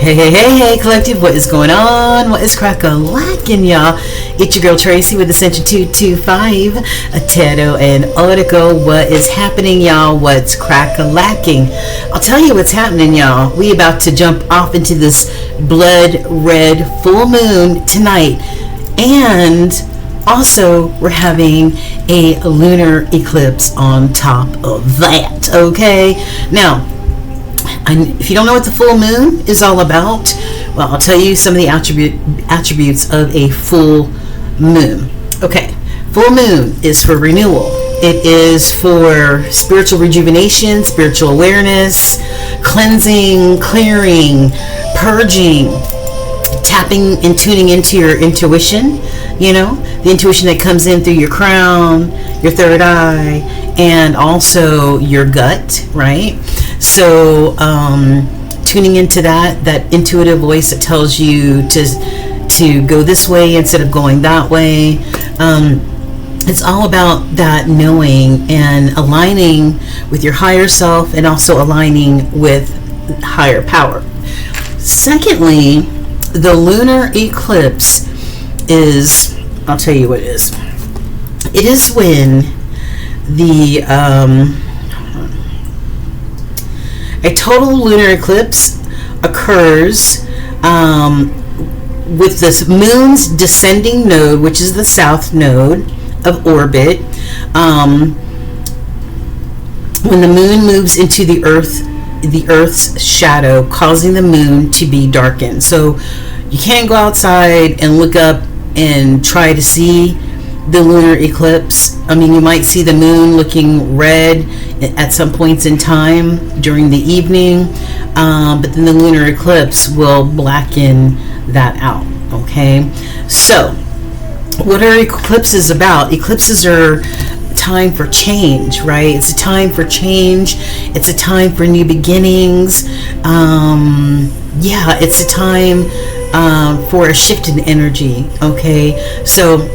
Hey, collective, what is going on? What is crack-a-lackin', y'all? It's your girl Tracy with Ascension 225, a tarot and oracle. What is happening, y'all? What's crack-a-lacking? I'll tell you what's happening, y'all. We about to jump off into this blood red full moon tonight. And also, we're having a lunar eclipse on top of that, okay? Now, if you don't know what the full moon is all about, well, I'll tell you some of the attributes of a full moon. Okay, full moon is for renewal. It is for spiritual rejuvenation, spiritual awareness, cleansing, clearing, purging, tapping and tuning into your intuition, you know, the intuition that comes in through your crown, your third eye, and also your gut, right? So tuning into that intuitive voice that tells you to go this way instead of going that way. It's all about that knowing and aligning with your higher self and also aligning with higher power. Secondly, the lunar eclipse is, I'll tell you what it is. It is when a total lunar eclipse occurs with this moon's descending node, which is the south node of orbit, when the moon moves into the Earth's shadow, causing the moon to be darkened. So you can't go outside and look up and try to see the lunar eclipse. I mean, you might see the moon looking red at some points in time during the evening, but then the lunar eclipse will blacken that out, okay? So what are eclipses about? Eclipses are time for change, right? It's a time for change. It's a time for new beginnings. Yeah, it's a time for a shift in energy, okay? So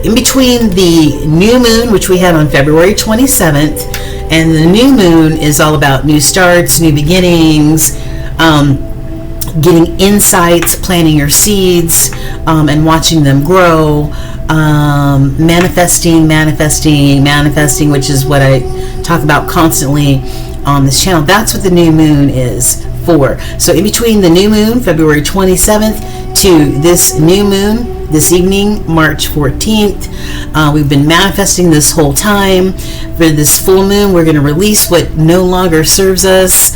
in between the new moon, which we had on February 27th, and the new moon is all about new starts, new beginnings, getting insights, planting your seeds, and watching them grow, manifesting, which is what I talk about constantly on this channel. That's what the new moon is for. So in between the new moon, February 27th, to this new moon, this evening, March 14th, we've been manifesting this whole time. For this full moon, we're going to release what no longer serves us,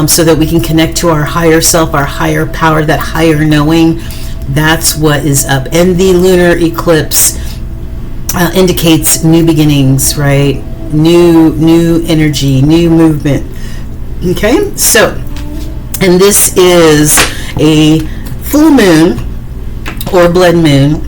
so that we can connect to our higher self, our higher power, that higher knowing. That's what is up. And the lunar eclipse indicates new beginnings, right? New energy, new movement. Okay, so, and this is a full moon or blood moon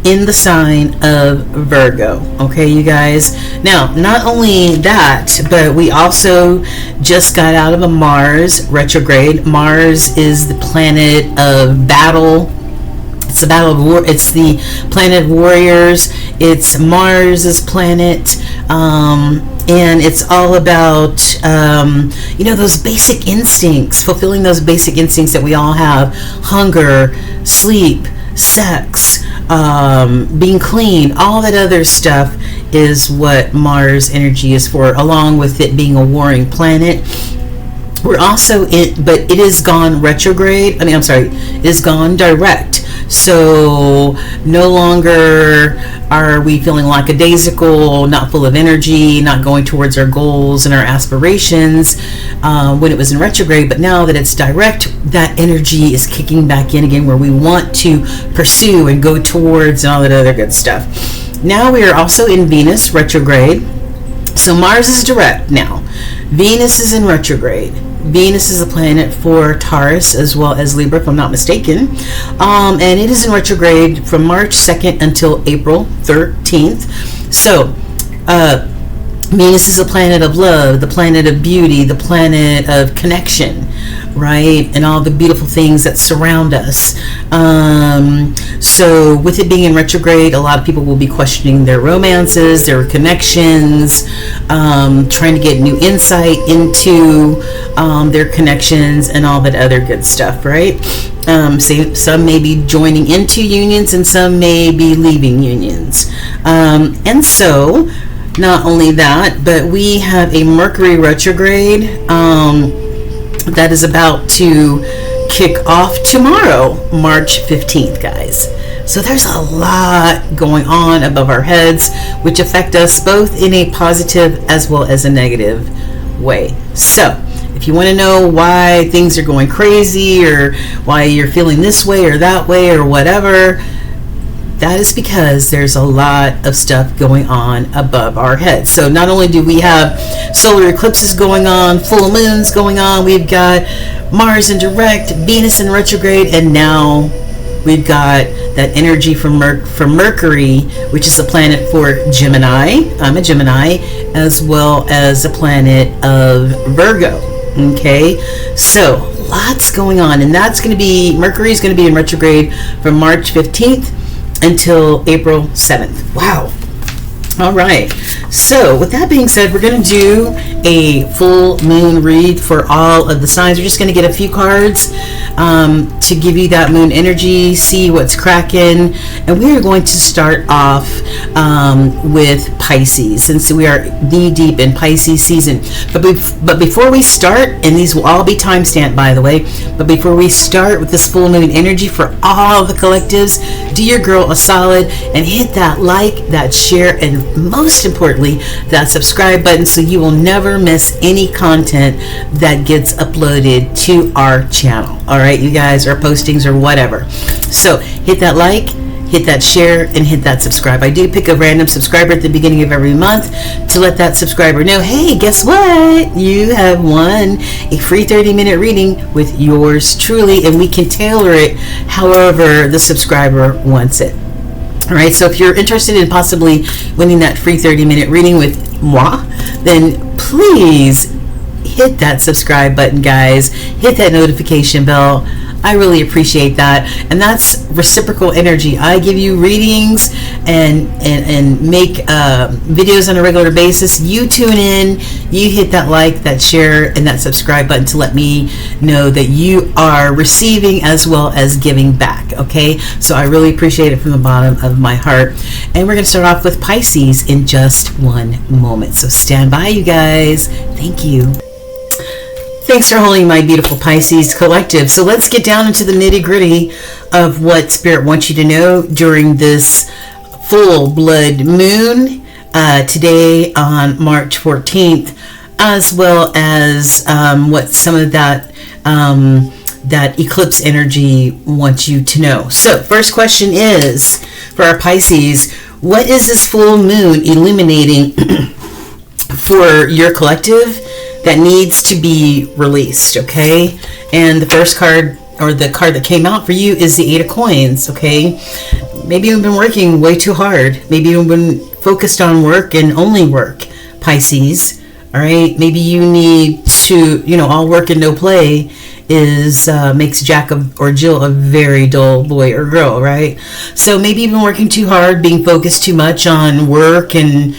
in the sign of Virgo. Okay, you guys. Now, not only that, but we also just got out of a Mars retrograde. Mars is the planet of battle. It's the battle of war. It's the planet of warriors. It's Mars's planet. And it's all about, those basic instincts, fulfilling those basic instincts that we all have. Hunger, sleep, sex, being clean, all that other stuff is what Mars energy is for, along with it being a warring planet. We're also but it is gone retrograde. It is gone direct. So no longer are we feeling lackadaisical, not full of energy, not going towards our goals and our aspirations when it was in retrograde. But now that it's direct, that energy is kicking back in again, where we want to pursue and go towards and all that other good stuff. Now we are also in Venus retrograde. So Mars is direct now. Venus is in retrograde. Venus is a planet for Taurus as well as Libra, if I'm not mistaken. And it is in retrograde from March 2nd until April 13th. So Venus is a planet of love, the planet of beauty, the planet of connection, right? And all the beautiful things that surround us. So with it being in retrograde, a lot of people will be questioning their romances, their connections, trying to get new insight into their connections and all that other good stuff, right? Some may be joining into unions and some may be leaving unions. And so not only that, but we have a Mercury retrograde that is about to kick off tomorrow, March 15th, guys. So there's a lot going on above our heads, which affect us both in a positive as well as a negative way. So if you want to know why things are going crazy or why you're feeling this way or that way or whatever, that is because there's a lot of stuff going on above our heads. So not only do we have solar eclipses going on, full moons going on, we've got Mars in direct, Venus in retrograde, and now we've got that energy from Mercury, which is a planet for Gemini. I'm a Gemini, as well as a planet of Virgo. Okay, so lots going on, and that's going to be, Mercury is going to be in retrograde from March 15th until April 7th. Wow. All right. So with that being said, we're going to do a full moon read for all of the signs. We're just going to get a few cards to give you that moon energy, see what's cracking. And we are going to start off with Pisces, since we are knee deep in Pisces season. But before we start, and these will all be timestamped, by the way, but before we start with this full moon energy for all the collectives, do your girl a solid and hit that like, that share, and most importantly, that subscribe button so you will never miss any content that gets uploaded to our channel. All right, you guys, or postings or whatever. So hit that like, hit that share, and hit that subscribe. I do pick a random subscriber at the beginning of every month to let that subscriber know, hey, guess what? You have won a free 30-minute reading with yours truly, and we can tailor it however the subscriber wants it. All right, so if you're interested in possibly winning that free 30-minute reading with moi, then please hit that subscribe button, guys. Hit that notification bell. I really appreciate that. And that's reciprocal energy. I give you readings and make videos on a regular basis. You tune in, you hit that like, that share, and that subscribe button to let me know that you are receiving as well as giving back. Okay, so I really appreciate it from the bottom of my heart. And we're going to start off with Pisces in just one moment. So stand by, you guys. Thank you. Thanks for holding, my beautiful Pisces collective. So let's get down into the nitty-gritty of what Spirit wants you to know during this full blood moon today on March 14th, as well as what some of that eclipse energy wants you to know. So first question is, for our Pisces, what is this full moon illuminating for your collective that needs to be released? Okay, and the first card, or the card that came out for you, is the Eight of Coins. Okay, maybe you've been working way too hard. Maybe you've been focused on work and only work, Pisces. All right, maybe you need to, all work and no play is makes Jack or Jill a very dull boy or girl, right? So maybe you've been working too hard, being focused too much on work and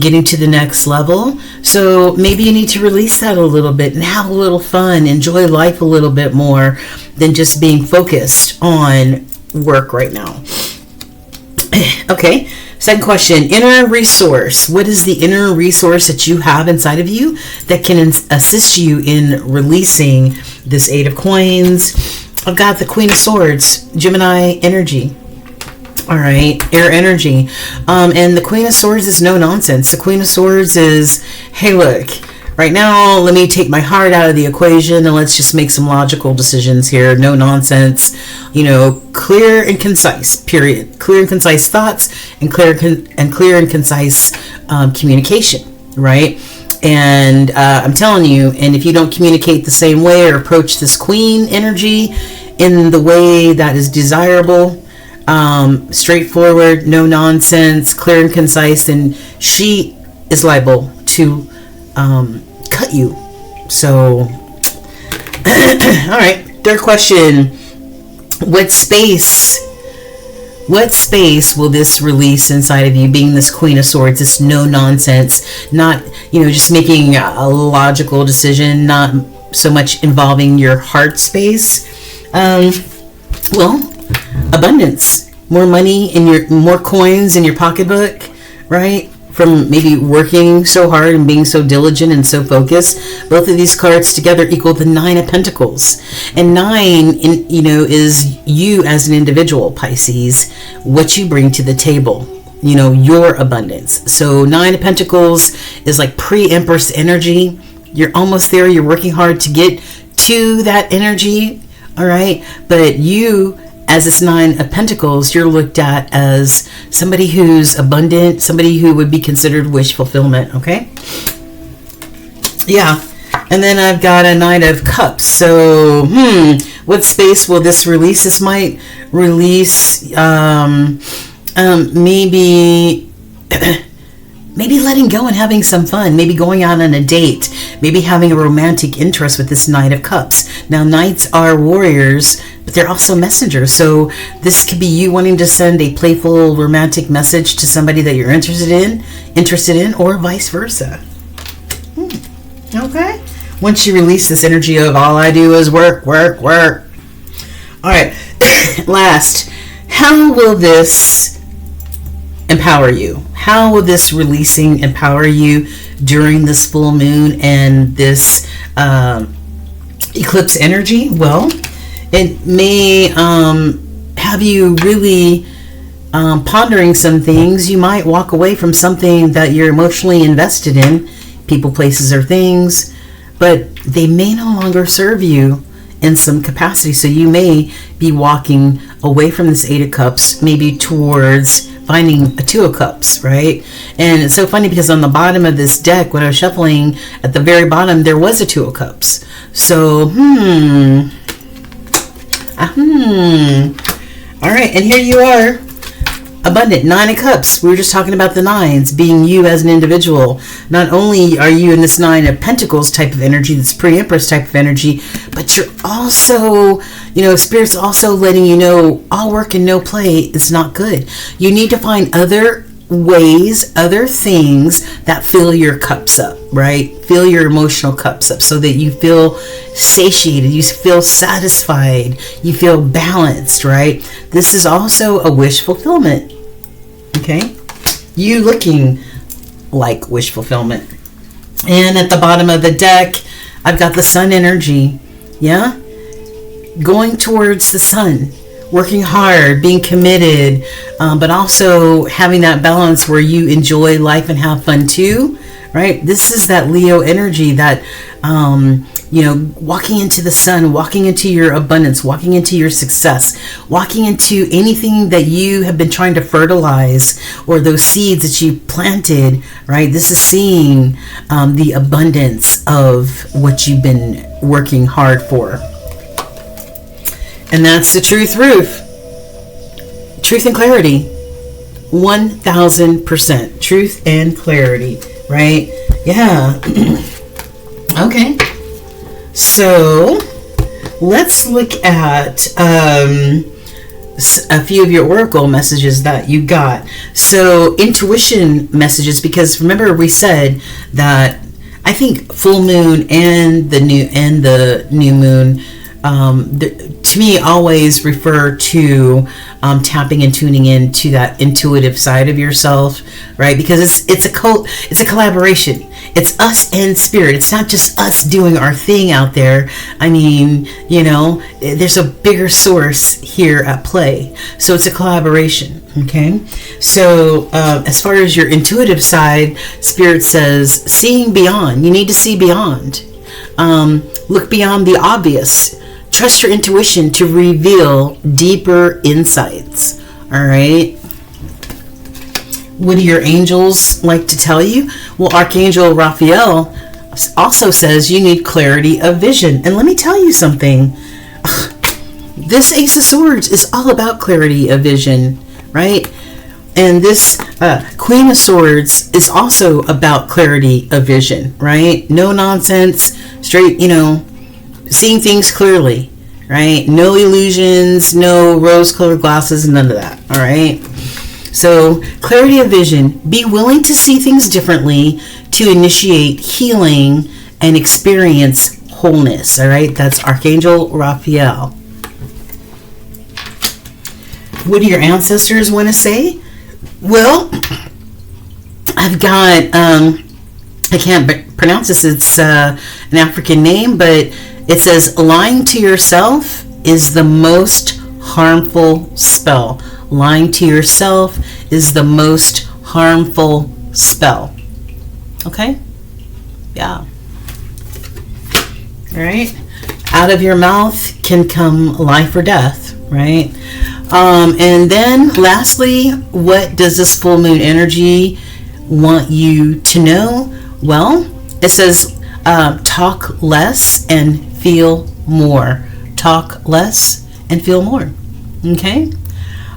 getting to the next level. So maybe you need to release that a little bit and have a little fun, enjoy life a little bit more than just being focused on work right now. Okay, second question, inner resource. What is the inner resource that you have inside of you that can assist you in releasing this Eight of Coins? I've got the Queen of Swords, Gemini energy. All right, air energy. And the Queen of Swords is no nonsense. The Queen of Swords is, hey, look, right now, let me take my heart out of the equation and let's just make some logical decisions here. No nonsense, clear and concise, period. Clear and concise thoughts and clear and concise communication, right? And I'm telling you, and if you don't communicate the same way or approach this Queen energy in the way that is desirable, straightforward, no nonsense, clear and concise, and she is liable to cut you. So, all right. Third question. What space will this release inside of you, being this Queen of Swords, this no nonsense, not, just making a logical decision, not so much involving your heart space? Well, abundance, more money more coins in your pocketbook, right? From maybe working so hard and being so diligent and so focused. Both of these cards together equal the 9 of Pentacles. And 9, is you as an individual, Pisces, what you bring to the table, your abundance. So 9 of Pentacles is like pre-Empress energy. You're almost there. You're working hard to get to that energy. All right. But you, as this 9 of Pentacles, you're looked at as somebody who's abundant, somebody who would be considered wish fulfillment, okay? Yeah. And then I've got a 9 of Cups. So, what space will this release? This might release maybe letting go and having some fun, maybe going out on a date, maybe having a romantic interest with this Knight of Cups. Now, knights are warriors, but they're also messengers. So this could be you wanting to send a playful romantic message to somebody that you're interested in, or vice versa. Okay. Once you release this energy of all I do is work, work, work. All right. Last, how will this empower you? How will this releasing empower you during this full moon and this eclipse energy? Well, it may have you really pondering some things. You might walk away from something that you're emotionally invested in, people, places, or things, but they may no longer serve you in some capacity. So you may be walking away from this 8 of Cups, maybe towards finding a 2 of Cups, right? And it's so funny because on the bottom of this deck, when I was shuffling, at the very bottom, there was a 2 of Cups. So, all right, and here you are, abundant, 9 of Cups. We were just talking about the 9s, being you as an individual. Not only are you in this 9 of Pentacles type of energy, this pre-Empress type of energy, but you're also, Spirit's also letting you know all work and no play is not good. You need to find other ways, other things that fill your cups up, right? Fill your emotional cups up so that you feel satiated, you feel satisfied, you feel balanced, right? This is also a wish fulfillment, okay? You looking like wish fulfillment. And at the bottom of the deck, I've got the sun energy, yeah? Going towards the sun, working hard, being committed, but also having that balance where you enjoy life and have fun too, right? This is that Leo energy, that, walking into the sun, walking into your abundance, walking into your success, walking into anything that you have been trying to fertilize, or those seeds that you planted, right? This is seeing the abundance of what you've been working hard for. And that's the truth roof. Truth and clarity. 1000%. Truth and clarity. Right? Yeah. Okay. So, let's look at a few of your oracle messages that you got. So, intuition messages, because remember we said that I think full moon and the new moon, to me, always refer to tapping and tuning in to that intuitive side of yourself, right? Because it's a collaboration. It's us and spirit. It's not just us doing our thing out there. I mean, there's a bigger source here at play. So it's a collaboration, okay? So as far as your intuitive side, spirit says, seeing beyond. You need to see beyond. Look beyond the obvious. Trust your intuition to reveal deeper insights. All right. What do your angels like to tell you? Well, Archangel Raphael also says you need clarity of vision. And let me tell you something. This Ace of Swords is all about clarity of vision, right? And this Queen of Swords is also about clarity of vision, right? No nonsense, straight, seeing things clearly, right? No illusions, no rose-colored glasses, none of that, all right? So, clarity of vision. Be willing to see things differently to initiate healing and experience wholeness, all right? That's Archangel Raphael. What do your ancestors want to say? Well, I've got, I can't pronounce this, it's an African name, but it says, lying to yourself is the most harmful spell. Lying to yourself is the most harmful spell. Okay? Yeah. All right? Out of your mouth can come life or death, right? And then lastly, what does this full moon energy want you to know? Well, it says talk less and feel more. Talk less and feel more. Okay?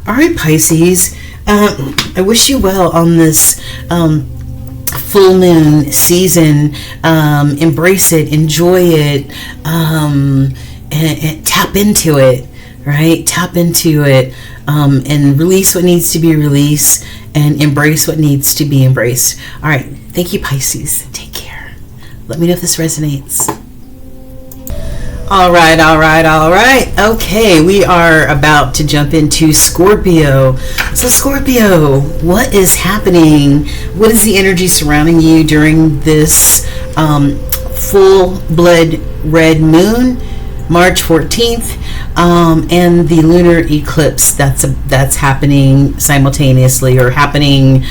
All right, Pisces. I wish you well on this full moon season. Embrace it, enjoy it, and tap into it. Right? Tap into it and release what needs to be released and embrace what needs to be embraced. All right. Thank you, Pisces. Take care. Let me know if this resonates. All right. Okay, we are about to jump into Scorpio. So Scorpio, what is happening? What is the energy surrounding you during this full blood red moon? March 14th, and the lunar eclipse that's happening simultaneously, or happening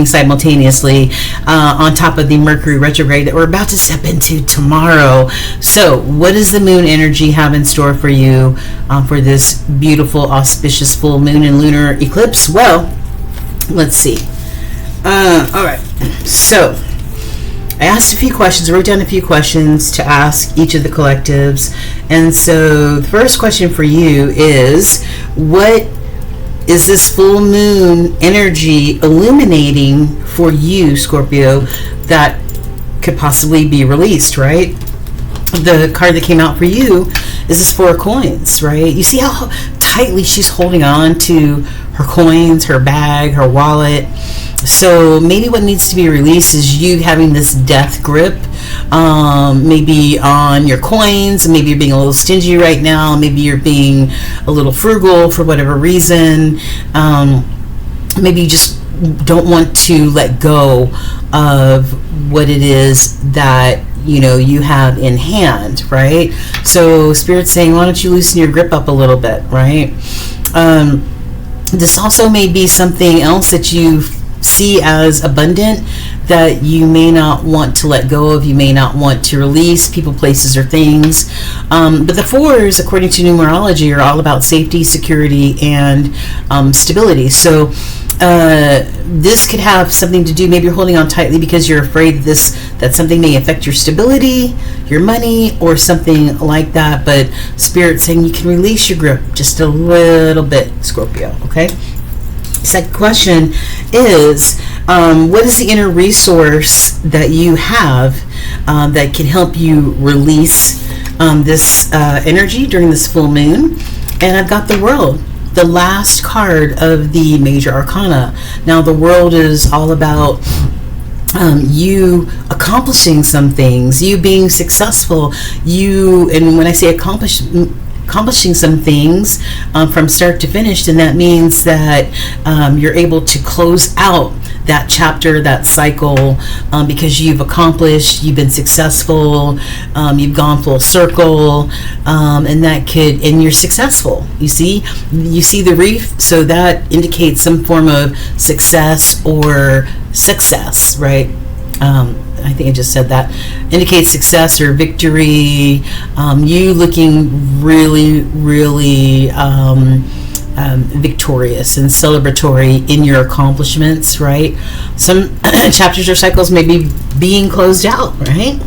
simultaneously on top of the Mercury retrograde that we're about to step into tomorrow. So what does the moon energy have in store for you for this beautiful, auspicious full moon and lunar eclipse? Well, let's see. All right, so I asked a few questions, wrote down a few questions to ask each of the collectives. And so the first question for you is, what is this full moon energy illuminating for you, Scorpio, that could possibly be released, right? The card that came out for you is this Four of Coins, right? You see how tightly she's holding on to her coins, her bag, her wallet. So maybe what needs to be released is you having this death grip, maybe on your coins. Maybe you're being a little stingy right now. Maybe you're being a little frugal for whatever reason. Maybe you just don't want to let go of what it is that you have in hand, right? So Spirit's saying, why don't you loosen your grip up a little bit, right? This also may be something else that you see as abundant that you may not want to let go of, you may not want to release, people, places, or things. But the fours, according to numerology, are all about safety, security, and stability. So this could have something to do, maybe you're holding on tightly because you're afraid that something may affect your stability, your money, or something like that. But Spirit's saying you can release your grip just a little bit, Scorpio, okay? Second question is, what is the inner resource that you have that can help you release this energy during this full moon? And I've got the World, the last card of the major arcana. Now, the World is all about you accomplishing some things, you being successful, and when I say accomplishing some things from start to finish, then that means that you're able to close out that chapter, that cycle, because you've accomplished, you've been successful, you've gone full circle, and you're successful. You see the reef, so that indicates some form of success or success, right? I think I just said that. Indicates success or victory. You looking really, really victorious and celebratory in your accomplishments, right? Some chapters or cycles may be being closed out, right?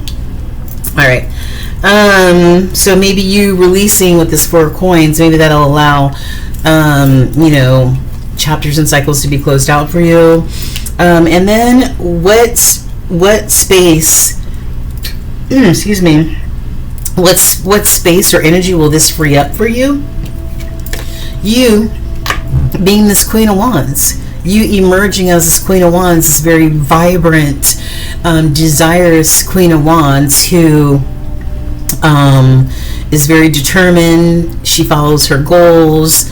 All right. So maybe you releasing with this Four of Coins, maybe that'll allow, chapters and cycles to be closed out for you. And then what space, excuse me, what space or energy will this free up for you? You being this Queen of Wands, you emerging as this Queen of Wands, this very vibrant, desirous Queen of Wands who is very determined. She follows her goals,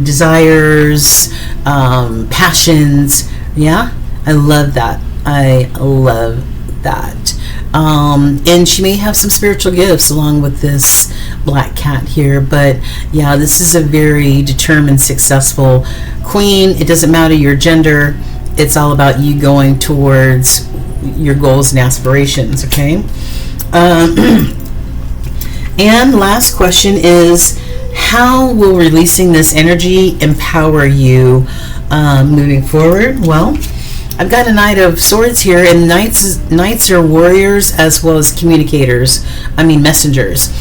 desires, passions. Yeah, I love that. I love that. And she may have some spiritual gifts along with this black cat here, but yeah, this is a very determined, successful queen. It doesn't matter your gender. It's all about you going towards your goals and aspirations. Okay. And last question is, how will releasing this energy empower you moving forward? Well, I've got a Knight of Swords here, and knights are warriors as well as communicators. I mean messengers.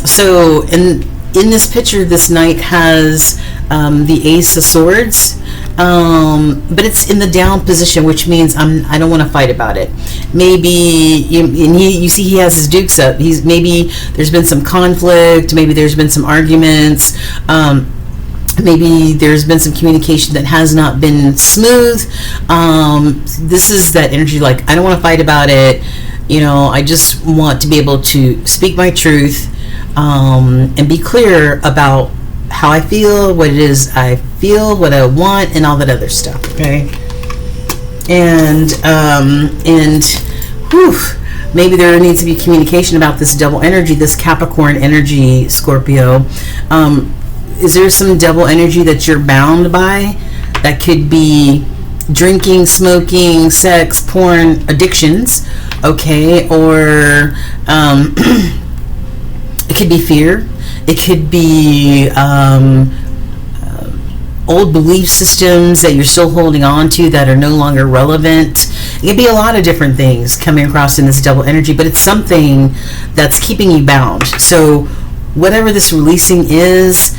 So in this picture, this knight has the Ace of Swords, but it's in the down position, which means I don't want to fight about it. Maybe you see he has his dukes up. Maybe there's been some conflict. Maybe there's been some arguments. Maybe there's been some communication that has not been smooth. This is that energy, like, I don't want to fight about it. I just want to be able to speak my truth, and be clear about how I feel, what it is I feel, what I want, and all that other stuff. Okay. And maybe there needs to be communication about this double energy, this Capricorn energy, Scorpio. Is there some double energy that you're bound by? That could be drinking, smoking, sex, porn, addictions, okay? Or it could be fear. It could be old belief systems that you're still holding on to that are no longer relevant. It could be a lot of different things coming across in this double energy, but it's something that's keeping you bound. So whatever this releasing is,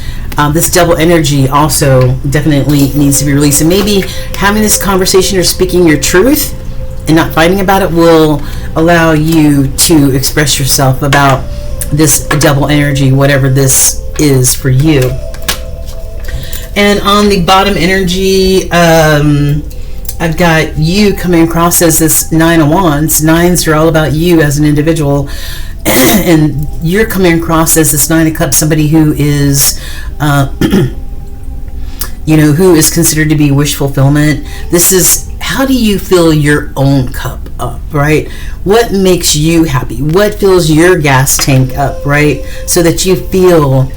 this double energy also definitely needs to be released. And maybe having this conversation or speaking your truth and not fighting about it will allow you to express yourself about this double energy, whatever this is for you. And on the bottom energy, I've got you coming across as this Nine of Wands. Nines are all about you as an individual. And you're coming across as this Nine of Cups, somebody who is, who is considered to be wish fulfillment. This is, how do you fill your own cup up, right? What makes you happy? What fills your gas tank up, right? So that you feel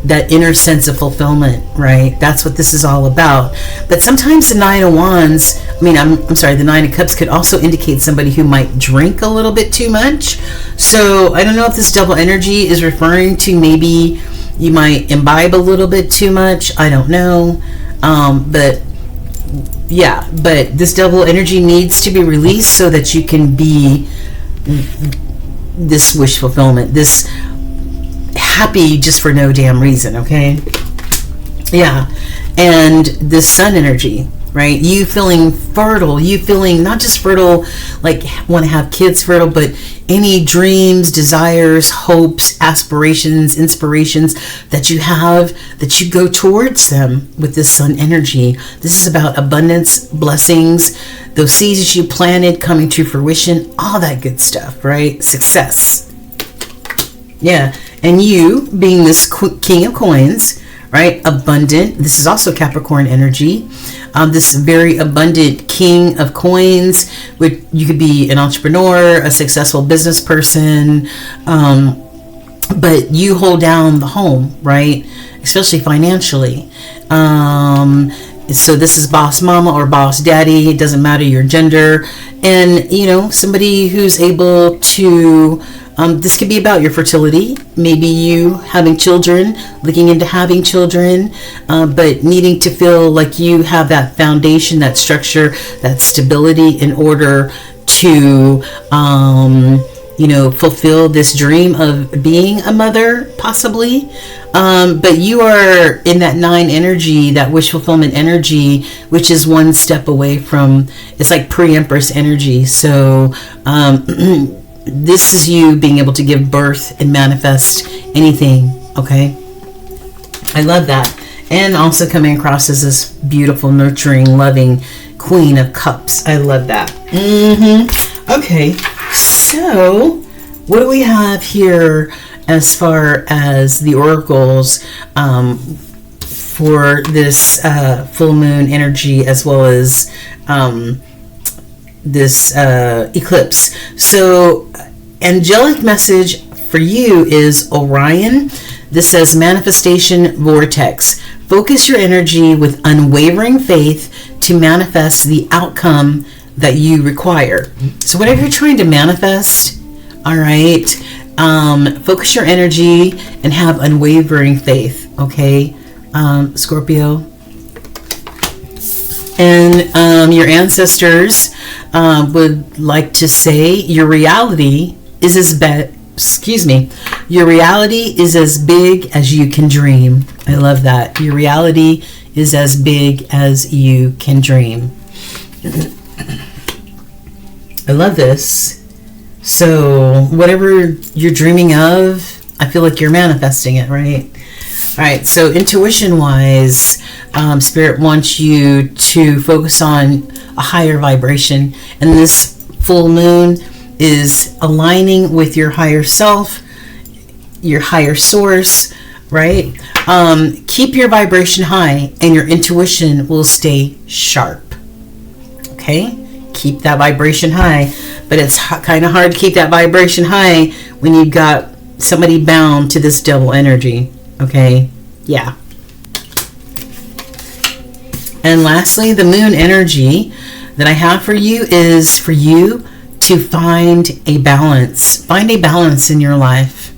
that inner sense of fulfillment, right? That's what this is all about. But sometimes the Nine of Wands, the Nine of Cups could also indicate somebody who might drink a little bit too much. So I don't know if this double energy is referring to maybe you might imbibe a little bit too much. I don't know. But this double energy needs to be released so that you can be this wish fulfillment, this happy just for no damn reason. Okay. Yeah. And this sun energy, right? You feeling fertile, you feeling not just fertile, like want to have kids fertile, but any dreams, desires, hopes, aspirations, inspirations that you have, that you go towards them with this sun energy. This is about abundance, blessings, those seeds that you planted coming to fruition, all that good stuff, right? Success. Yeah. And you being this King of Coins, right? Abundant. This is also Capricorn energy. This very abundant King of Coins. Which you could be an entrepreneur, a successful business person, but you hold down the home, right? Especially financially. So this is boss mama or boss daddy. It doesn't matter your gender. And, somebody who's able to... this could be about your fertility, maybe you having children, looking into having children, but needing to feel like you have that foundation, that structure, that stability in order to, fulfill this dream of being a mother, possibly. But you are in that 9 energy, that wish fulfillment energy, which is one step away from, it's like pre-empress energy. So this is you being able to give birth and manifest anything. Okay, I love that. And also coming across as this beautiful, nurturing, loving Queen of Cups. I love that. Okay, so what do we have here as far as the oracles for this full moon energy, as well as this eclipse? So angelic message for you is Orion. This says manifestation vortex. Focus your energy with unwavering faith to manifest the outcome that you require. So whatever you're trying to manifest, all right, focus your energy and have unwavering faith. Okay, Scorpio. And your ancestors would like to say your reality is your reality is as big as you can dream. I love that. Your reality is as big as you can dream. I love this. So whatever you're dreaming of, I feel like you're manifesting it, right? All right, so intuition wise, Spirit wants you to focus on a higher vibration, and this full moon is aligning with your higher self, your higher source, right? Keep your vibration high and your intuition will stay sharp. Okay, keep that vibration high, but it's kind of hard to keep that vibration high when you've got somebody bound to this devil energy. Okay, yeah. And lastly, the moon energy that I have for you is for you to find a balance. Find a balance in your life.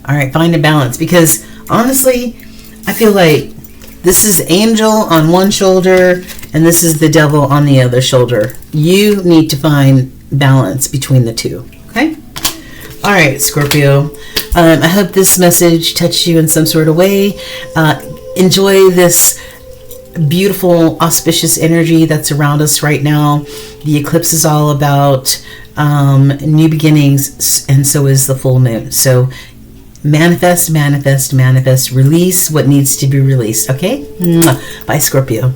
All right, find a balance, because honestly, I feel like this is angel on one shoulder and this is the devil on the other shoulder. You need to find balance between the two. Okay? All right, Scorpio. I hope this message touched you in some sort of way. Enjoy this beautiful, auspicious energy that's around us right now. The eclipse is all about new beginnings, and so is the full moon. So manifest, manifest, manifest. Release what needs to be released. Okay? Bye, Scorpio.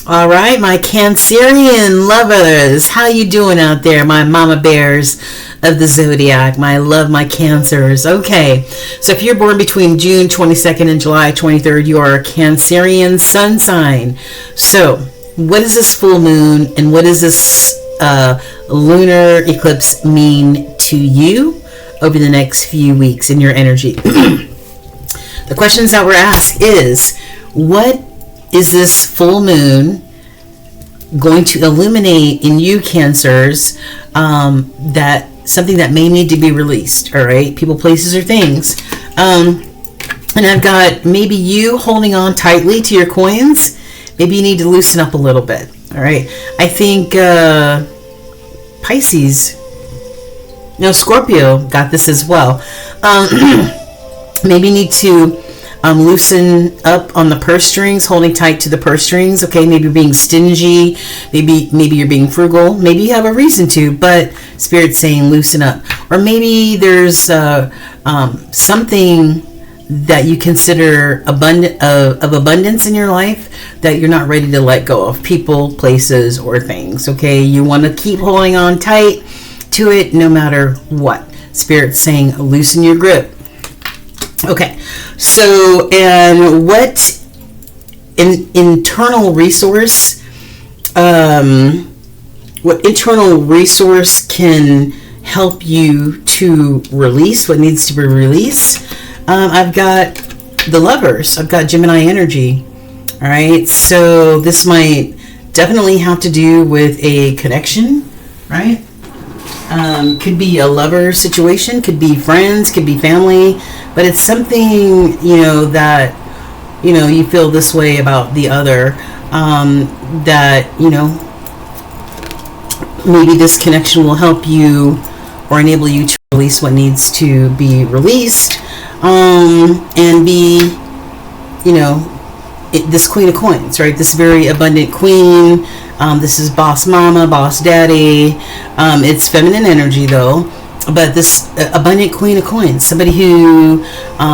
All right, my Cancerian lovers, how you doing out there, my mama bears of the zodiac? My love, my Cancers. Okay, so if you're born between June 22nd and July 23rd, you are a Cancerian sun sign. So what is this full moon and what does this lunar eclipse mean to you over the next few weeks in your energy? The questions that were asked is, what is this full moon going to illuminate in you, Cancers, that something that may need to be released? All right, people, places, or things. And I've got maybe you holding on tightly to your coins. Maybe you need to loosen up a little bit. All right, I think Pisces, no, Scorpio got this as well. Maybe you need to loosen up on the purse strings, holding tight to the purse strings. Okay, maybe you're being stingy, maybe you're being frugal, maybe you have a reason to, but Spirit's saying loosen up. Or maybe there's something that you consider abundance in your life that you're not ready to let go of, people, places, or things. Okay, you want to keep holding on tight to it no matter what. Spirit's saying loosen your grip. Okay, so, and what internal resource can help you to release what needs to be released? I've got the lovers. I've got Gemini energy. All right, so this might definitely have to do with a connection, right? Could be a lover situation, could be friends, could be family, but it's something, that, you feel this way about the other, that, maybe this connection will help you or enable you to release what needs to be released, and be, you know, this Queen of Coins, right? This very abundant queen. This is boss mama, boss daddy. It's feminine energy though, but this abundant Queen of Coins, somebody who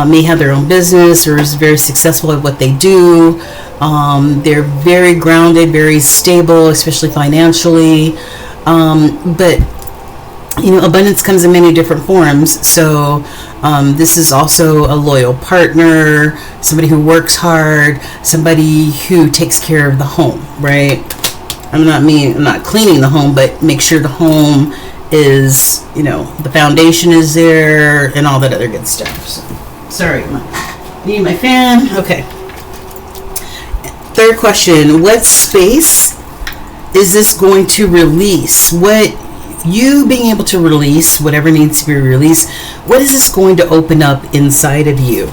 may have their own business or is very successful at what they do. They're very grounded, very stable, especially financially. But you know, abundance comes in many different forms. So this is also a loyal partner, somebody who works hard, somebody who takes care of the home, right? I'm not cleaning the home, but make sure the home is, you know, the foundation is there and all that other good stuff. So, sorry, need my fan. Okay. Third question, what space is this going to release? What you being able to release whatever needs to be released, what is this going to open up inside of you?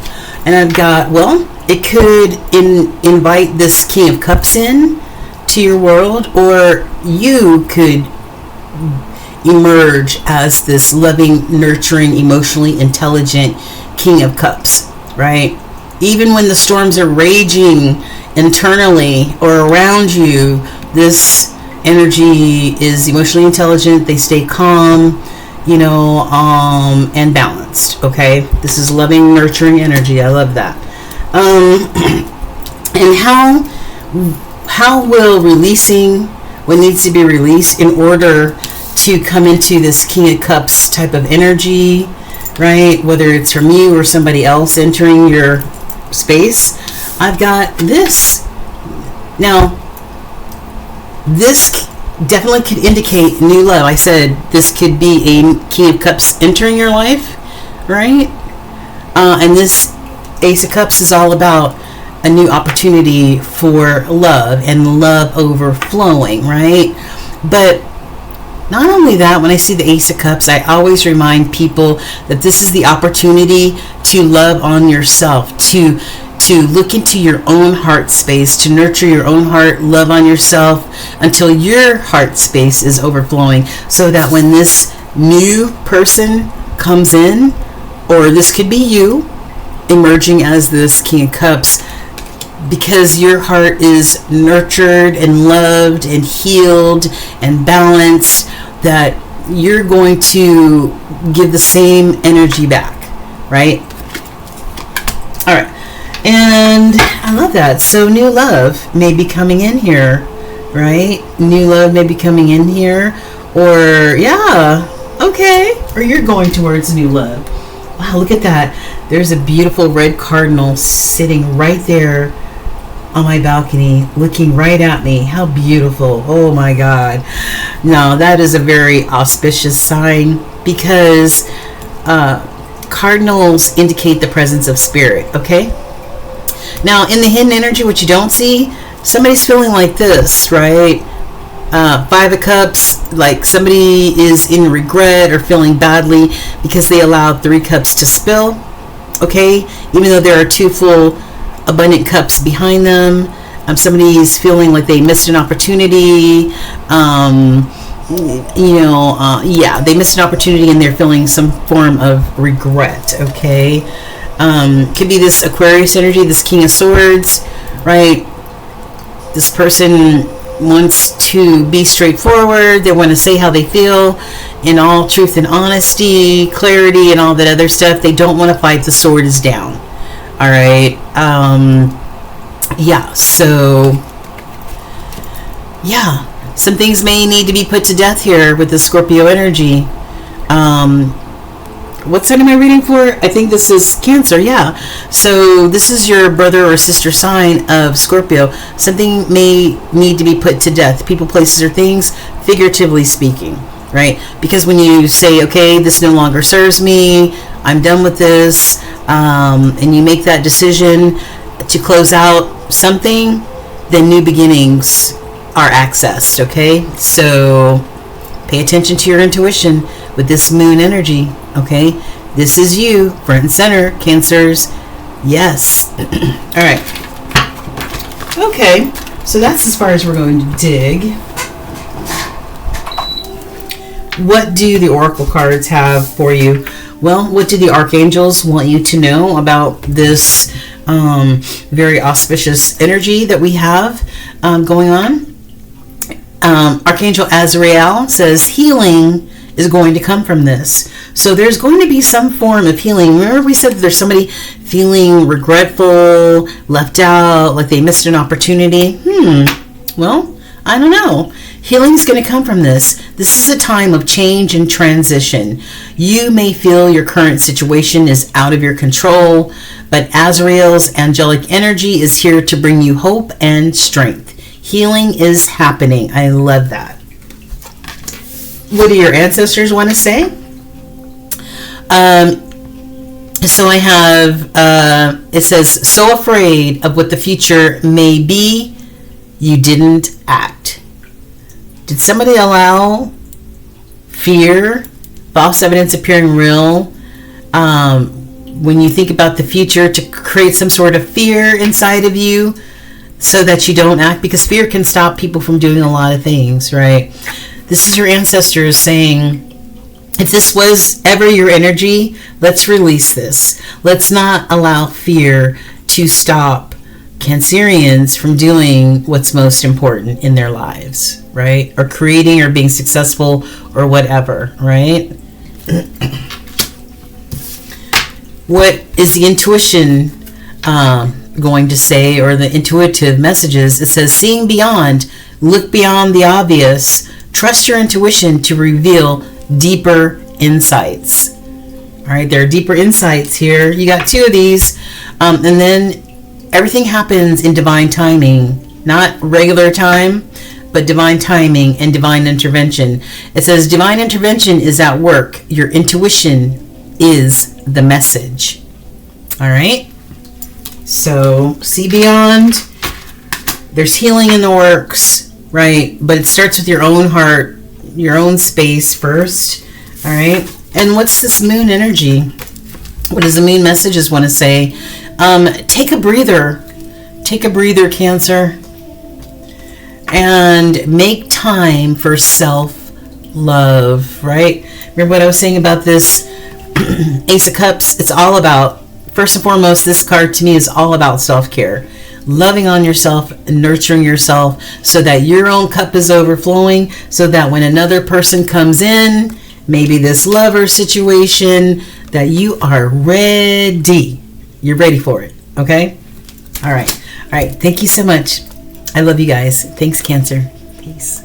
And I've got, well, it could invite this King of Cups in to your world, or you could emerge as this loving, nurturing, emotionally intelligent King of Cups, right? Even when the storms are raging internally or around you, this energy is emotionally intelligent. They stay calm, you know, and balanced. Okay, this is loving, nurturing energy. I love that. And how will releasing what needs to be released in order to come into this King of Cups type of energy, right? Whether it's from you or somebody else entering your space. I've got this. Now, this definitely could indicate new love. I said this could be a King of Cups entering your life, right? And this Ace of Cups is all about a new opportunity for love and love overflowing, right? But not only that, when I see the Ace of Cups, I always remind people that this is the opportunity to love on yourself, to look into your own heart space, to nurture your own heart, love on yourself until your heart space is overflowing, so that when this new person comes in, or this could be you emerging as this King of Cups, because your heart is nurtured and loved and healed and balanced, that you're going to give the same energy back, right? All right. And I love that. So new love may be coming in here, right? New love may be coming in here, or yeah, okay. Or you're going towards new love. Wow, look at that. There's a beautiful red cardinal sitting right there on my balcony, looking right at me. How beautiful. Oh my God. Now that is a very auspicious sign, because cardinals indicate the presence of spirit, okay? Now, in the hidden energy, what you don't see, somebody's feeling like this, right? Five of Cups, like somebody is in regret or feeling badly because they allowed 3 cups to spill, okay? Even though there are 2 full abundant cups behind them, somebody's feeling like they missed an opportunity. Yeah, they missed an opportunity and they're feeling some form of regret, okay? Could be this Aquarius energy, this King of Swords, right? This person wants to be straightforward. They want to say how they feel in all truth and honesty, clarity, and all that other stuff. They don't want to fight. The sword is down. All right. Yeah. So, yeah. Some things may need to be put to death here with the Scorpio energy. What sign am I reading for? I think this is Cancer, yeah. So this is your brother or sister sign of Scorpio. Something may need to be put to death. People, places, or things, figuratively speaking, right? Because when you say, okay, this no longer serves me, I'm done with this, and you make that decision to close out something, then new beginnings are accessed, okay? So pay attention to your intuition with this moon energy, okay? This is you, front and center, Cancers. Yes. All right. Okay, so that's as far as we're going to dig. what do the oracle cards have for you? Well, what do the archangels want you to know about this very auspicious energy that we have going on? Archangel Azrael says healing is going to come from this. So there's going to be some form of healing. Remember we said that there's somebody feeling regretful, left out, like they missed an opportunity? Well, I don't know. Healing's going to come from this. This is a time of change and transition. You may feel your current situation is out of your control, but Azrael's angelic energy is here to bring you hope and strength. Healing is happening. I love that. What do your ancestors want to say? So I have, it says, so afraid of what the future may be, you didn't act. Did somebody allow fear, false evidence appearing real, when you think about the future, to create some sort of fear inside of you so that you don't act? Because fear can stop people from doing a lot of things, right? This is your ancestors saying, if this was ever your energy, let's release this. Let's not allow fear to stop Cancerians from doing what's most important in their lives, right? Or creating or being successful or whatever, right? What is the intuition going to say, or the intuitive messages? It says, seeing beyond, look beyond the obvious, trust your intuition to reveal deeper insights. All right, there are deeper insights here. You got two of these, and then everything happens in divine timing, not regular time, but divine timing and divine intervention. It says divine intervention is at work. Your intuition is the message. All right, so see beyond. There's healing in the works, right? But it starts with your own heart, your own space first. All right, and what's this moon energy? What does the moon messages want to say? Take a breather. Take a breather, Cancer. And make time for self-love, right? Remember what I was saying about this Ace of Cups? It's all about, first and foremost, this card to me is all about self-care. Loving on yourself, nurturing yourself so that your own cup is overflowing, so that when another person comes in, maybe this lover situation, that you are ready. You're ready for it, okay? All right. All right. Thank you so much. I love you guys. Thanks, Cancer. Peace.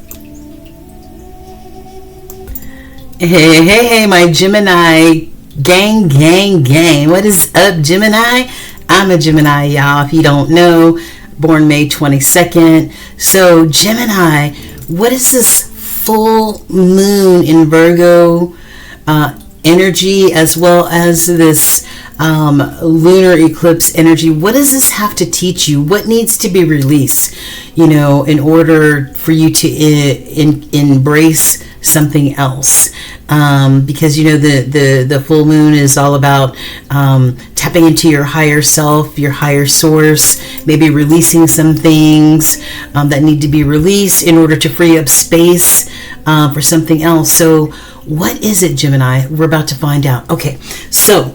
Hey, my Gemini gang. What is up, Gemini? I'm a Gemini, y'all, if you don't know. Born May 22nd. So, Gemini, what is this full moon in Virgo energy, as well as this lunar eclipse energy? What does this have to teach you? What needs to be released, in order for you to embrace something else? Because the full moon is all about tapping into your higher self, your higher source, maybe releasing some things that need to be released in order to free up space for something else. So what is it, Gemini? We're about to find out. Okay, so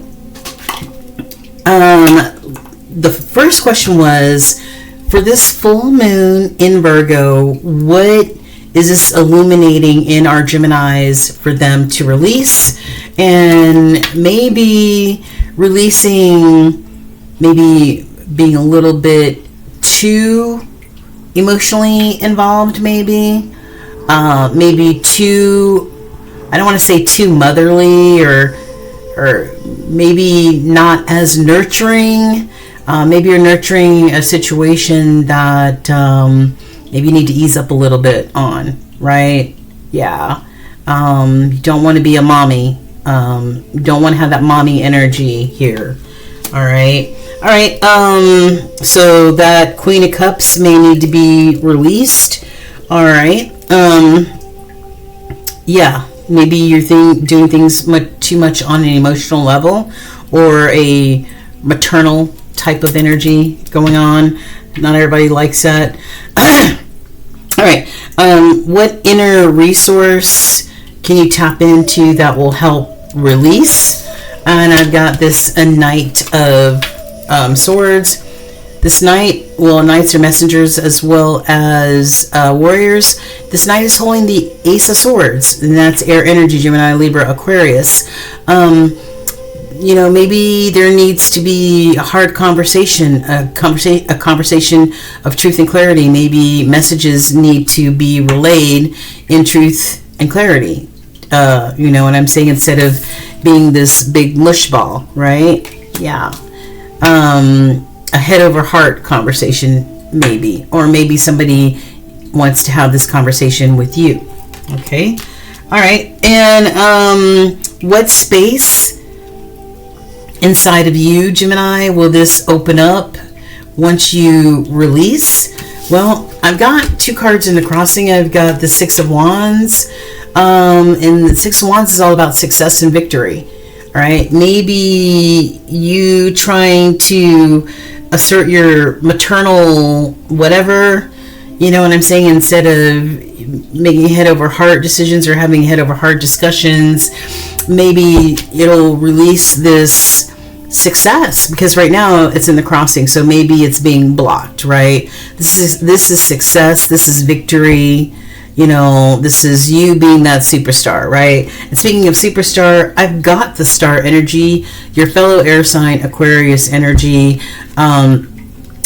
the first question was, for this full moon in Virgo, what is this illuminating in our Geminis for them to release? And maybe releasing, maybe being a little bit too emotionally involved, maybe too, I don't want to say too motherly, or maybe not as nurturing. Maybe you're nurturing a situation that maybe you need to ease up a little bit on, right? Yeah. You don't want to be a mommy. You don't want to have that mommy energy here. All right. So that Queen of Cups may need to be released. All right. Yeah. Maybe you're doing things too much on an emotional level, or a maternal type of energy going on. Not everybody likes that. All right. What inner resource can you tap into that will help release? And I've got this a Knight of Swords. This Knight, well, Knights are messengers as well as warriors. This Knight is holding the Ace of Swords, and that's air energy, Gemini, Libra, Aquarius. You know, maybe there needs to be a hard conversation, a conversation of truth and clarity. Maybe messages need to be relayed in truth and clarity. You know what I'm saying? Instead of being this big mush ball, right? Yeah. A head over heart conversation, maybe. Or maybe somebody wants to have this conversation with you. Okay? All right. And what space inside of you, Gemini, will this open up once you release? Well, I've got 2 cards in the crossing. I've got the 6 of Wands. And the 6 of Wands is all about success and victory. All right. Maybe you trying to assert your maternal whatever, you know what I'm saying, instead of making head over heart decisions or having head over heart discussions. Maybe it'll release this success, because right now it's in the crossing, so maybe it's being blocked, right? This is success, this is victory, you know, this is you being that superstar, right? And speaking of superstar, I've got the star energy, your fellow air sign, Aquarius energy.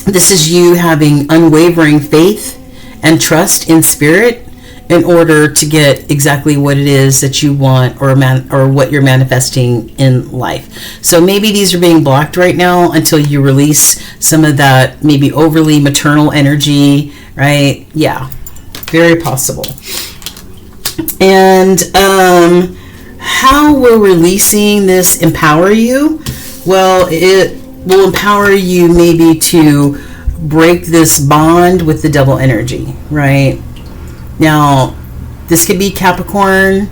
This is you having unwavering faith and trust in spirit in order to get exactly what it is that you want, or what you're manifesting in life. So maybe these are being blocked right now until you release some of that maybe overly maternal energy, right? Yeah, very possible. And how will releasing this empower you? Well, it will empower you maybe to break this bond with the double energy, right? Now, this could be Capricorn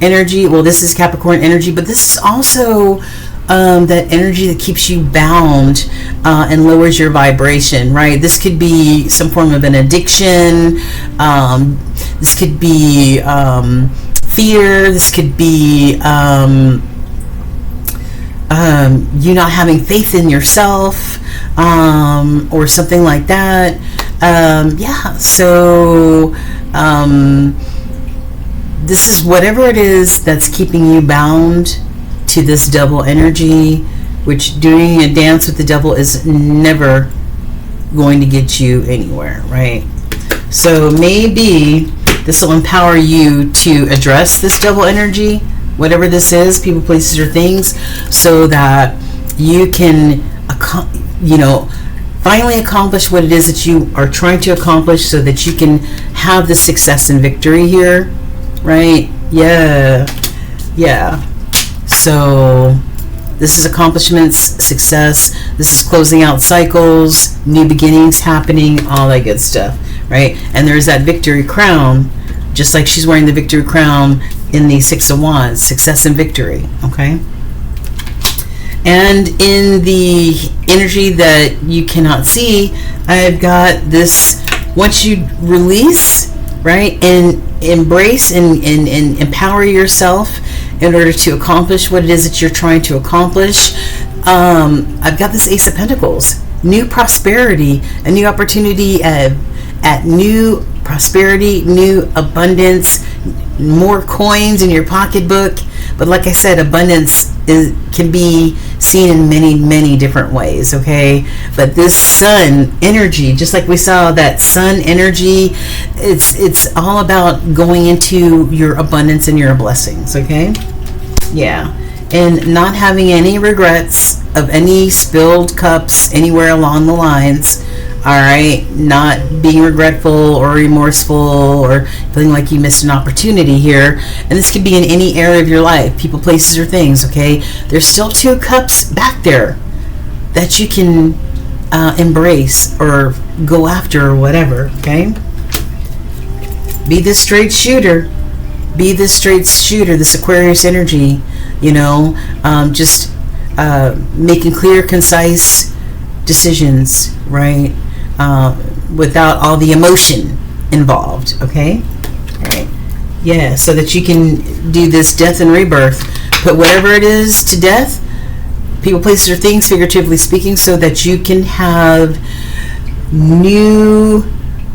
energy. Well, this is Capricorn energy, but this is also that energy that keeps you bound and lowers your vibration, right? This could be some form of an addiction. This could be fear. This could be you not having faith in yourself, or something like that. Yeah, so this is whatever it is that's keeping you bound to this double energy, which doing a dance with the devil is never going to get you anywhere, right? So maybe this will empower you to address this double energy, whatever this is, people, places, or things, so that you can, you know, finally accomplish what it is that you are trying to accomplish, so that you can have the success and victory here, right? Yeah. So this is accomplishments, success. This is closing out cycles, new beginnings happening, all that good stuff, right? And there's that victory crown, just like she's wearing the victory crown in the 6 of Wands, success and victory, okay? And in the energy that you cannot see, I've got this, once you release, right, and embrace and empower yourself in order to accomplish what it is that you're trying to accomplish, I've got this Ace of Pentacles, new prosperity, a new opportunity at new prosperity, new abundance, more coins in your pocketbook. But like I said, abundance can be seen in many, many different ways, okay? But this sun energy, just like we saw that sun energy, it's all about going into your abundance and your blessings, okay? Yeah. And not having any regrets of any spilled cups anywhere along the lines. All right, not being regretful or remorseful or feeling like you missed an opportunity here. And this could be in any area of your life, people, places, or things, okay? There's still 2 cups back there that you can embrace or go after or whatever, okay? Be this straight shooter. Be this straight shooter, this Aquarius energy, you know, just making clear, concise decisions, right? Without all the emotion involved, okay? All right. Yeah, so that you can do this death and rebirth. Put whatever it is to death, people, places, or things, figuratively speaking, so that you can have new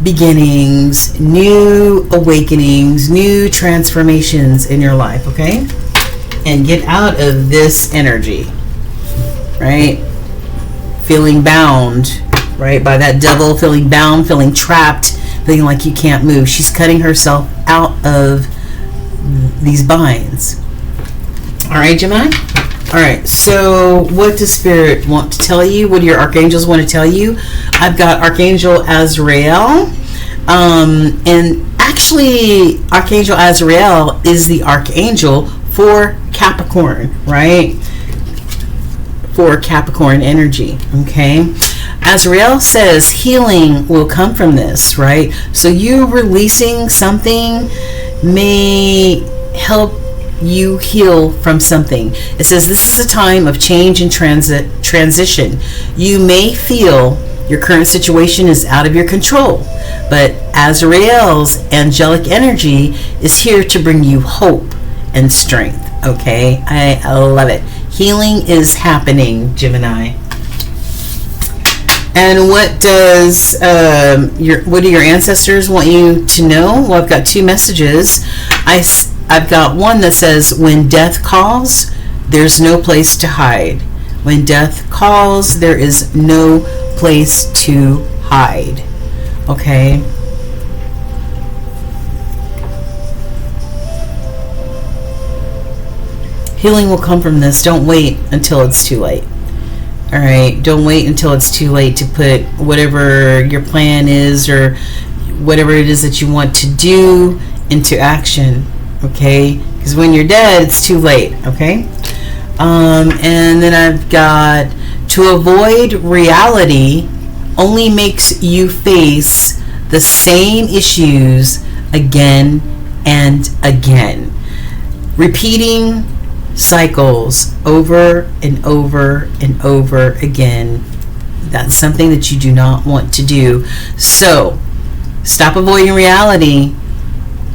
beginnings, new awakenings, new transformations in your life, okay? And get out of this energy, right? Feeling bound, right, by that devil, feeling bound, feeling trapped, feeling like you can't move. She's cutting herself out of these binds. All right, Gemini? All right, so what does Spirit want to tell you? What do your archangels want to tell you? I've got Archangel Azrael. And actually, Archangel Azrael is the archangel for Capricorn, right? For Capricorn energy, okay? Azrael says healing will come from this, right? So you releasing something may help you heal from something. It says this is a time of change and transition. You may feel your current situation is out of your control, but Azrael's angelic energy is here to bring you hope and strength, okay? I love it. Healing is happening, Gemini. And what does what do your ancestors want you to know? Well, I've got two messages. I've got one that says, when death calls, there's no place to hide. When death calls, there is no place to hide. Okay? Healing will come from this. Don't wait until it's too late. All right? Don't wait until it's too late to put whatever your plan is or whatever it is that you want to do into action. Okay? Because when you're dead, it's too late. Okay? And then I've got, to avoid reality only makes you face the same issues again and again. Repeating cycles over and over and over again. That's something that you do not want to do. So, stop avoiding reality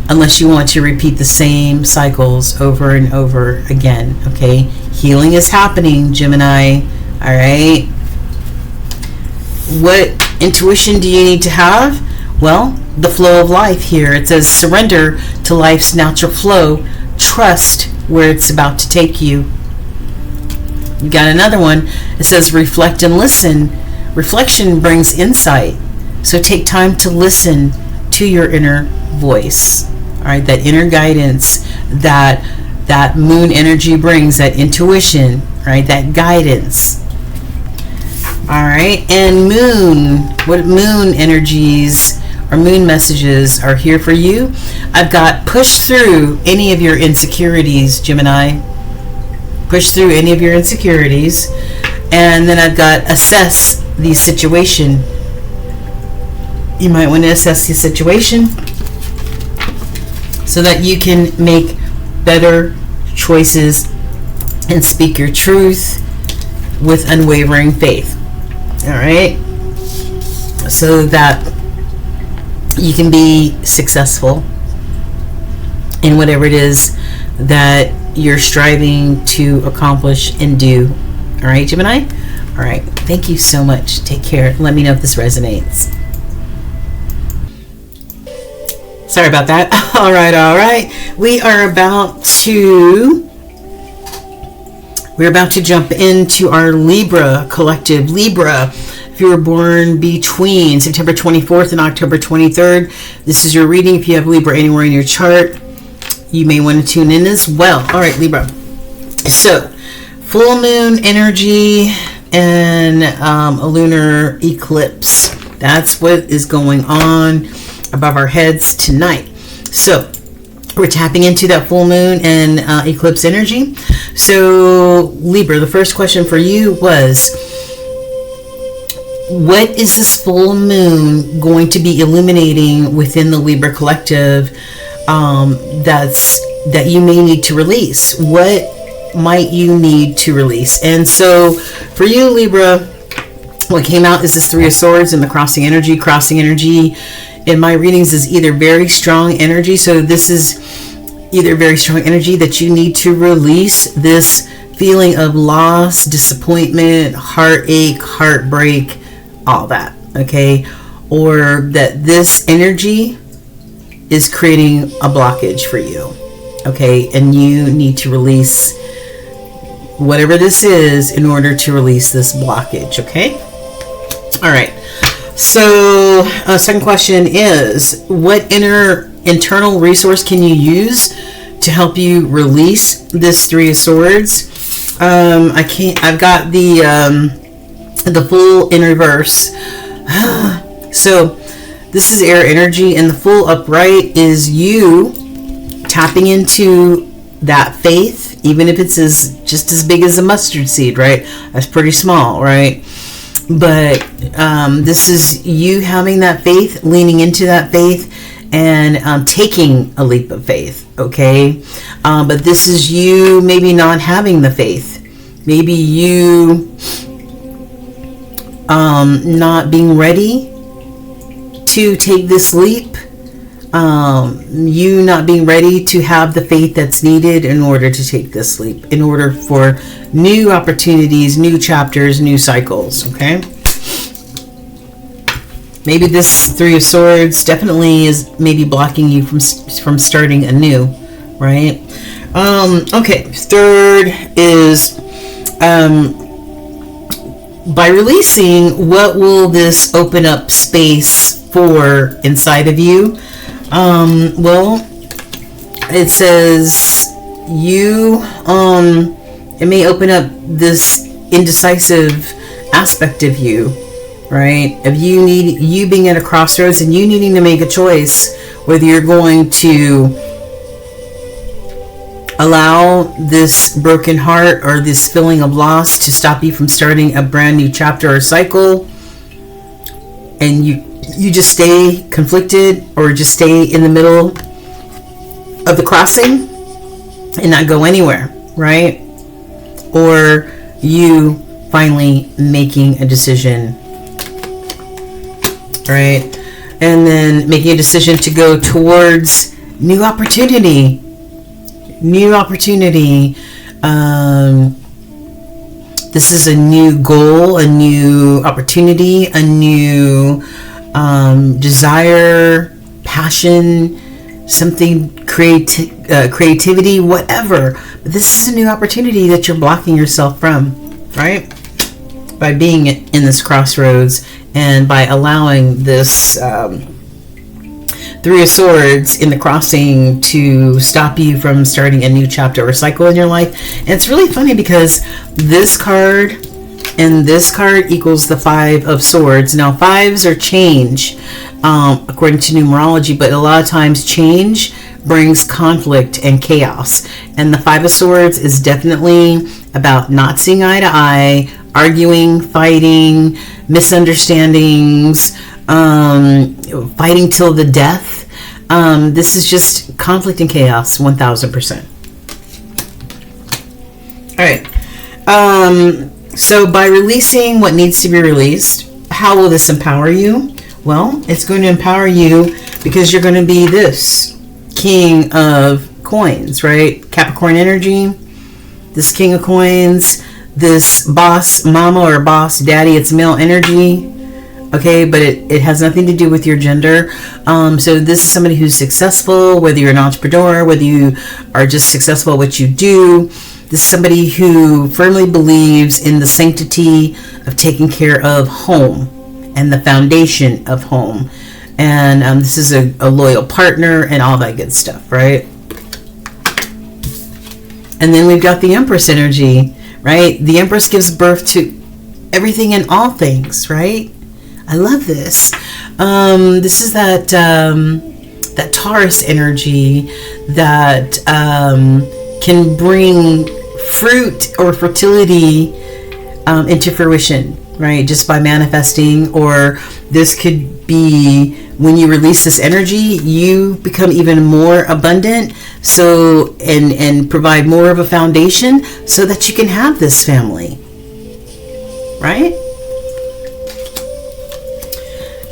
unless you want to repeat the same cycles over and over again. Okay? Healing is happening, Gemini. All right? What intuition do you need to have? Well, the flow of life here. It says surrender to life's natural flow. Trust where it's about to take you. You got another one. It says reflect and listen. Reflection brings insight. So take time to listen to your inner voice. All right, that inner guidance that moon energy brings, that intuition, right? That guidance. All right, and moon, what moon energies or moon messages are here for you? I've got push through any of your insecurities, Gemini. Push through any of your insecurities. And then I've got assess the situation. You might want to assess the situation so that you can make better choices and speak your truth with unwavering faith. All right? So that you can be successful in whatever it is that you're striving to accomplish and do. All right, Gemini? All right. Thank you so much. Take care. Let me know if this resonates. Sorry about that. All right. We're about to jump into our Libra collective. Libra, if you were born between September 24th and October 23rd, this is your reading. If you have Libra anywhere in your chart, you may want to tune in as well. All right, Libra. So, full moon energy and a lunar eclipse. That's what is going on above our heads tonight. So, we're tapping into that full moon and eclipse energy. So, Libra, the first question for you was, what is this full moon going to be illuminating within the Libra collective that you may need to release? What might you need to release? And so, for you, Libra, what came out is this Three of Swords and the crossing energy. Crossing energy in my readings is either very strong energy. So this is either very strong energy that you need to release this feeling of loss, disappointment, heartache, heartbreak, all that, okay? Or that this energy is creating a blockage for you, okay? And you need to release whatever this is in order to release this blockage, okay? All right. So, second question is, what internal resource can you use to help you release this Three of Swords? I've got the Fool in reverse. So this is air energy, and the Fool upright is you tapping into that faith, even if it's just as big as a mustard seed, right? That's pretty small, right? But this is you having that faith, leaning into that faith, and taking a leap of faith, okay? But this is you maybe not having the faith. Maybe you not being ready to take this leap. You not being ready to have the faith that's needed in order to take this leap, in order for new opportunities, new chapters, new cycles, okay? Maybe this Three of Swords definitely is maybe blocking you from starting anew, right? Okay, third is by releasing, what will this open up space for inside of you? Well, it says it may open up this indecisive aspect of you, right? Of you being at a crossroads and you needing to make a choice whether you're going to allow this broken heart or this feeling of loss to stop you from starting a brand new chapter or cycle, and you just stay conflicted or just stay in the middle of the crossing and not go anywhere, right? Or you finally making a decision, right? And then making a decision to go towards new opportunity. This is a new goal, a new opportunity, a new desire, passion, something, creativity, whatever. But this is a new opportunity that you're blocking yourself from, right? By being in this crossroads and by allowing this Three of Swords in the crossing to stop you from starting a new chapter or cycle in your life. And it's really funny because this card and this card equals the Five of Swords. Now, fives are change, according to numerology, but a lot of times change brings conflict and chaos. And the Five of Swords is definitely about not seeing eye to eye, arguing, fighting, misunderstandings, fighting till the death. This is just conflict and chaos, 1000%. All right. So by releasing what needs to be released, how will this empower you? Well, it's going to empower you because you're going to be this King of Coins, right? Capricorn energy, this King of Coins, this boss mama or boss daddy, it's male energy. Okay, but it has nothing to do with your gender. So this is somebody who's successful, whether you're an entrepreneur, whether you are just successful at what you do. This is somebody who firmly believes in the sanctity of taking care of home and the foundation of home. And this is a loyal partner and all that good stuff, right? And then we've got the Empress energy, right? The Empress gives birth to everything and all things, right? I love this. This is that Taurus energy that can bring fruit or fertility into fruition, right? Just by manifesting. Or this could be when you release this energy, you become even more abundant. So and provide more of a foundation so that you can have this family, right?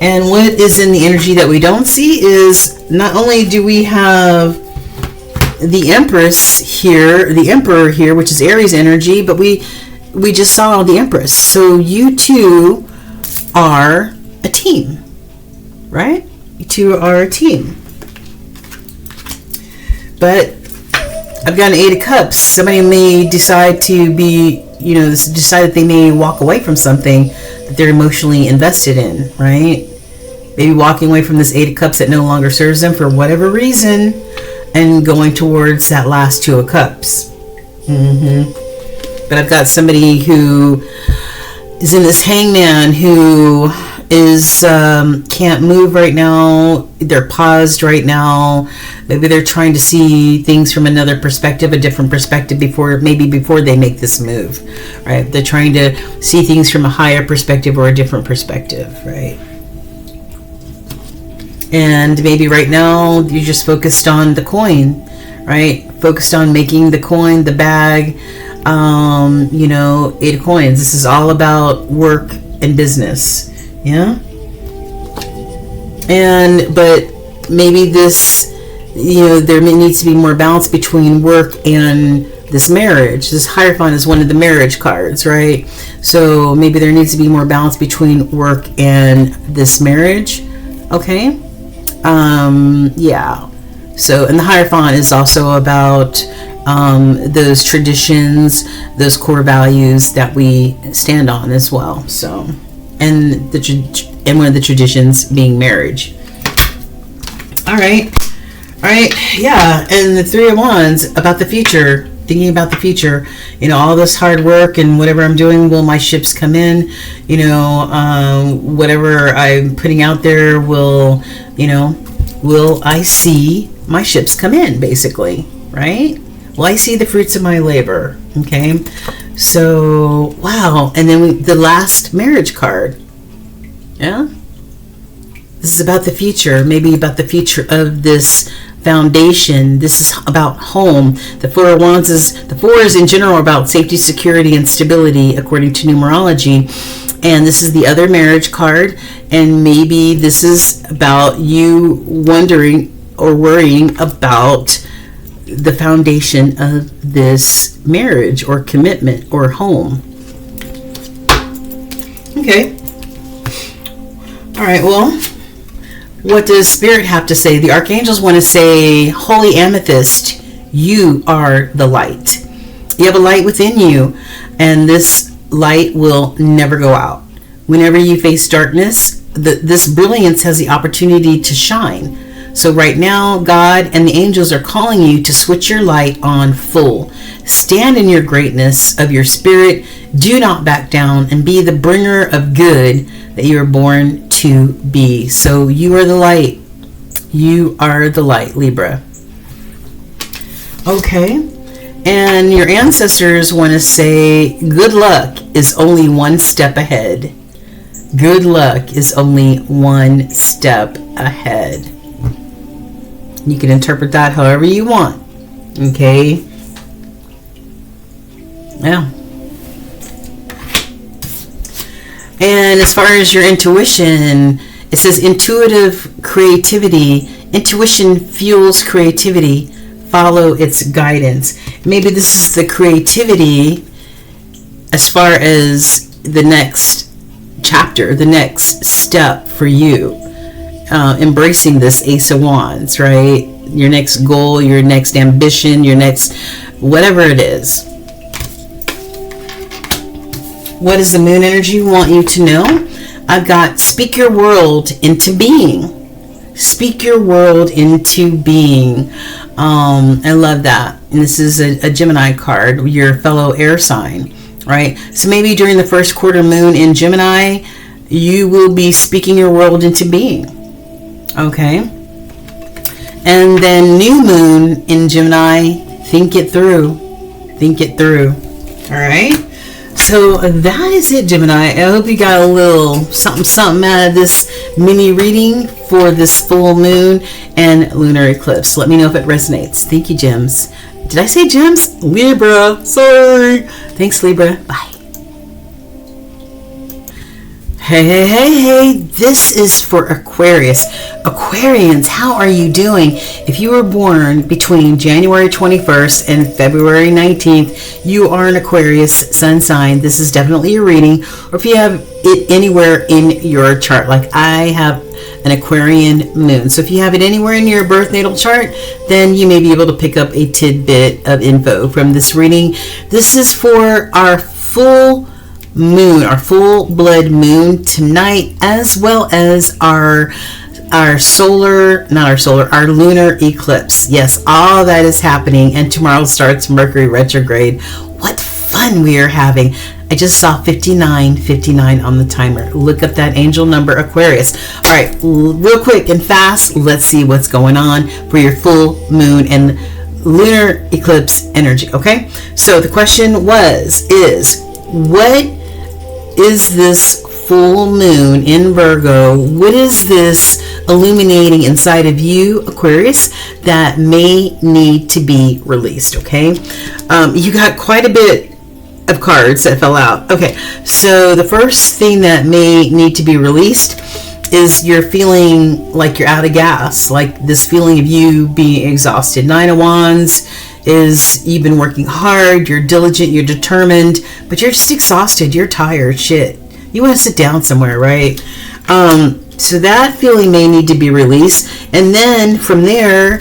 And what is in the energy that we don't see is not only do we have the Empress here, the Emperor here, which is Aries energy, but we just saw the Empress. So you two are a team, right? You two are a team. But I've got an Eight of Cups. Somebody may decide to be, decide that they may walk away from something that they're emotionally invested in, right? Maybe walking away from this Eight of Cups that no longer serves them for whatever reason and going towards that last Two of Cups. But I've got somebody who is in this Hangman who is can't move right now. They're paused right now. Maybe they're trying to see things from another perspective, a different perspective before they make this move, right? They're trying to see things from a higher perspective or a different perspective, right? And maybe right now you're just focused on the coin, right? Focused on making the coin, the bag, Eight of Coins. This is all about work and business. Yeah. But maybe this, there needs to be more balance between work and this marriage. This Hierophant is one of the marriage cards, right? So maybe there needs to be more balance between work and this marriage. Okay. Yeah. So, and the Hierophant is also about those traditions, those core values that we stand on as well. So, and one of the traditions being marriage. All right, yeah. And the Three of Wands, about the future, thinking about the future. All this hard work and whatever I'm doing, will my ships come in? Whatever I'm putting out there, will I see my ships come in, basically, right? Will I see the fruits of my labor? Okay. So, wow. And then the last marriage card. Yeah. This is about the future, maybe about the future of this foundation. This is about home. The Four of Wands the fours in general are about safety, security, and stability, according to numerology. And this is the other marriage card. And maybe this is about you wondering or worrying about the foundation of this marriage or commitment or home. Okay. All right, well, what does Spirit have to say? The Archangels want to say, Holy Amethyst, you are the light. You have a light within you, and this light will never go out. Whenever you face darkness, this brilliance has the opportunity to shine. So right now, God and the angels are calling you to switch your light on full. Stand in your greatness of your spirit. Do not back down, and be the bringer of good that you are born to be. So you are the light. You are the light, Libra. Okay. And your ancestors want to say, good luck is only one step ahead. Good luck is only one step ahead. You can interpret that however you want. Okay. Yeah. And as far as your intuition, it says intuitive creativity. Intuition fuels creativity. Follow its guidance. Maybe this is the creativity as far as the next chapter, the next step for you. Embracing this Ace of Wands, right? Your next goal, your next ambition, your next whatever it is. What does the moon energy want you to know? I've got speak your world into being. Speak your world into being. I love that. And this is a Gemini card, your fellow air sign, right? So maybe during the first quarter moon in Gemini, you will be speaking your world into being. Okay. And then new moon in Gemini, think it through. Think it through. All right. So that is it, Gemini. I hope you got a little something out of this mini reading for this full moon and lunar eclipse. Let me know if it resonates. Thank you, Gems. Did I say Gems? Libra. Sorry. Thanks, Libra. Bye. Hey, hey, hey, hey, this is for Aquarius. Aquarians, how are you doing? If you were born between January 21st and February 19th, you are an Aquarius sun sign. This is definitely a reading. Or if you have it anywhere in your chart, like I have an Aquarian moon. So if you have it anywhere in your birth natal chart, then you may be able to pick up a tidbit of info from this reading. This is for our full moon, our full blood moon tonight, as well as our lunar eclipse. Yes, all that is happening, and tomorrow starts Mercury retrograde. What fun we are having. I just saw 59 on the timer. Look up that angel number, Aquarius. All right, real quick and fast, let's see what's going on for your full moon and lunar eclipse energy, okay? So the question is what is this full moon in Virgo? What is this illuminating inside of you, Aquarius, that may need to be released, okay? You got quite a bit of cards that fell out. Okay, so the first thing that may need to be released is you're feeling like you're out of gas, like this feeling of you being exhausted. Nine of Wands is you've been working hard, you're diligent, you're determined, but you're just exhausted, you're tired, shit. You want to sit down somewhere, right? So that feeling may need to be released. And then from there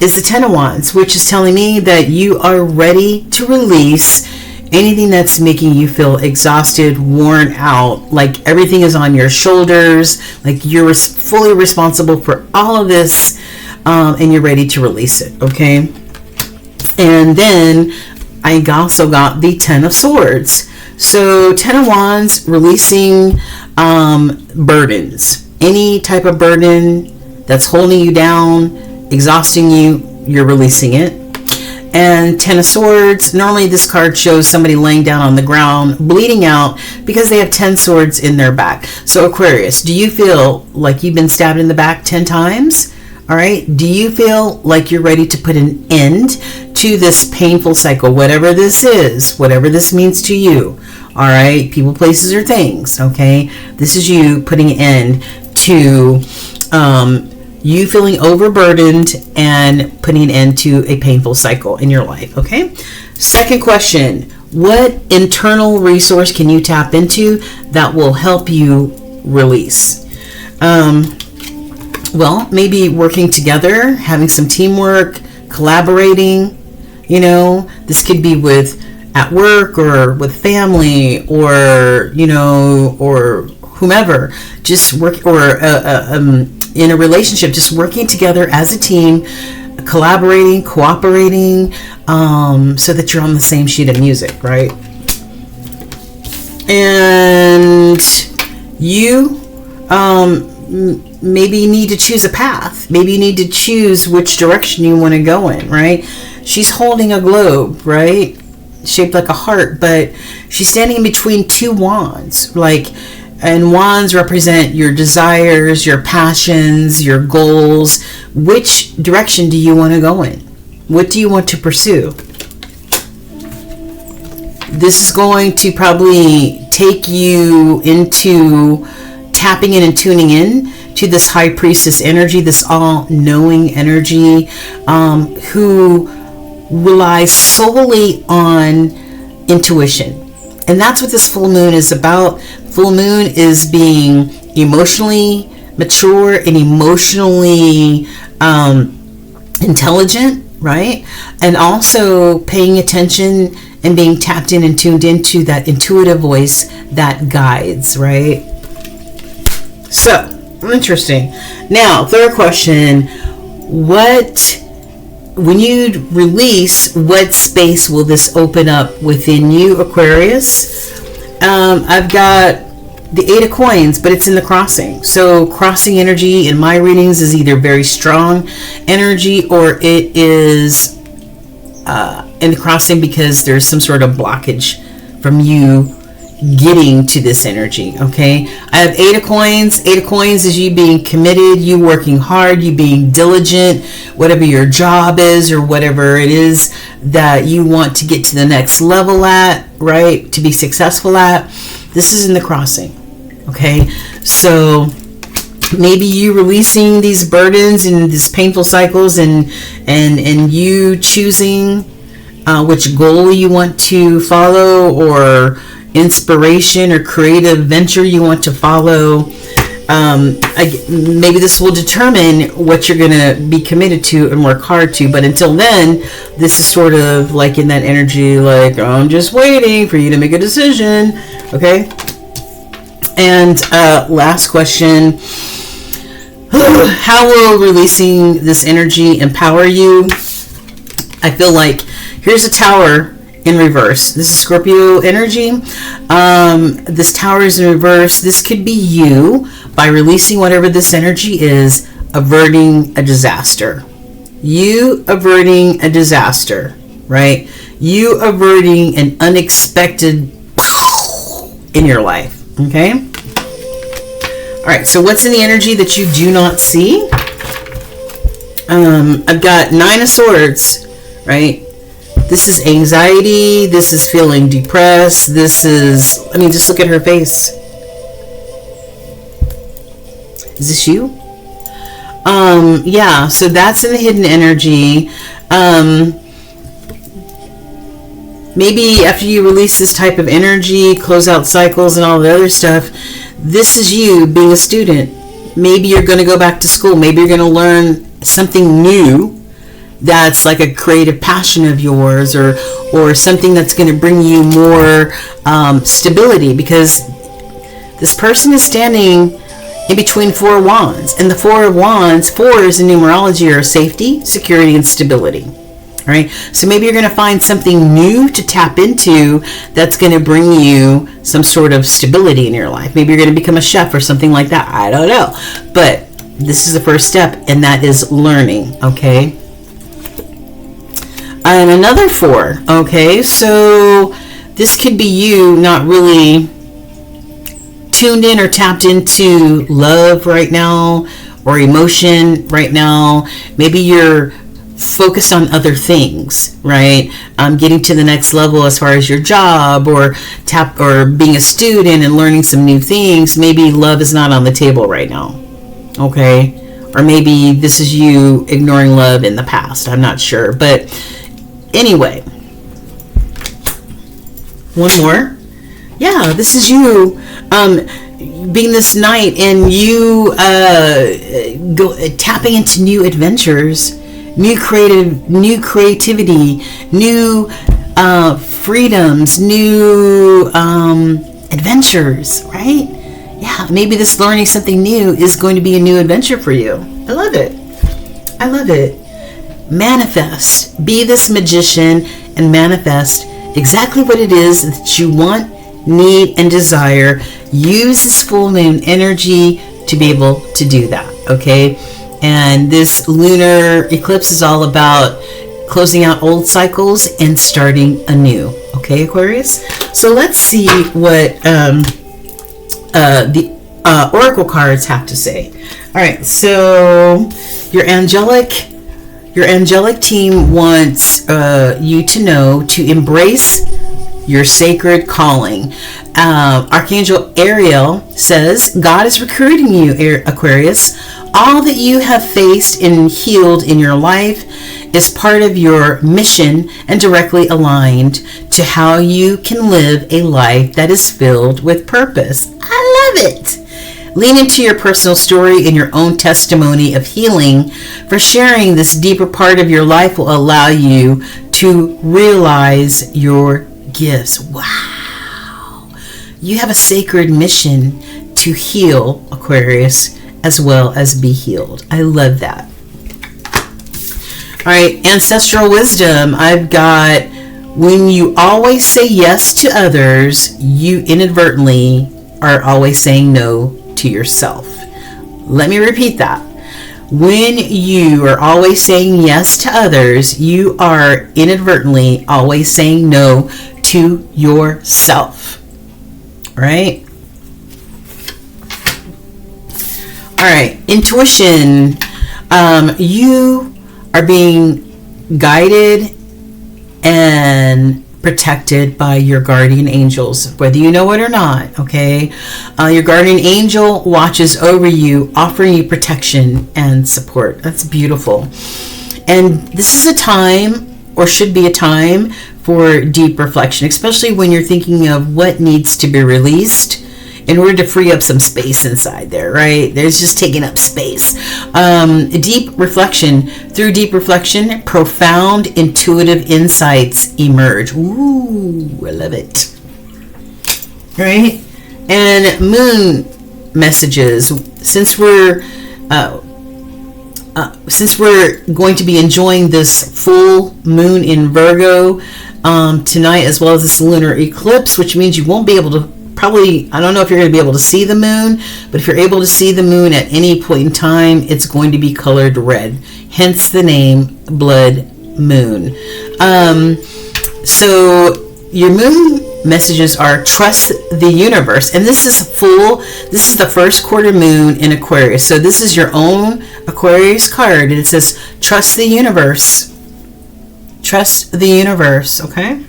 is the Ten of Wands, which is telling me that you are ready to release anything that's making you feel exhausted, worn out, like everything is on your shoulders, like you're fully responsible for all of this, and you're ready to release it, okay? And then I also got the Ten of Swords. So Ten of Wands, releasing burdens. Any type of burden that's holding you down, exhausting you, you're releasing it. And Ten of Swords, normally this card shows somebody laying down on the ground, bleeding out because they have 10 swords in their back. So Aquarius, do you feel like you've been stabbed in the back 10 times? All right. Do you feel like you're ready to put an end to this painful cycle, whatever this is, whatever this means to you? All right. People, places, or things. Okay. This is you putting an end to you feeling overburdened and putting an end to a painful cycle in your life. Okay. Second question. What internal resource can you tap into that will help you release? Well, maybe working together, having some teamwork, collaborating, you know, this could be with at work or with family or, you know, or whomever, just work, or in a relationship, just working together as a team, collaborating, cooperating, so that you're on the same sheet of music, right? And you, maybe you need to choose a path. Maybe you need to choose which direction you want to go in, right? She's holding a globe, right? Shaped like a heart, but she's standing in between two wands. And wands represent your desires, your passions, your goals. Which direction do you want to go in? What do you want to pursue? This is going to probably take you into tapping in and tuning in to this High Priestess energy, this all-knowing energy, who relies solely on intuition. And that's what this full moon is about. Full moon is being emotionally mature and emotionally intelligent, right? And also paying attention and being tapped in and tuned into that intuitive voice that guides, right? So, interesting. Now, third question, when you release, what space will this open up within you, Aquarius? I've got the Eight of Coins, but it's in the crossing. So crossing energy in my readings is either very strong energy or it is in the crossing because there's some sort of blockage from you getting to this energy. Okay, I have Eight of Coins. Eight of Coins is you being committed, you working hard, you being diligent, whatever your job is or whatever it is that you want to get to the next level at, right, to be successful at. This is in the crossing. Okay, so maybe you releasing these burdens and these painful cycles, and you choosing which goal you want to follow, or inspiration or creative venture you want to follow. Maybe this will determine what you're going to be committed to and work hard to. But until then, this is sort of like in that energy, like, I'm just waiting for you to make a decision. Okay. And last question. How will releasing this energy empower you? I feel like here's a tower in reverse. This is Scorpio energy. This tower is in reverse. This could be you, by releasing whatever this energy is, averting a disaster. You averting a disaster, right? You averting an unexpected in your life, okay? All right, so what's in the energy that you do not see? I've got 9 of Swords, right? This is anxiety. This is feeling depressed. This is, I mean, just look at her face. Is this you? Yeah, so that's in the hidden energy. Maybe after you release this type of energy, close out cycles and all the other stuff, this is you being a student. Maybe you're going to go back to school. Maybe you're going to learn something new that's like a creative passion of yours, or something that's going to bring you more stability, because this person is standing in between 4 wands, and the 4 of wands, 4s in numerology are safety, security, and stability. All right, so maybe you're going to find something new to tap into that's going to bring you some sort of stability in your life. Maybe you're going to become a chef or something like that. I don't know, but this is the first step, and that is learning. Okay. And another 4. Okay, so this could be you not really tuned in or tapped into love right now, or emotion right now. Maybe you're focused on other things, right? Getting to the next level as far as your job, or being a student and learning some new things. Maybe love is not on the table right now. Okay, or maybe this is you ignoring love in the past. I'm not sure, but anyway, one more. Yeah, this is you being this knight, and you tapping into new adventures, new creativity, new freedoms, new adventures, right? Yeah, maybe this learning something new is going to be a new adventure for you. I love it. I love it. Manifest. Be this magician and manifest exactly what it is that you want, need, and desire. Use this full moon energy to be able to do that. Okay. And this lunar eclipse is all about closing out old cycles and starting anew. Okay, Aquarius? So let's see what the oracle cards have to say. All right, so your angelic team wants you to know to embrace your sacred calling. Archangel Ariel says, God is recruiting you, Aquarius. All that you have faced and healed in your life is part of your mission and directly aligned to how you can live a life that is filled with purpose. I love it. Lean into your personal story and your own testimony of healing, for sharing this deeper part of your life will allow you to realize your gifts. Wow. You have a sacred mission to heal, Aquarius, as well as be healed. I love that. All right, ancestral wisdom. I've got, when you always say yes to others, you inadvertently are always saying no to yourself. Let me repeat that. When you are always saying yes to others, you are inadvertently always saying no to yourself. All right? All right, intuition. You are being guided and protected by your guardian angels, whether you know it or not, okay? Your guardian angel watches over you, offering you protection and support. That's beautiful. And this is a time, or should be a time, for deep reflection, especially when you're thinking of what needs to be released in order to free up some space inside there, right? There's just taking up space. Deep reflection. Through deep reflection, profound intuitive insights emerge. Ooh, I love it. Right? And moon messages. Since we're going to be enjoying this full moon in Virgo tonight, as well as this lunar eclipse, which means you won't be able to probably, I don't know if you're going to be able to see the moon, but if you're able to see the moon at any point in time, it's going to be colored red. Hence the name blood moon. So your moon messages are trust the universe. And this is the first quarter moon in Aquarius. So this is your own Aquarius card. And it says trust the universe. Trust the universe, okay?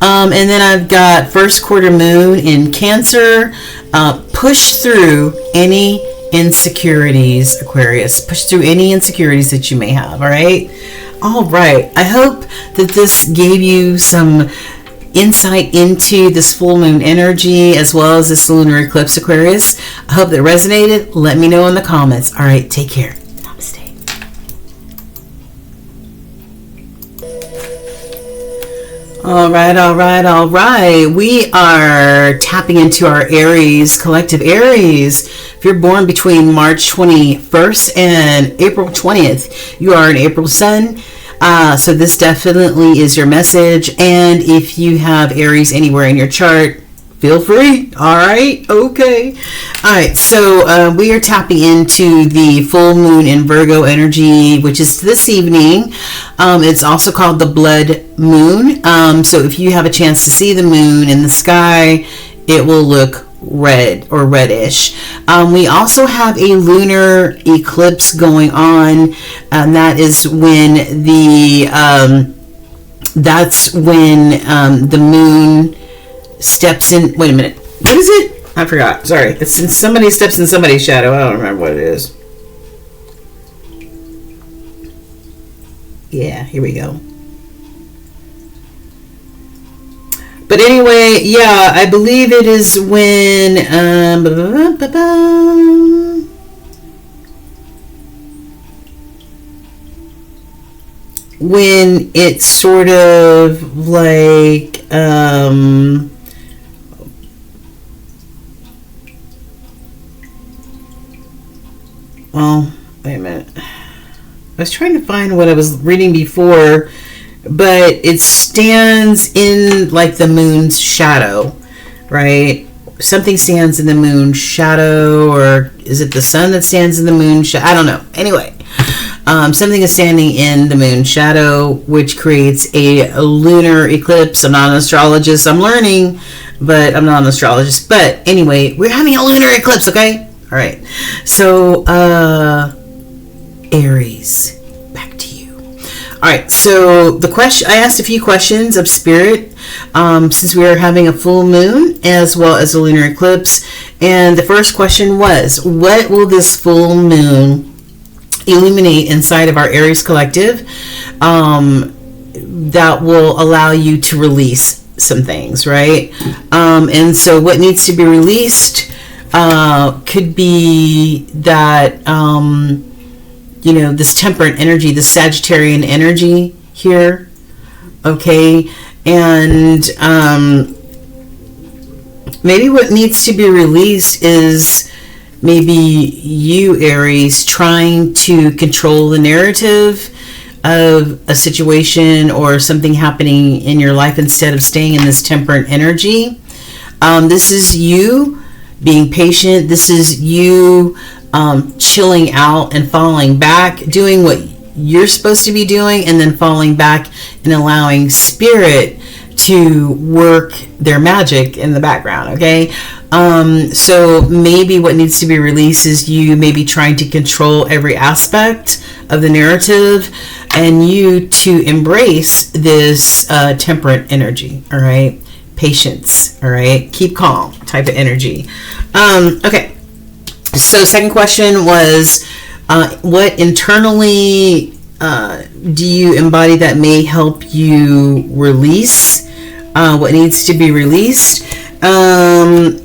And then I've got first quarter moon in Cancer. Push through any insecurities, Aquarius. Push through any insecurities that you may have, all right? All right. I hope that this gave you some insight into this full moon energy as well as this lunar eclipse, Aquarius. I hope that resonated. Let me know in the comments. All right. Take care. Namaste. All right. We are tapping into our Aries, collective Aries. If you're born between March 21st and April 20th, you are an April sun. So this definitely is your message. And if you have Aries anywhere in your chart, feel free. All right. Okay. All right. So we are tapping into the full moon in Virgo energy, which is this evening. It's also called the blood moon. So if you have a chance to see the moon in the sky, it will look red or reddish. We also have a lunar eclipse going on, and that is when the moon steps in. Wait a minute. What is it? I forgot. Sorry. It's somebody steps in somebody's shadow. I don't remember what it is. Yeah, here we go. But anyway, yeah, I believe it is when it's sort of like well, wait a minute. I was trying to find what I was reading before, but it stands in like the moon's shadow, right? Something stands in the moon's shadow, or is it the sun that stands in the moon's shadow? I don't know. Anyway, something is standing in the moon's shadow, which creates a lunar eclipse. I'm not an astrologist. I'm learning, but I'm not an astrologist. But anyway, we're having a lunar eclipse, okay? All right. So, Aries, back to you. All right. So I asked a few questions of Spirit, since we are having a full moon as well as a lunar eclipse. And the first question was, what will this full moon illuminate inside of our Aries collective that will allow you to release some things, right? And so what needs to be released could be that this temperate energy, the Sagittarian energy here, okay? And maybe what needs to be released is maybe you, Aries, trying to control the narrative of a situation or something happening in your life instead of staying in this temperate energy. This is you being patient. This is you chilling out and falling back, doing what you're supposed to be doing, and then falling back and allowing Spirit to work their magic in the background, okay? So maybe what needs to be released is you maybe trying to control every aspect of the narrative, and you to embrace this temperate energy. All right, patience. All right, keep calm type of energy. Okay, so second question was, what internally do you embody that may help you release what needs to be released? And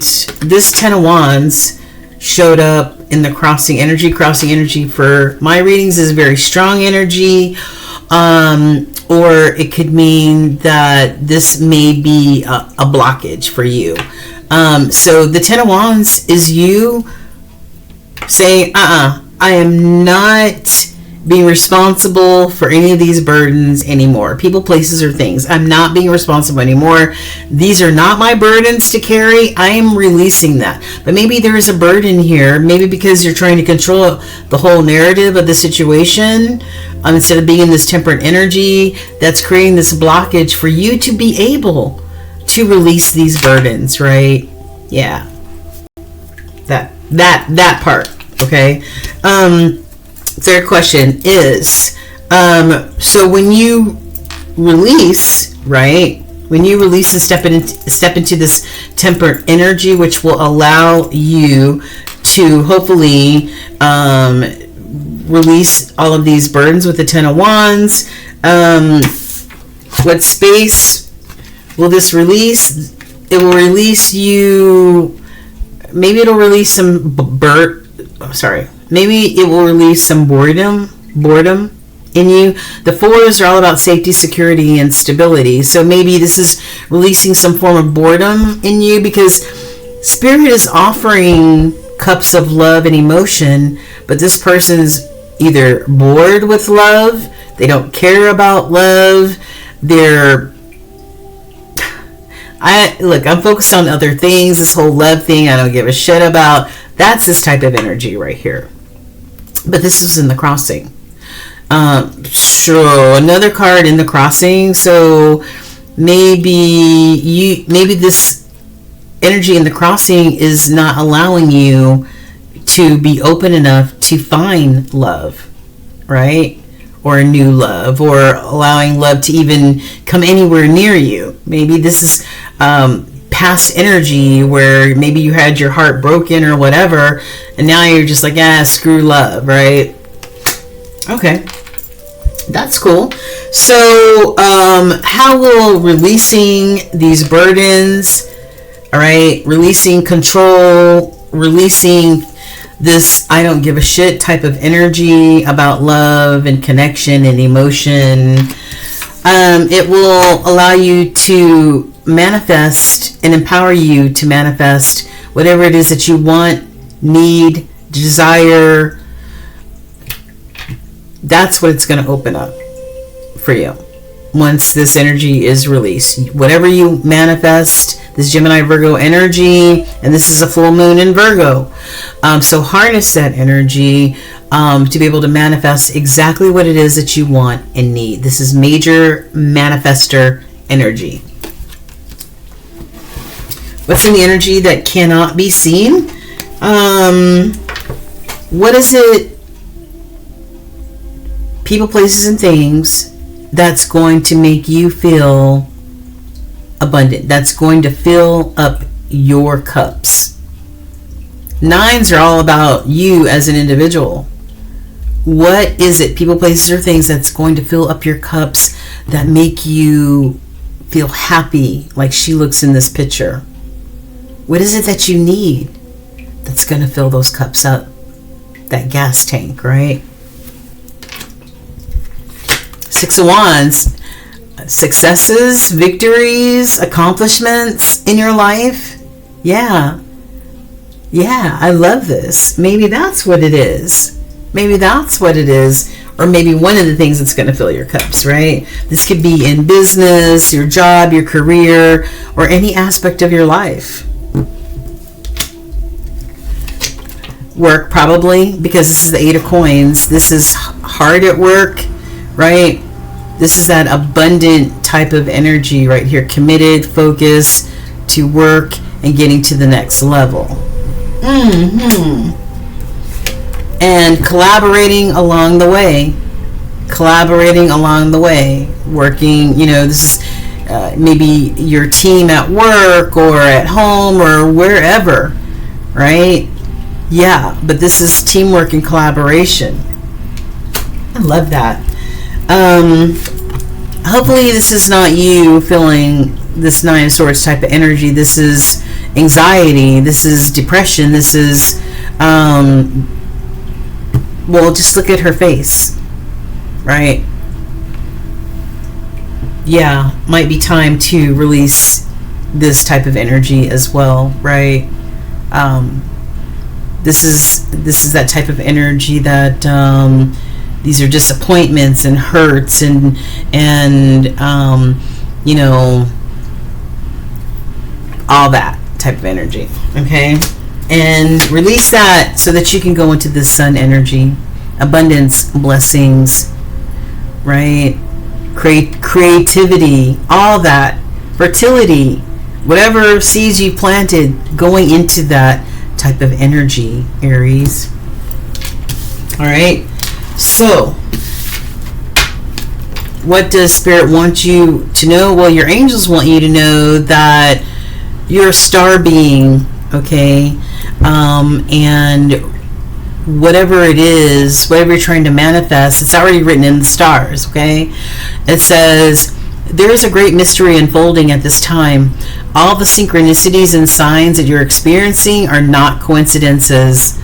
this Ten of Wands showed up in the crossing energy. Crossing energy for my readings is very strong energy, or it could mean that this may be a blockage for you. So the Ten of Wands is you saying, I am not being responsible for any of these burdens anymore. People, places, or things. I'm not being responsible anymore. These are not my burdens to carry. I am releasing that. But maybe there is a burden here. Maybe because you're trying to control the whole narrative of the situation, instead of being in this temperate energy, that's creating this blockage for you to be able to release these burdens, right? Yeah. That part. Okay. Third question is, so when you release, right? When you release and step into this temperate energy, which will allow you to hopefully release all of these burdens with the Ten of Wands. What space will this release? It will release you. Maybe it'll release some Maybe it will release some boredom in you. The fours are all about safety, security, and stability. So maybe this is releasing some form of boredom in you, because Spirit is offering cups of love and emotion, but this person's either bored with love, they don't care about love, I'm focused on other things. This whole love thing, I don't give a shit about. That's this type of energy right here. But this is in the crossing. Sure, another card in the crossing. So maybe this energy in the crossing is not allowing you to be open enough to find love, right? Or a new love, or allowing love to even come anywhere near you. Maybe this is past energy where maybe you had your heart broken or whatever, and now you're just like, screw love, right? Okay, that's cool. So how will releasing these burdens, all right, releasing control, releasing this I don't give a shit type of energy about love and connection and emotion, it will allow you to manifest and empower you to manifest whatever it is that you want, need, desire. That's what it's going to open up for you once this energy is released. Whatever you manifest, this Gemini Virgo energy, and this is a full moon in Virgo, so harness that energy to be able to manifest exactly what it is that you want and need. This is major manifester energy. What's in the energy that cannot be seen? What is it? People, places, and things that's going to make you feel abundant. That's going to fill up your cups. Nines are all about you as an individual. What is it? People, places, or things that's going to fill up your cups that make you feel happy, like she looks in this picture. What is it that you need that's going to fill those cups up? That gas tank, right? Six of Wands. Successes, victories, accomplishments in your life. Yeah, I love this. Maybe that's what it is. Maybe that's what it is. Or maybe one of the things that's going to fill your cups, right? This could be in business, your job, your career, or any aspect of your life. Work, probably, because this is the Eight of Coins. This is hard at work, right? This is that abundant type of energy right here. Committed, focused to work and getting to the next level. and collaborating along the way. Working, this is maybe your team at work or at home or wherever, right? Yeah, but this is teamwork and collaboration. I love that. Hopefully this is not you feeling this Nine of Swords type of energy. This is anxiety. This is depression. This is, well, just look at her face, right? Yeah, might be time to release this type of energy as well, right? This is that type of energy that these are disappointments and hurts and all that type of energy. Okay, and release that so that you can go into this sun energy, abundance, blessings, right? Creativity, all that, fertility, whatever seeds you planted, going into that type of energy, Aries. All right, so what does Spirit want you to know? Well, your angels want you to know that you're a star being, okay, and whatever it is, whatever you're trying to manifest, it's already written in the stars, okay? It says, there is a great mystery unfolding at this time. All the synchronicities and signs that you're experiencing are not coincidences.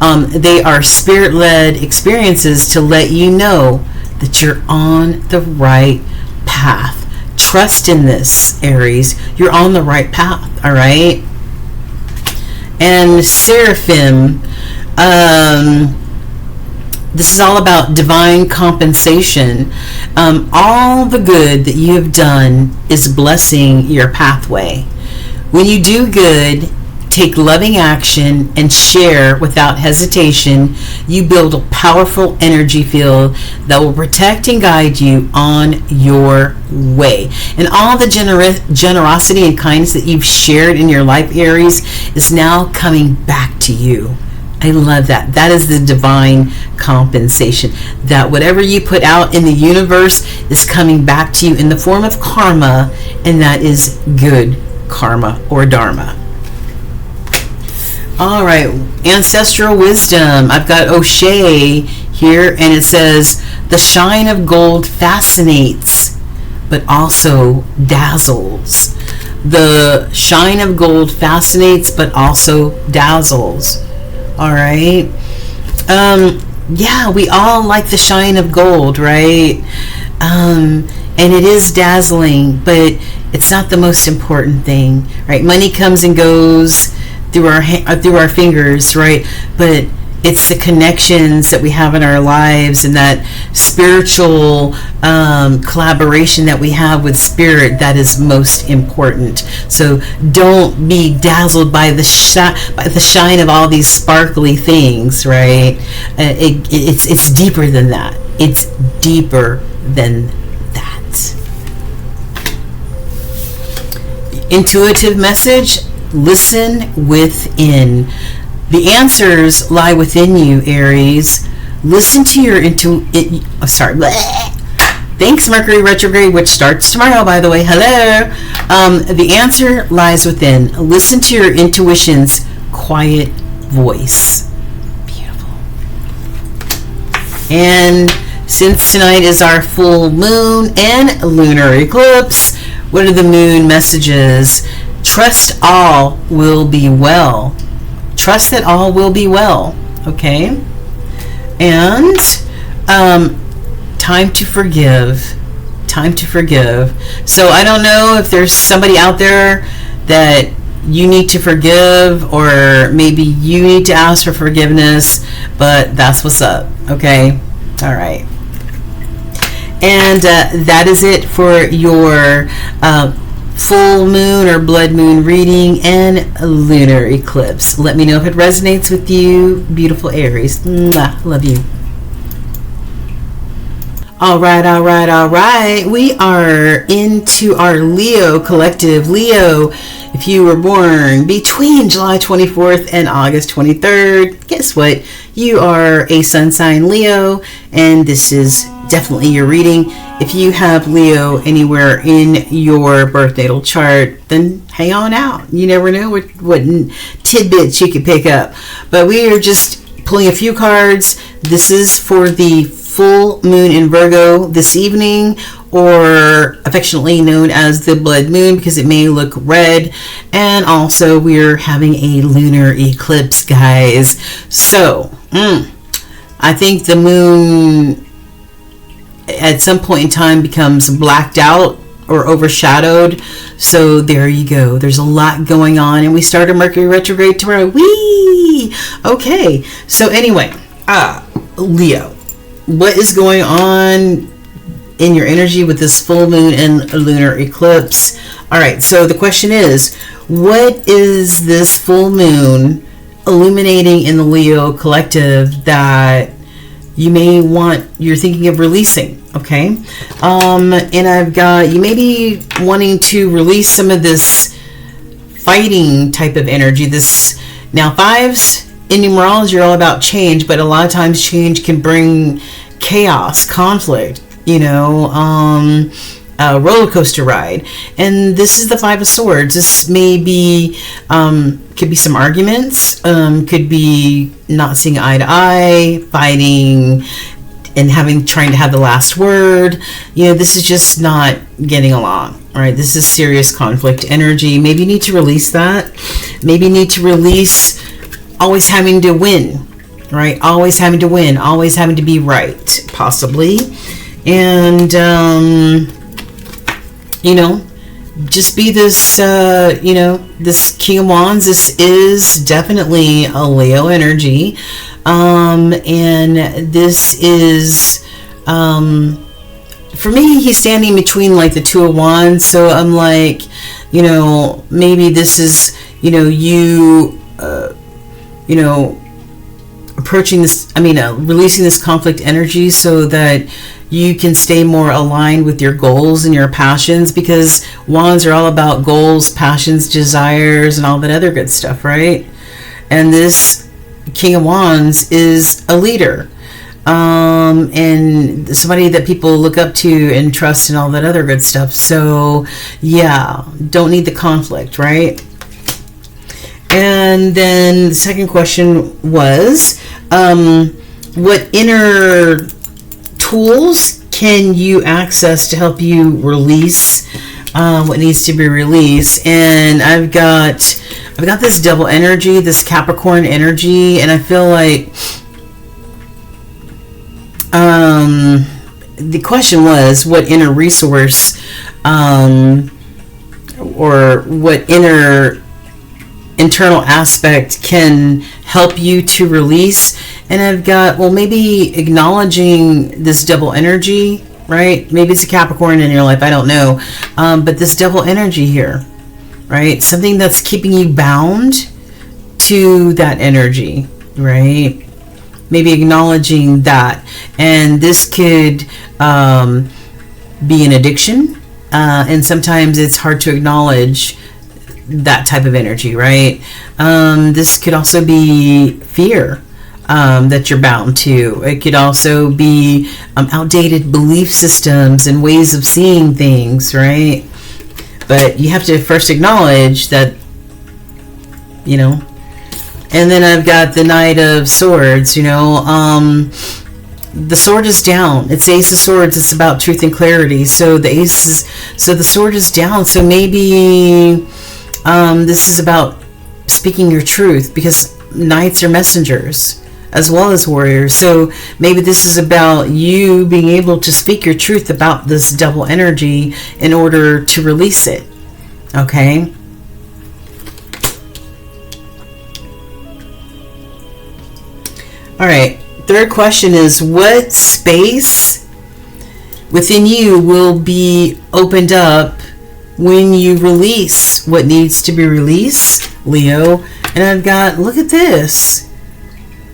They are spirit-led experiences to let you know that you're on the right path. Trust in this, Aries. You're on the right path, all right? And Seraphim, this is all about divine compensation. All the good that you have done is blessing your pathway. When you do good, take loving action, and share without hesitation, you build a powerful energy field that will protect and guide you on your way. And all the generosity and kindness that you've shared in your life, Aries, is now coming back to you. I love that. That is the divine compensation. That whatever you put out in the universe is coming back to you in the form of karma, and that is good karma or dharma. All right, ancestral wisdom. I've got O'Shea here, and it says, the shine of gold fascinates, but also dazzles. The shine of gold fascinates, but also dazzles. All right. Yeah, we all like the shine of gold, right? And it is dazzling, but it's not the most important thing, right? Money comes and goes through our fingers, right? But it's the connections that we have in our lives and that spiritual collaboration that we have with Spirit that is most important. So don't be dazzled by the shine of all these sparkly things, right? It's deeper than that. It's deeper than that. Intuitive message: listen within. The answers lie within you, Aries. Listen to your Thanks, Mercury retrograde, which starts tomorrow, by the way. Hello. The answer lies within. Listen to your intuition's quiet voice. Beautiful. And since tonight is our full moon and lunar eclipse, what are the moon messages? Trust all will be well. Trust that all will be well, okay? And time to forgive. Time to forgive. So I don't know if there's somebody out there that you need to forgive, or maybe you need to ask for forgiveness, but that's what's up, okay? All right. And that is it for your full moon or blood moon reading and lunar eclipse. Let me know if it resonates with you, beautiful Aries. Mwah, love you. All right, all right, all right. We are into our Leo collective. Leo, if you were born between July 24th and August 23rd, guess what? You are a sun sign Leo, and this is definitely your reading. If you have Leo anywhere in your birth natal chart, then hang on out. You never know what tidbits you could pick up. But we are just pulling a few cards. This is for the full moon in Virgo this evening, or affectionately known as the blood moon because it may look red. And also we're having a lunar eclipse, guys. So I think the moon at some point in time becomes blacked out or overshadowed. So there you go. There's a lot going on, and we start a Mercury retrograde tomorrow. Whee! Okay. So anyway, Leo, what is going on in your energy with this full moon and lunar eclipse? All right. So the question is, what is this full moon illuminating in the Leo collective that you're thinking of releasing? Okay. And I've got, you may be wanting to release some of this fighting type of energy. Now, fives in numerology are all about change, but a lot of times change can bring chaos, conflict, a roller coaster ride. And this is the Five of Swords. This may be, could be some arguments, could be not seeing eye to eye, fighting, and trying to have the last word. This is just not getting along. All right, this is serious conflict energy. Maybe you need to release that. Maybe you need to release always having to win, right? Always having to win, always having to be right, possibly. And, just be this, this King of Wands. This is definitely a Leo energy. And this is, for me, he's standing between like the Two of Wands. So I'm like, maybe this is, approaching this, releasing this conflict energy so that you can stay more aligned with your goals and your passions, because wands are all about goals, passions, desires, and all that other good stuff, right? And this King of Wands is a leader, and somebody that people look up to and trust and all that other good stuff. So yeah, don't need the conflict, right? And then the second question was, what inner tools can you access to help you release what needs to be released? And I've got this double energy, this Capricorn energy, and I feel like the question was, what inner resource or what internal aspect can help you to release? And I've got, well, maybe acknowledging this double energy, right? Maybe it's a Capricorn in your life, I don't know. But this double energy here, right? Something that's keeping you bound to that energy, right? Maybe acknowledging that. And this could be an addiction. And sometimes it's hard to acknowledge that type of energy, right? This could also be fear that you're bound to. It could also be outdated belief systems and ways of seeing things, right? But you have to first acknowledge that, And then I've got the Knight of Swords, the sword is down. It's Ace of Swords. It's about truth and clarity. So the sword is down. So maybe this is about speaking your truth, because knights are messengers as well as warriors. So maybe this is about you being able to speak your truth about this double energy in order to release it. Okay? All right. Third question is, what space within you will be opened up when you release what needs to be released, Leo? And I've got, look at this,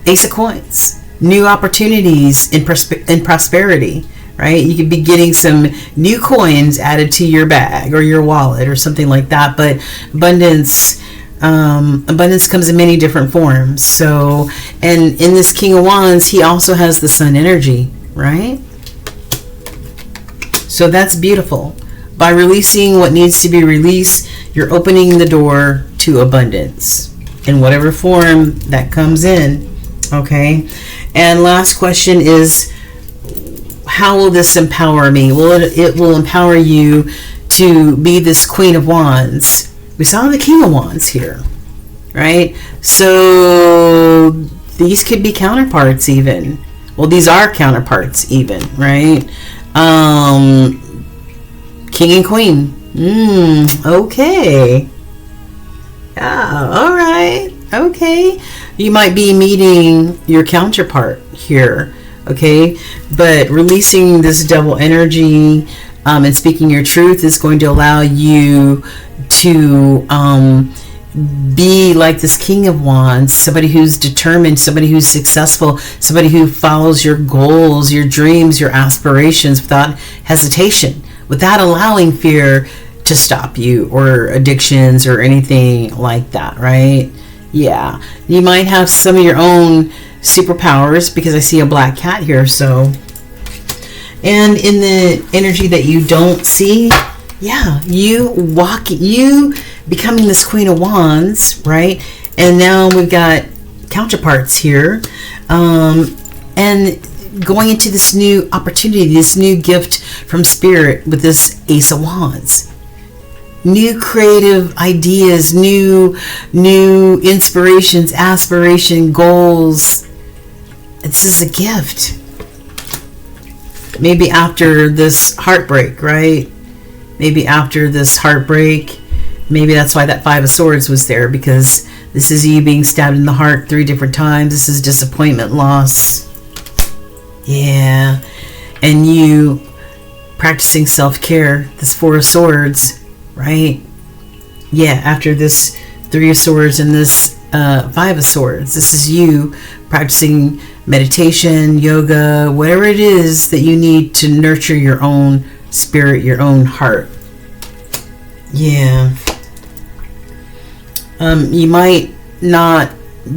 Ace of Coins, new opportunities in prosperity, right? You could be getting some new coins added to your bag or your wallet or something like that. But abundance comes in many different forms. So, and in this King of Wands, he also has the sun energy, right? So that's beautiful. By releasing what needs to be released, you're opening the door to abundance in whatever form that comes in. Okay. And last question is, how will this empower me? Well, it will empower you to be this Queen of Wands. We saw the King of Wands here, right? So these could be counterparts even. Well, these are counterparts even, right? King and Queen. Okay. Yeah, all right. Okay. You might be meeting your counterpart here, okay? But releasing this double energy and speaking your truth is going to allow you to be like this King of Wands, somebody who's determined, somebody who's successful, somebody who follows your goals, your dreams, your aspirations without hesitation, without allowing fear to stop you, or addictions or anything like that, right? Yeah, you might have some of your own superpowers, because I see a black cat here. So, and in the energy that you don't see, yeah, you becoming this Queen of Wands, right? And now we've got counterparts here, and going into this new opportunity, this new gift from Spirit with this Ace of Wands. New creative ideas, new inspirations, aspiration, goals. This is a gift. Maybe after this heartbreak, right? Maybe after this heartbreak, maybe that's why that Five of Swords was there, because this is you being stabbed in the heart 3 different times. This is disappointment, loss. Yeah. And you practicing self-care, this Four of Swords, right? Yeah, after this 3 of Swords and this 5 of Swords, this is you practicing meditation, yoga, whatever it is that you need to nurture your own spirit, your own heart. Yeah. You might not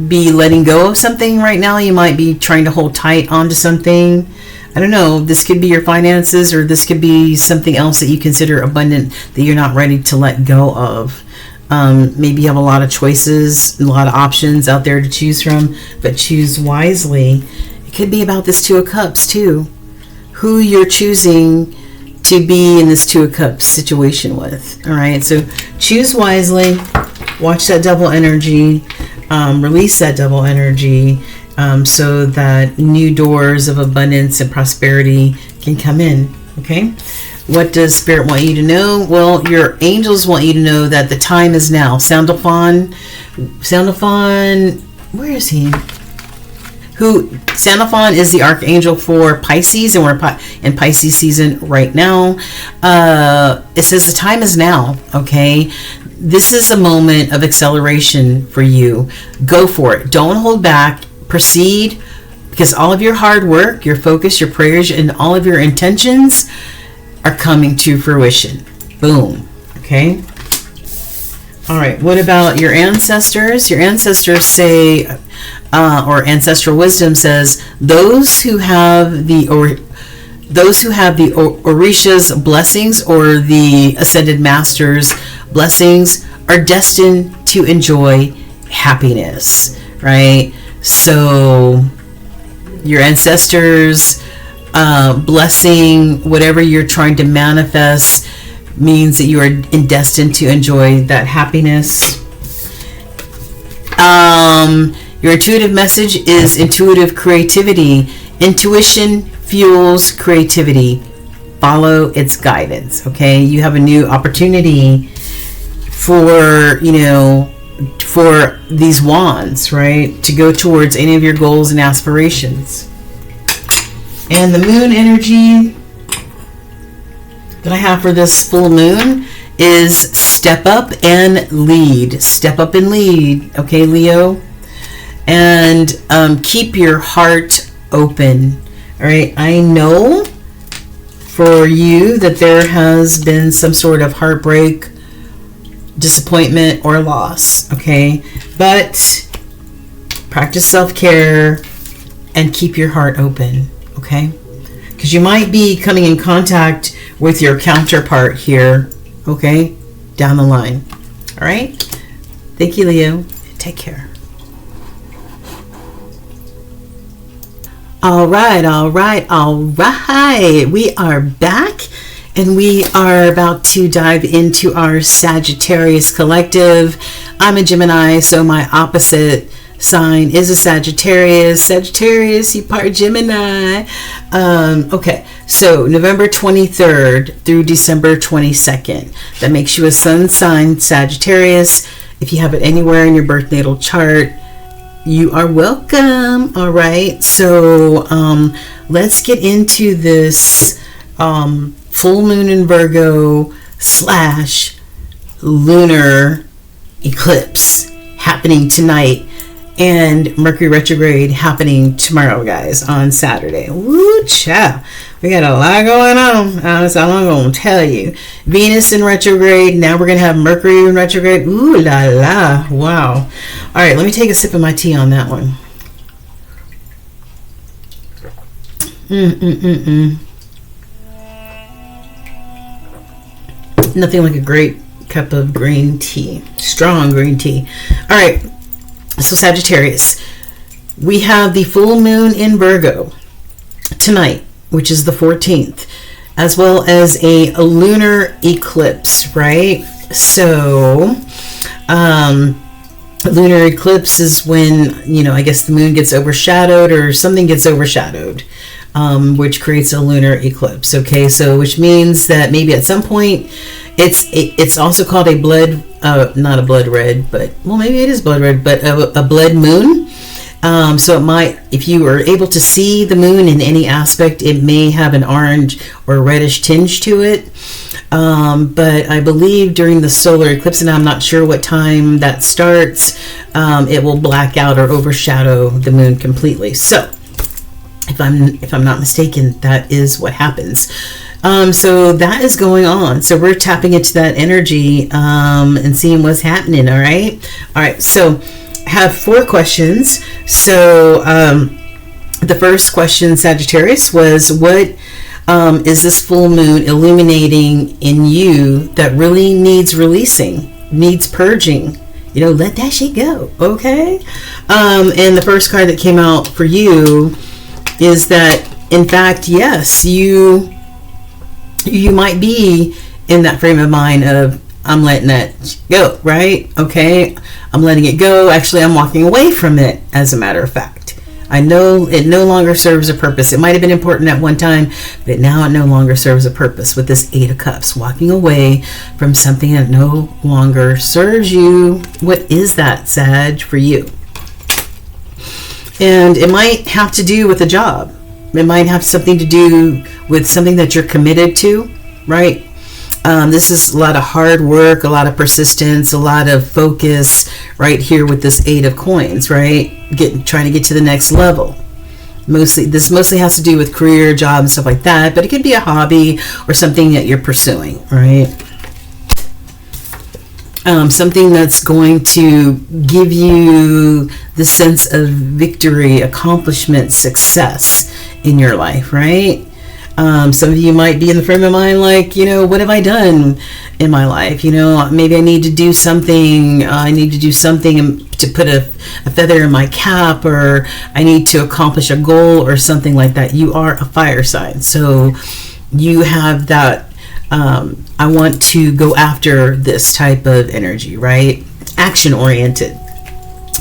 be letting go of something right now. You might be trying to hold tight onto something. I don't know. This could be your finances, or this could be something else that you consider abundant that you're not ready to let go of. Maybe you have a lot of choices, a lot of options out there to choose from, but choose wisely. It could be about this Two of Cups too. Who you're choosing to be in this Two of Cups situation with. All right, so choose wisely. Watch that double energy. Release that double energy, so that new doors of abundance and prosperity can come in. Okay. What does Spirit want you to know? Well, your angels want you to know that the time is now. Sandalphon, where is he? Sandalphon is the archangel for Pisces, and we're in Pisces season right now. It says the time is now, okay? This is a moment of acceleration for you. Go for it. Don't hold back. Proceed, because all of your hard work, your focus, your prayers, and all of your intentions are coming to fruition. Boom. Okay. All right. What about your ancestors? Your ancestors say, or ancestral wisdom says, those who have the Orisha's blessings, or the Ascended Masters' blessings, are destined to enjoy happiness. Right. So your ancestors' blessing, whatever you're trying to manifest, means that you are destined to enjoy that happiness. Your intuitive message is intuitive creativity. Intuition fuels creativity. Follow its guidance. Okay, you have a new opportunity for these wands, right, to go towards any of your goals and aspirations. And the moon energy that I have for this full moon is step up and lead. Step up and lead, okay, Leo? And keep your heart open, all right? I know for you that there has been some sort of heartbreak, disappointment, or loss, okay? But practice self-care and keep your heart open, okay? Because you might be coming in contact with your counterpart here, okay, down the line. All right? Thank you, Leo. Take care. All right. We are back, and we are about to dive into our Sagittarius collective. I'm a Gemini, so my opposite sign is a Sagittarius. Sagittarius, you part Gemini. Okay, so November 23rd through December 22nd. That makes you a sun sign Sagittarius. If you have it anywhere in your birth natal chart, you are welcome. All right, so let's get into this full moon in Virgo / lunar eclipse happening tonight, and Mercury retrograde happening tomorrow, guys, on Saturday. Woo, child. We got a lot going on. That's all I'm going to tell you. Venus in retrograde. Now we're going to have Mercury in retrograde. Ooh la la. Wow. All right, let me take a sip of my tea on that one. Nothing like a great cup of green tea. Strong green tea. All right. So Sagittarius, we have the full moon in Virgo tonight, which is the 14th, as well as a lunar eclipse, right? So lunar eclipse is when, I guess the moon gets overshadowed or something gets overshadowed, which creates a lunar eclipse. Okay, so which means that maybe at some point it's also called a blood, not a blood red, but maybe it is blood red, but a blood moon. So it might, if you are able to see the moon in any aspect, it may have an orange or reddish tinge to it. But I believe during the solar eclipse, and I'm not sure what time that starts, it will black out or overshadow the moon completely. So if I'm not mistaken, that is what happens. So that is going on. So we're tapping into that energy and seeing what's happening. All right. So I have 4 questions. So the first question, Sagittarius, was what is this full moon illuminating in you that really needs releasing, needs purging? Let that shit go. Okay. And the first card that came out for you is that, in fact, yes, you might be in that frame of mind of, I'm letting that go, right? Okay, I'm letting it go. Actually, I'm walking away from it, as a matter of fact. I know it no longer serves a purpose. It might have been important at one time, but now it no longer serves a purpose with this 8 of Cups. Walking away from something that no longer serves you. What is that, Sag, for you? And it might have to do with a job. It might have something to do with something that you're committed to, right? This is a lot of hard work, a lot of persistence, a lot of focus right here with this 8 of Coins, right? Trying to get to the next level. This mostly has to do with career, job, and stuff like that, but it could be a hobby or something that you're pursuing, right? Something that's going to give you the sense of victory, accomplishment, success in your life, right? Some of you might be in the frame of mind like, what have I done in my life? Maybe I need to do something. I need to do something to put a feather in my cap, or I need to accomplish a goal or something like that. You are a fire sign. So you have that, I want to go after this type of energy, right? Action oriented.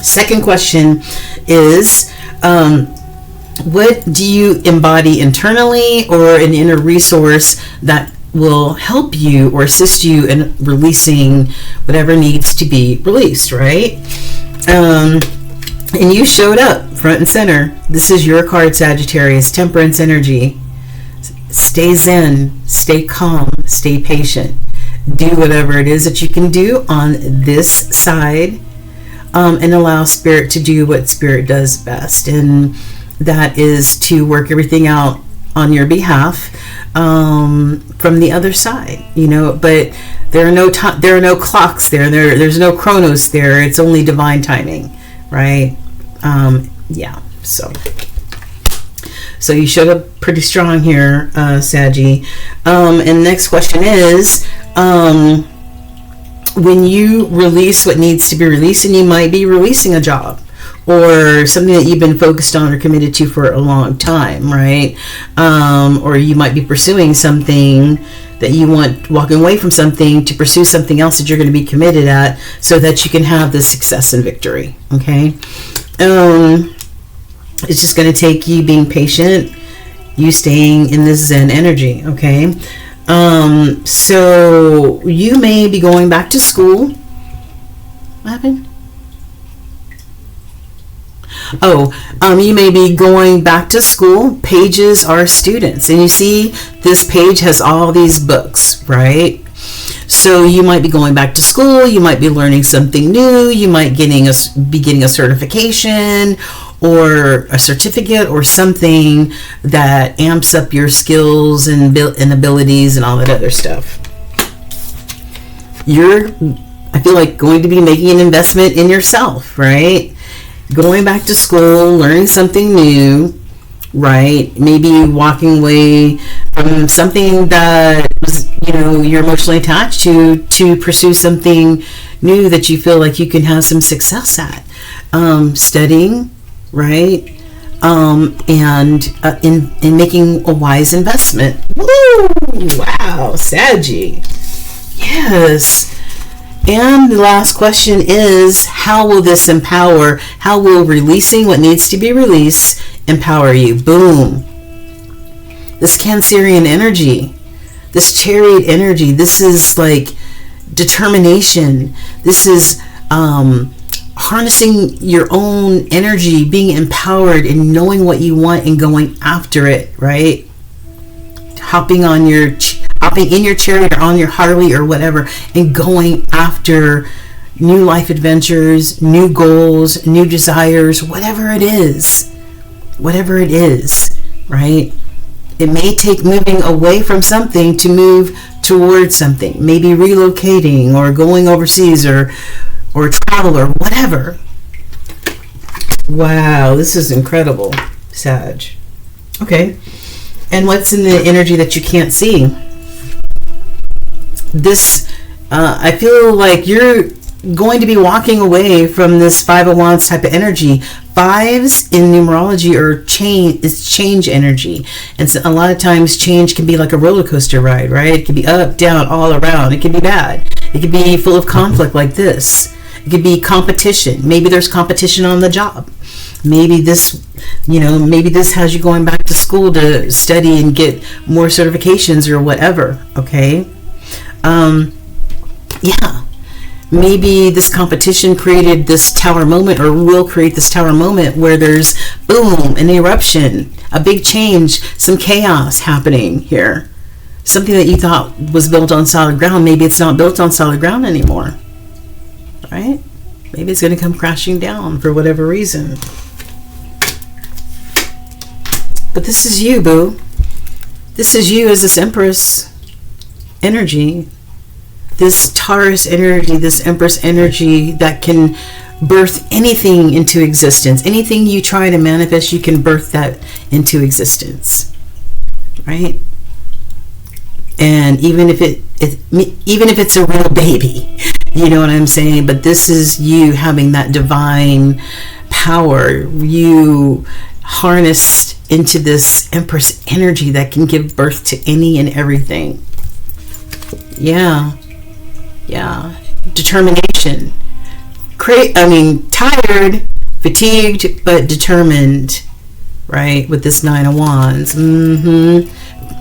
Second question is, what do you embody internally, or an inner resource that will help you or assist you in releasing whatever needs to be released, right? And you showed up front and center. This is your card, Sagittarius, Temperance energy. Stay zen, stay calm, stay patient. Do whatever it is that you can do on this side, and allow Spirit to do what Spirit does best. And that is to work everything out on your behalf from the other side, but there are no clocks there. There's no chronos there. It's only divine timing, right? So you showed up pretty strong here, Saggy. And next question is, when you release what needs to be released, and you might be releasing a job or something that you've been focused on or committed to for a long time, right? Or you might be pursuing something that you want, walking away from something to pursue something else that you're going to be committed at, so that you can have the success and victory, okay? It's just going to take you being patient, you staying in this Zen energy, okay? So you may be going back to school. What happened? You may be going back to school. Pages are students. And you see, this page has all these books, right? So you might be going back to school. You might be learning something new. You might be getting a certification or a certificate or something that amps up your skills and abilities and all that other stuff. I feel like, going to be making an investment in yourself, right? Going back to school, learning something new, right? Maybe walking away from something that was, you're emotionally attached to pursue something new that you feel like you can have some success at. Studying, right? And in making a wise investment. Woo! Wow, Saggy. Yes. And the last question is, how will this empower? How will releasing what needs to be released empower you? Boom. This Cancerian energy, this Chariot energy, this is like determination. This is harnessing your own energy, being empowered and knowing what you want and going after it, right? Hopping in your chariot or on your Harley or whatever, and going after new life adventures, new goals, new desires, whatever it is, right? It may take moving away from something to move towards something, maybe relocating or going overseas or travel or whatever. Wow, this is incredible, Sag. Okay, and what's in the energy that you can't see? This, I feel like you're going to be walking away from this Five of Wands type of energy. Fives in numerology are change energy. And so a lot of times change can be like a roller coaster ride, right? It can be up, down, all around. It can be bad. It can be full of conflict like this. It could be competition. Maybe there's competition on the job. Maybe this has you going back to school to study and get more certifications or whatever, okay? Maybe this competition created this tower moment, or will create this tower moment, where there's boom, an eruption, a big change, some chaos happening here. Something that you thought was built on solid ground, maybe it's not built on solid ground anymore, right? Maybe it's going to come crashing down for whatever reason. But this is you, boo. This is you as this Empress energy, this Taurus energy, this Empress energy that can birth anything into existence. Anything you try to manifest, you can birth that into existence, right? And even if it's a real baby, you know what I'm saying? But this is you having that divine power. You harnessed into this Empress energy that can give birth to any and everything. Yeah. Determination. Tired, fatigued, but determined, right? With this Nine of Wands.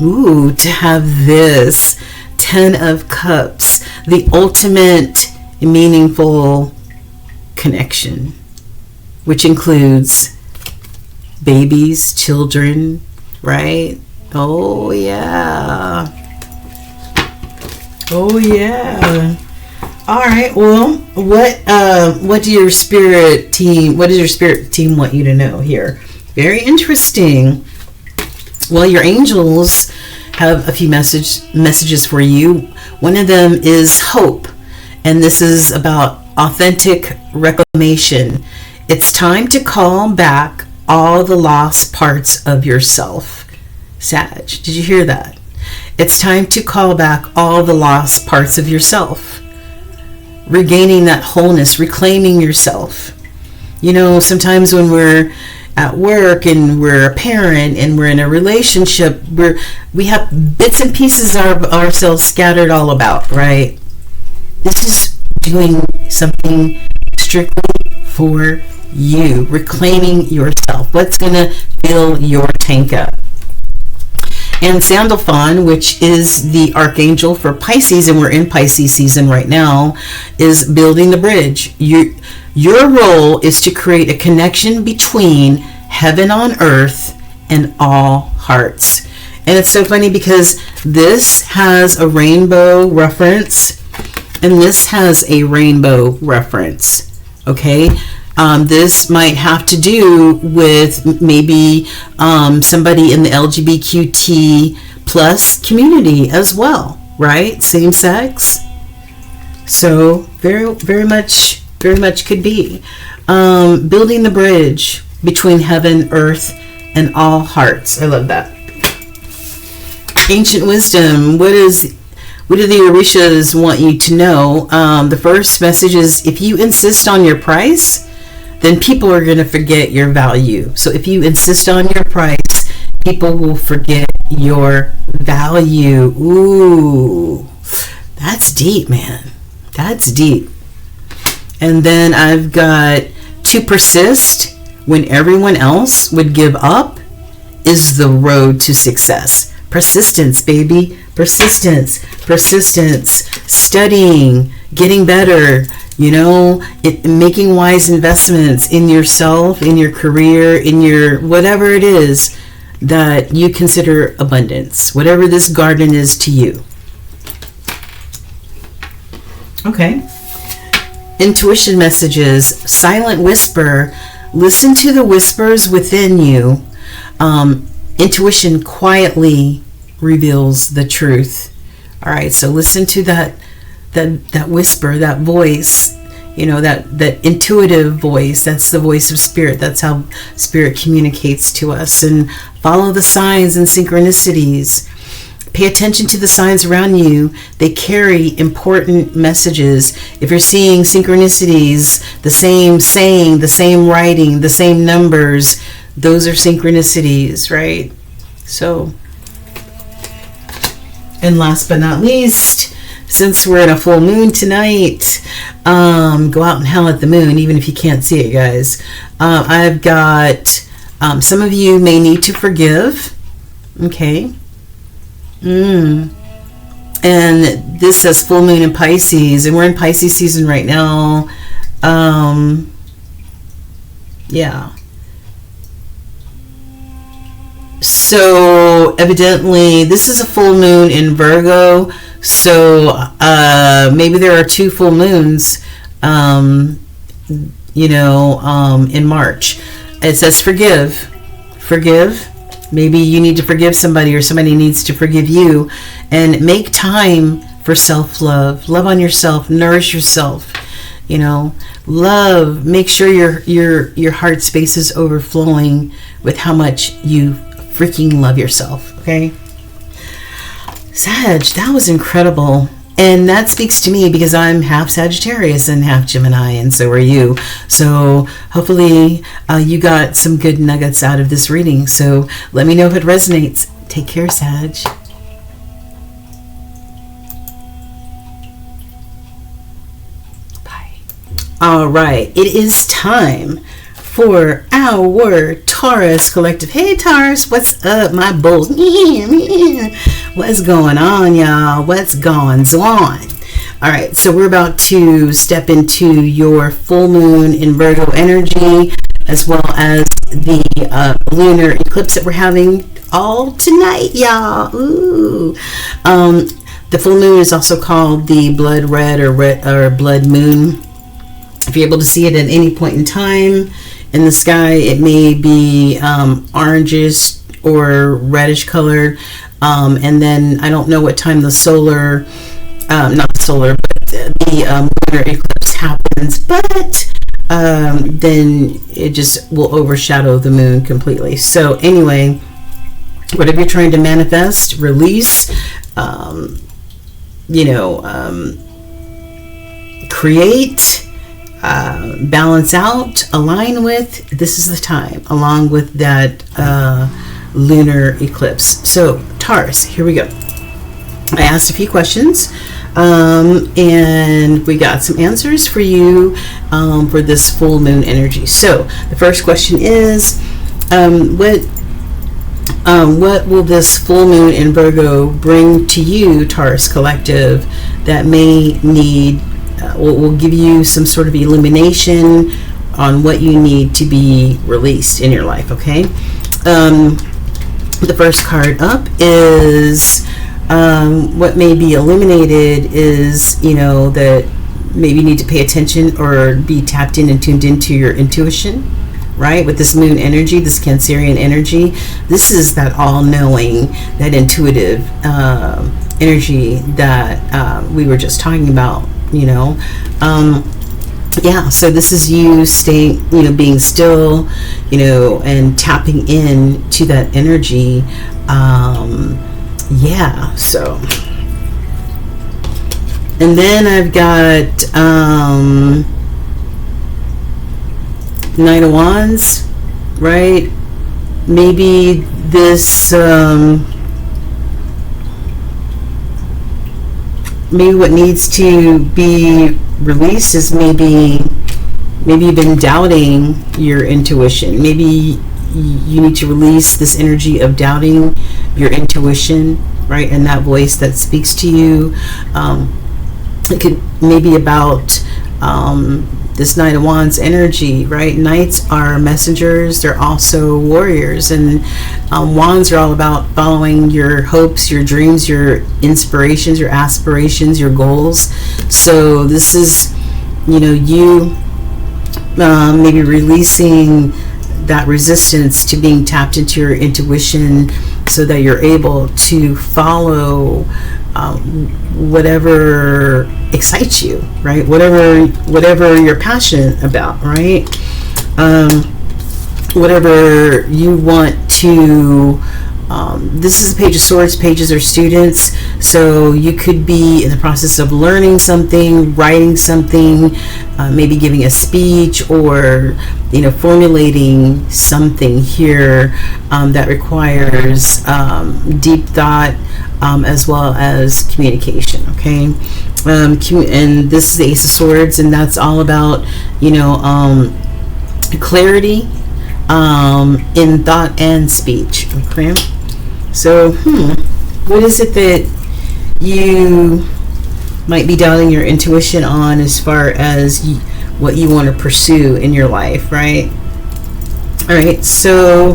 Ooh, to have this Ten of Cups, the ultimate meaningful connection, which includes babies, children, right? Oh yeah. All right. Well, what does your spirit team want you to know here? Very interesting. Well, your angels have a few messages for you. One of them is hope, and this is about authentic reclamation. It's time to call back all the lost parts of yourself. Sag, did you hear that? It's time to call back all the lost parts of yourself. Regaining that wholeness, reclaiming yourself. You know, sometimes when we're at work and we're a parent and we're in a relationship, we have bits and pieces of ourselves scattered all about, right? This is doing something strictly for you, reclaiming yourself. What's going to fill your tank up? And Sandalphon, which is the archangel for Pisces, and we're in Pisces season right now, is building the bridge. Your role is to create a connection between heaven on earth and all hearts. And it's so funny because this has a rainbow reference and this has a rainbow reference. Okay. This might have to do with maybe somebody in the LGBTQ plus community as well, right? Same sex. So very much could be building the bridge between heaven, earth, and all hearts. I love that. Ancient wisdom. What do the Orishas want you to know? The first message is, if you insist on your price, then people are going to forget your value. So if you insist on your price, people will forget your value. Ooh, that's deep, man. That's deep. And then I've got to persist when everyone else would give up is the road to success. Persistence, baby. Persistence. Studying, getting better, making wise investments in yourself, in your career, in your whatever it is that you consider abundance, whatever this garden is to you. Okay. Intuition messages, silent whisper. Listen to the whispers within you. Intuition quietly reveals the truth. All right, so listen to that whisper, that voice, that intuitive voice. That's the voice of spirit. That's how spirit communicates to us. And follow the signs and synchronicities. Pay attention to the signs around you. They carry important messages. If you're seeing synchronicities, the same saying, the same writing, the same numbers, those are synchronicities, right? So, and last but not least, since we're in a full moon tonight, go out and howl at the moon, even if you can't see it, guys. I've got, some of you may need to forgive. Okay. And this says full moon in Pisces, and we're in Pisces season right now. Yeah. So evidently this is a full moon in Virgo. So maybe there are two full moons, in March. It says forgive. Maybe you need to forgive somebody, or somebody needs to forgive you, and make time for self-love. Love on yourself, nourish yourself, love, make sure your heart space is overflowing with how much you freaking love yourself. Okay. Sag, that was incredible. And that speaks to me because I'm half Sagittarius and half Gemini, and so are you. So hopefully you got some good nuggets out of this reading. So let me know if it resonates. Take care, Sag. Bye. All right. It is time for our Taurus collective. Hey, Taurus, what's up, my bulls? What's going on, y'all? What's going on? All right, so we're about to step into your full moon in Virgo energy, as well as the lunar eclipse that we're having all tonight, y'all. Ooh. The full moon is also called the blood red or blood moon. If you're able to see it at any point in time in the sky, it may be orangish or reddish colored. And then I don't know what time the solar, not the solar, but the lunar eclipse happens, but then it just will overshadow the moon completely. So anyway, whatever you're trying to manifest, release, create, balance out, align with, this is the time, along with that lunar eclipse. So Taurus, here we go. I asked a few questions, and we got some answers for you for this full moon energy. So the first question is, what will this full moon in Virgo bring to you, Taurus Collective, that may need, will give you some sort of illumination on what you need to be released in your life, okay? The first card up is what may be illuminated is, that maybe you need to pay attention or be tapped in and tuned into your intuition, right? With this moon energy, this Cancerian energy, this is that all-knowing, that intuitive energy that we were just talking about, yeah, so this is you staying, being still, and tapping in to that energy. Yeah, so. And then I've got Knight of Wands, right? Maybe this, maybe what needs to be released is maybe you've been doubting your intuition. Maybe you need to release this energy of doubting your intuition, right? And that voice that speaks to you. It could maybe about this Knight of Wands energy, right? Knights are messengers. They're also warriors. And wands are all about following your hopes, your dreams, your inspirations, your aspirations, your goals. So this is, you maybe releasing that resistance to being tapped into your intuition so that you're able to follow whatever excites you, right? Whatever you're passionate about, right? Whatever you want to, this is a Page of Swords. Pages are students, so you could be in the process of learning something, writing something, maybe giving a speech, or formulating something here that requires deep thought, as well as communication, okay? And this is the Ace of Swords, and that's all about clarity in thought and speech, okay? So what is it that you might be doubting your intuition on as far as what you want to pursue in your life, right? All right, so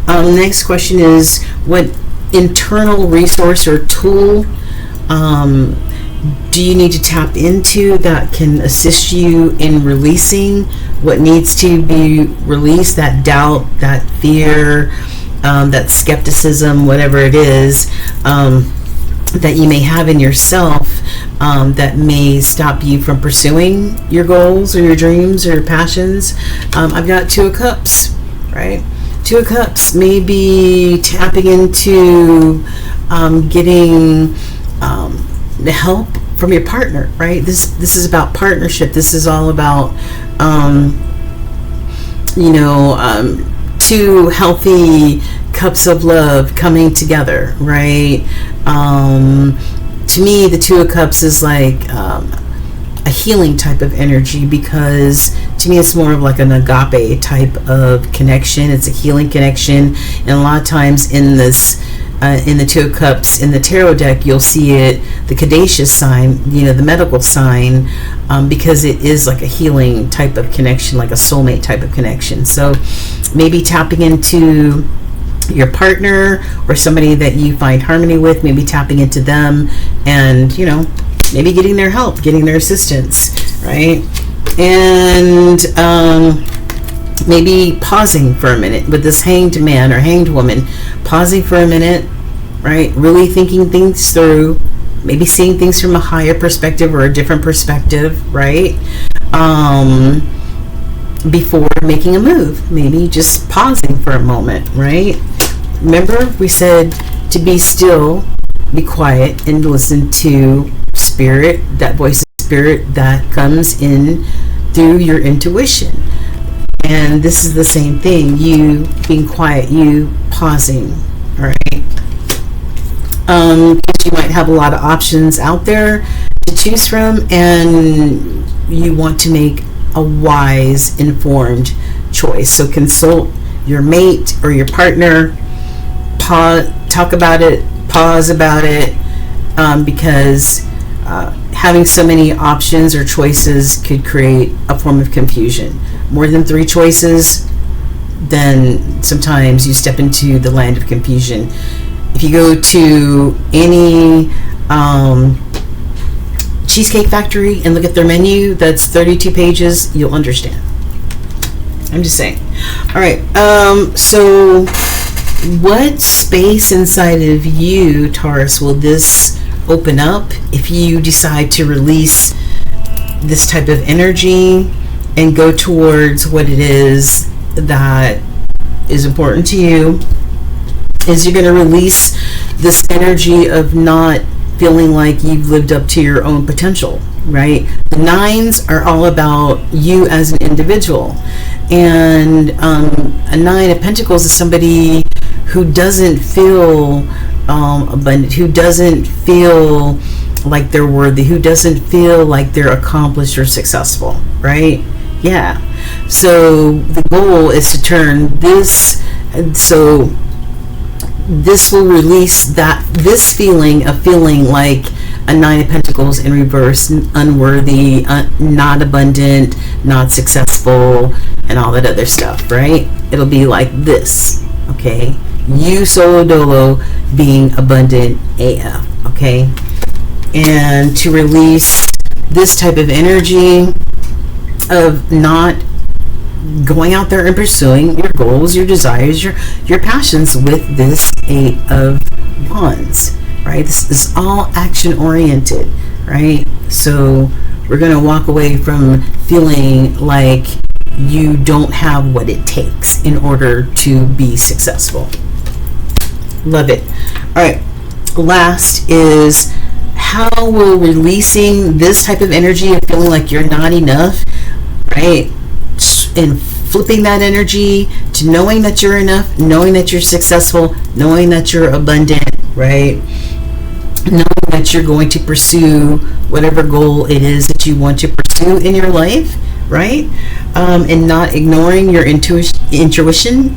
the next question is, what internal resource or tool do you need to tap into that can assist you in releasing what needs to be released, that doubt, that fear, that skepticism, whatever it is that you may have in yourself that may stop you from pursuing your goals or your dreams or your passions? I've got Two of Cups, right? Two of Cups, maybe tapping into getting the help from your partner, right? This is about partnership. This is all about two healthy cups of love coming together, right? To me, the Two of Cups is like a healing type of energy, because to me it's more of like an agape type of connection. It's a healing connection, and a lot of times in this in the Two of Cups in the tarot deck, you'll see it, the Caduceus sign, the medical sign, because it is like a healing type of connection, like a soulmate type of connection. So maybe tapping into your partner or somebody that you find harmony with, maybe tapping into them and maybe getting their help, getting their assistance, right? And maybe pausing for a minute with this hanged man or hanged woman, pausing for a minute, right? Really thinking things through, maybe seeing things from a higher perspective or a different perspective, right? Before making a move, maybe just pausing for a moment, right? Remember, we said to be still, be quiet, and listen to spirit, that voice of spirit that comes in through your intuition. And this is the same thing, you being quiet, you pausing, all right? Because you might have a lot of options out there to choose from, and you want to make a wise, informed choice. So consult your mate or your partner, talk about it, pause about it, because having so many options or choices could create a form of confusion. More than 3 choices, then sometimes you step into the land of confusion. If you go to any Cheesecake Factory and look at their menu that's 32 pages, you'll understand. I'm just saying. All right, so what space inside of you, Taurus, will this open up if you decide to release this type of energy and go towards what it is that is important to you? Is you're going to release this energy of not feeling like you've lived up to your own potential, right? The 9s are all about you as an individual. And a 9 of Pentacles is somebody who doesn't feel abundant, who doesn't feel like they're worthy, who doesn't feel like they're accomplished or successful, right? Yeah. So the goal is to turn this, so this will release this feeling of feeling like a 9 of Pentacles in reverse, unworthy, not abundant, not successful, and all that other stuff, right? It'll be like this, okay? You solo dolo being abundant AF, okay? And to release this type of energy of not going out there and pursuing your goals, your desires, your passions with this 8 of Wands, right? This is all action oriented, right? So we're going to walk away from feeling like you don't have what it takes in order to be successful. Love it. All right, last is how will releasing this type of energy of feeling like you're not enough, right, and flipping that energy to knowing that you're enough, knowing that you're successful, knowing that you're abundant, right? Knowing that you're going to pursue whatever goal it is that you want to pursue in your life, right? And not ignoring your intuition.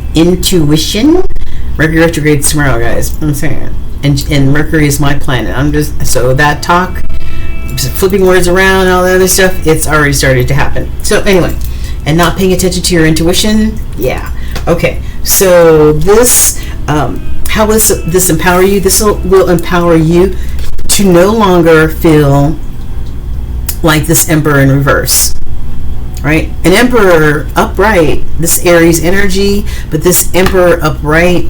Mercury retrograde tomorrow, guys. I'm saying, and Mercury is my planet. I'm just, so that talk, flipping words around, all that other stuff, it's already started to happen. So anyway. And not paying attention to your intuition, yeah. Okay, so this, how will this empower you? This will empower you to no longer feel like this Emperor in reverse, right? An Emperor upright, this Aries energy, but this Emperor upright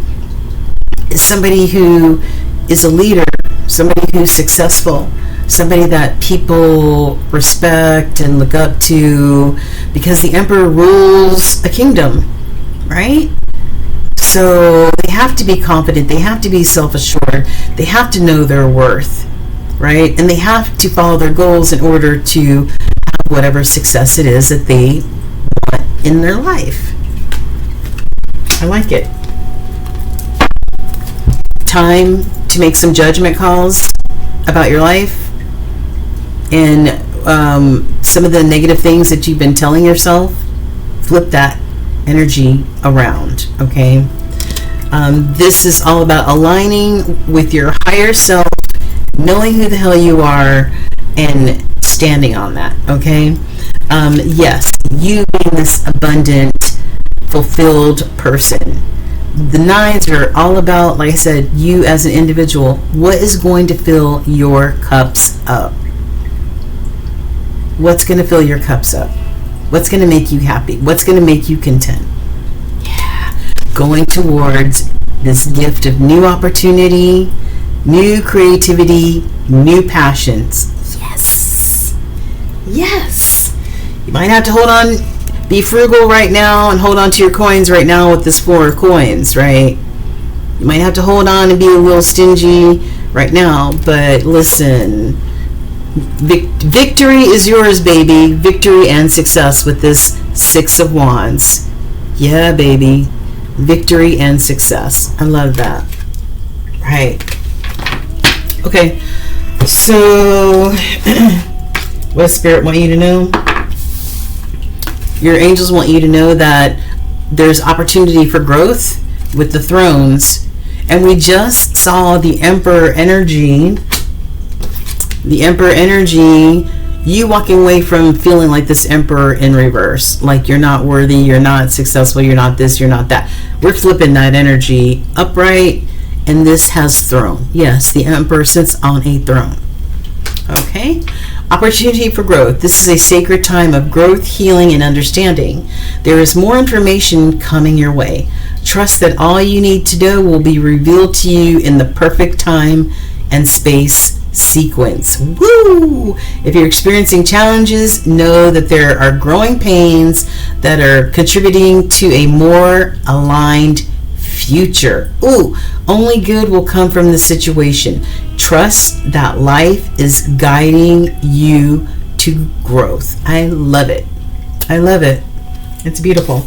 is somebody who is a leader, somebody who's successful, somebody that people respect and look up to, because the Emperor rules a kingdom, right? So they have to be confident, they have to be self-assured, they have to know their worth, right? And they have to follow their goals in order to have whatever success it is that they want in their life. I like it. Time to make some judgment calls about your life and some of the negative things that you've been telling yourself. Flip that energy around, okay? This is all about aligning with your higher self, knowing who the hell you are, and standing on that, okay? Yes, you being this abundant, fulfilled person. The 9s are all about, like I said, you as an individual. What is going to fill your cups up? What's going to fill your cups up? What's going to make you happy? What's going to make you content? going towards this gift of new opportunity, new creativity, new passions. Yes. Yes. You might have to hold on, be frugal right now and hold on to your coins right now with this 4 of coins, right? You might have to hold on and be a little stingy right now, but listen, victory is yours, baby. Victory and success with this 6 of Wands. Yeah, baby. Victory and success. I love that. Right. Okay. So, what does Spirit want you to know? Your angels want you to know that there's opportunity for growth with the thrones. And we just saw the Emperor energy. The Emperor energy, you walking away from feeling like this Emperor in reverse. Like you're not worthy, you're not successful, you're not this, you're not that. We're flipping that energy upright, and this has throne. Yes, the Emperor sits on a throne. Okay? Opportunity for growth. This is a sacred time of growth, healing, and understanding. There is more information coming your way. Trust that all you need to know will be revealed to you in the perfect time and space sequence. Woo! If you're experiencing challenges, know that there are growing pains that are contributing to a more aligned future. Ooh, only good will come from the situation. Trust that life is guiding you to growth. I love it. I love it. It's beautiful.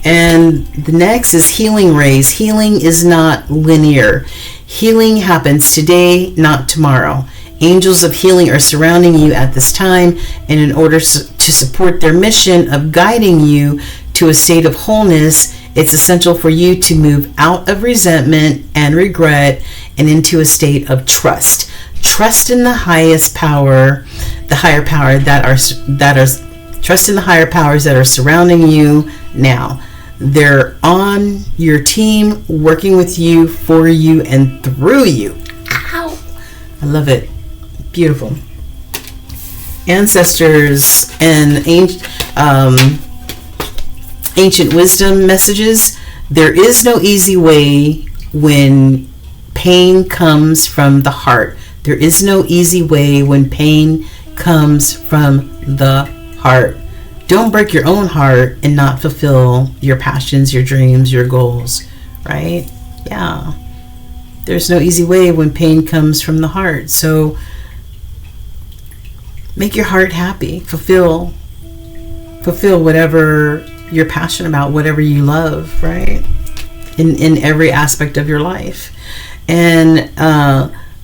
And the next is healing rays. Healing is not linear. Healing happens today, not tomorrow. Angels of healing are surrounding you at this time, and in order to support their mission of guiding you to a state of wholeness, it's essential for you to move out of resentment and regret and into a state of trust. Trust in the highest power, the higher power trust in the higher powers that are surrounding you now. They're on your team, working with you, for you, and through you. Ow! I love it. Beautiful. Ancestors and ancient wisdom messages. There is no easy way when pain comes from the heart. There is no easy way when pain comes from the heart. Don't break your own heart and not fulfill your passions, your dreams, your goals, right? Yeah. There's no easy way when pain comes from the heart. So make your heart happy. Fulfill whatever you're passionate about, whatever you love, right? In every aspect of your life. And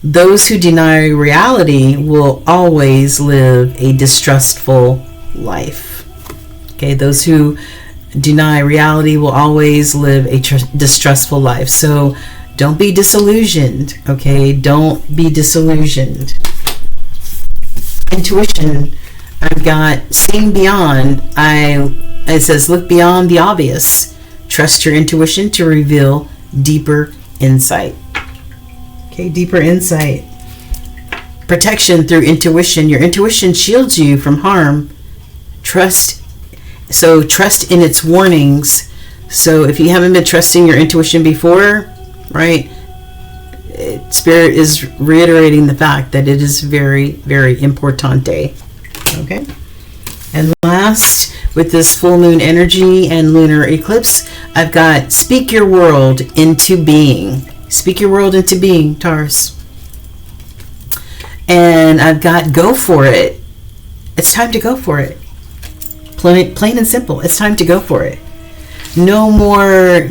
those who deny reality will always live a distrustful life. Okay, those who deny reality will always live a distrustful life. So don't be disillusioned, okay? Don't be disillusioned. Intuition, I've got seeing beyond. It says look beyond the obvious. Trust your intuition to reveal deeper insight. Okay, deeper insight. Protection through intuition. Your intuition shields you from harm. Trust in its warnings. So if you haven't been trusting your intuition before, right, Spirit is reiterating the fact that it is very, very importante. Okay. And last, with this full moon energy and lunar eclipse, I've got speak your world into being. Speak your world into being, Taurus. And I've got go for it. It's time to go for it. Plain and simple. It's time to go for it. No more,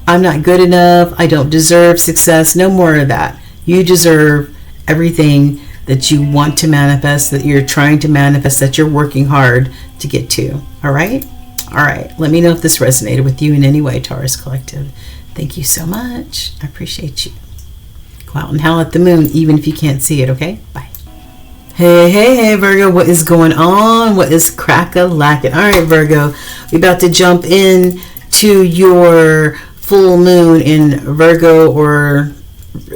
I'm not good enough, I don't deserve success. No more of that. You deserve everything that you want to manifest, that you're trying to manifest, that you're working hard to get to. All right? All right. Let me know if this resonated with you in any way, Taurus Collective. Thank you so much. I appreciate you. Go out and howl at the moon, even if you can't see it, okay? Bye. Hey, Virgo, what is going on? What is crack-a-lackin'? All right, Virgo, we're about to jump in to your full moon in Virgo, or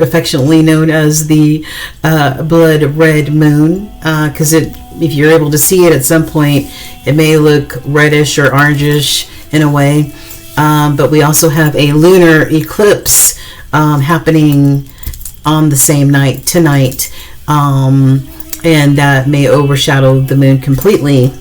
affectionately known as the blood red moon, because if you're able to see it at some point, it may look reddish or orangish in a way. but we also have a lunar eclipse happening on the same night tonight, and that may overshadow the moon completely,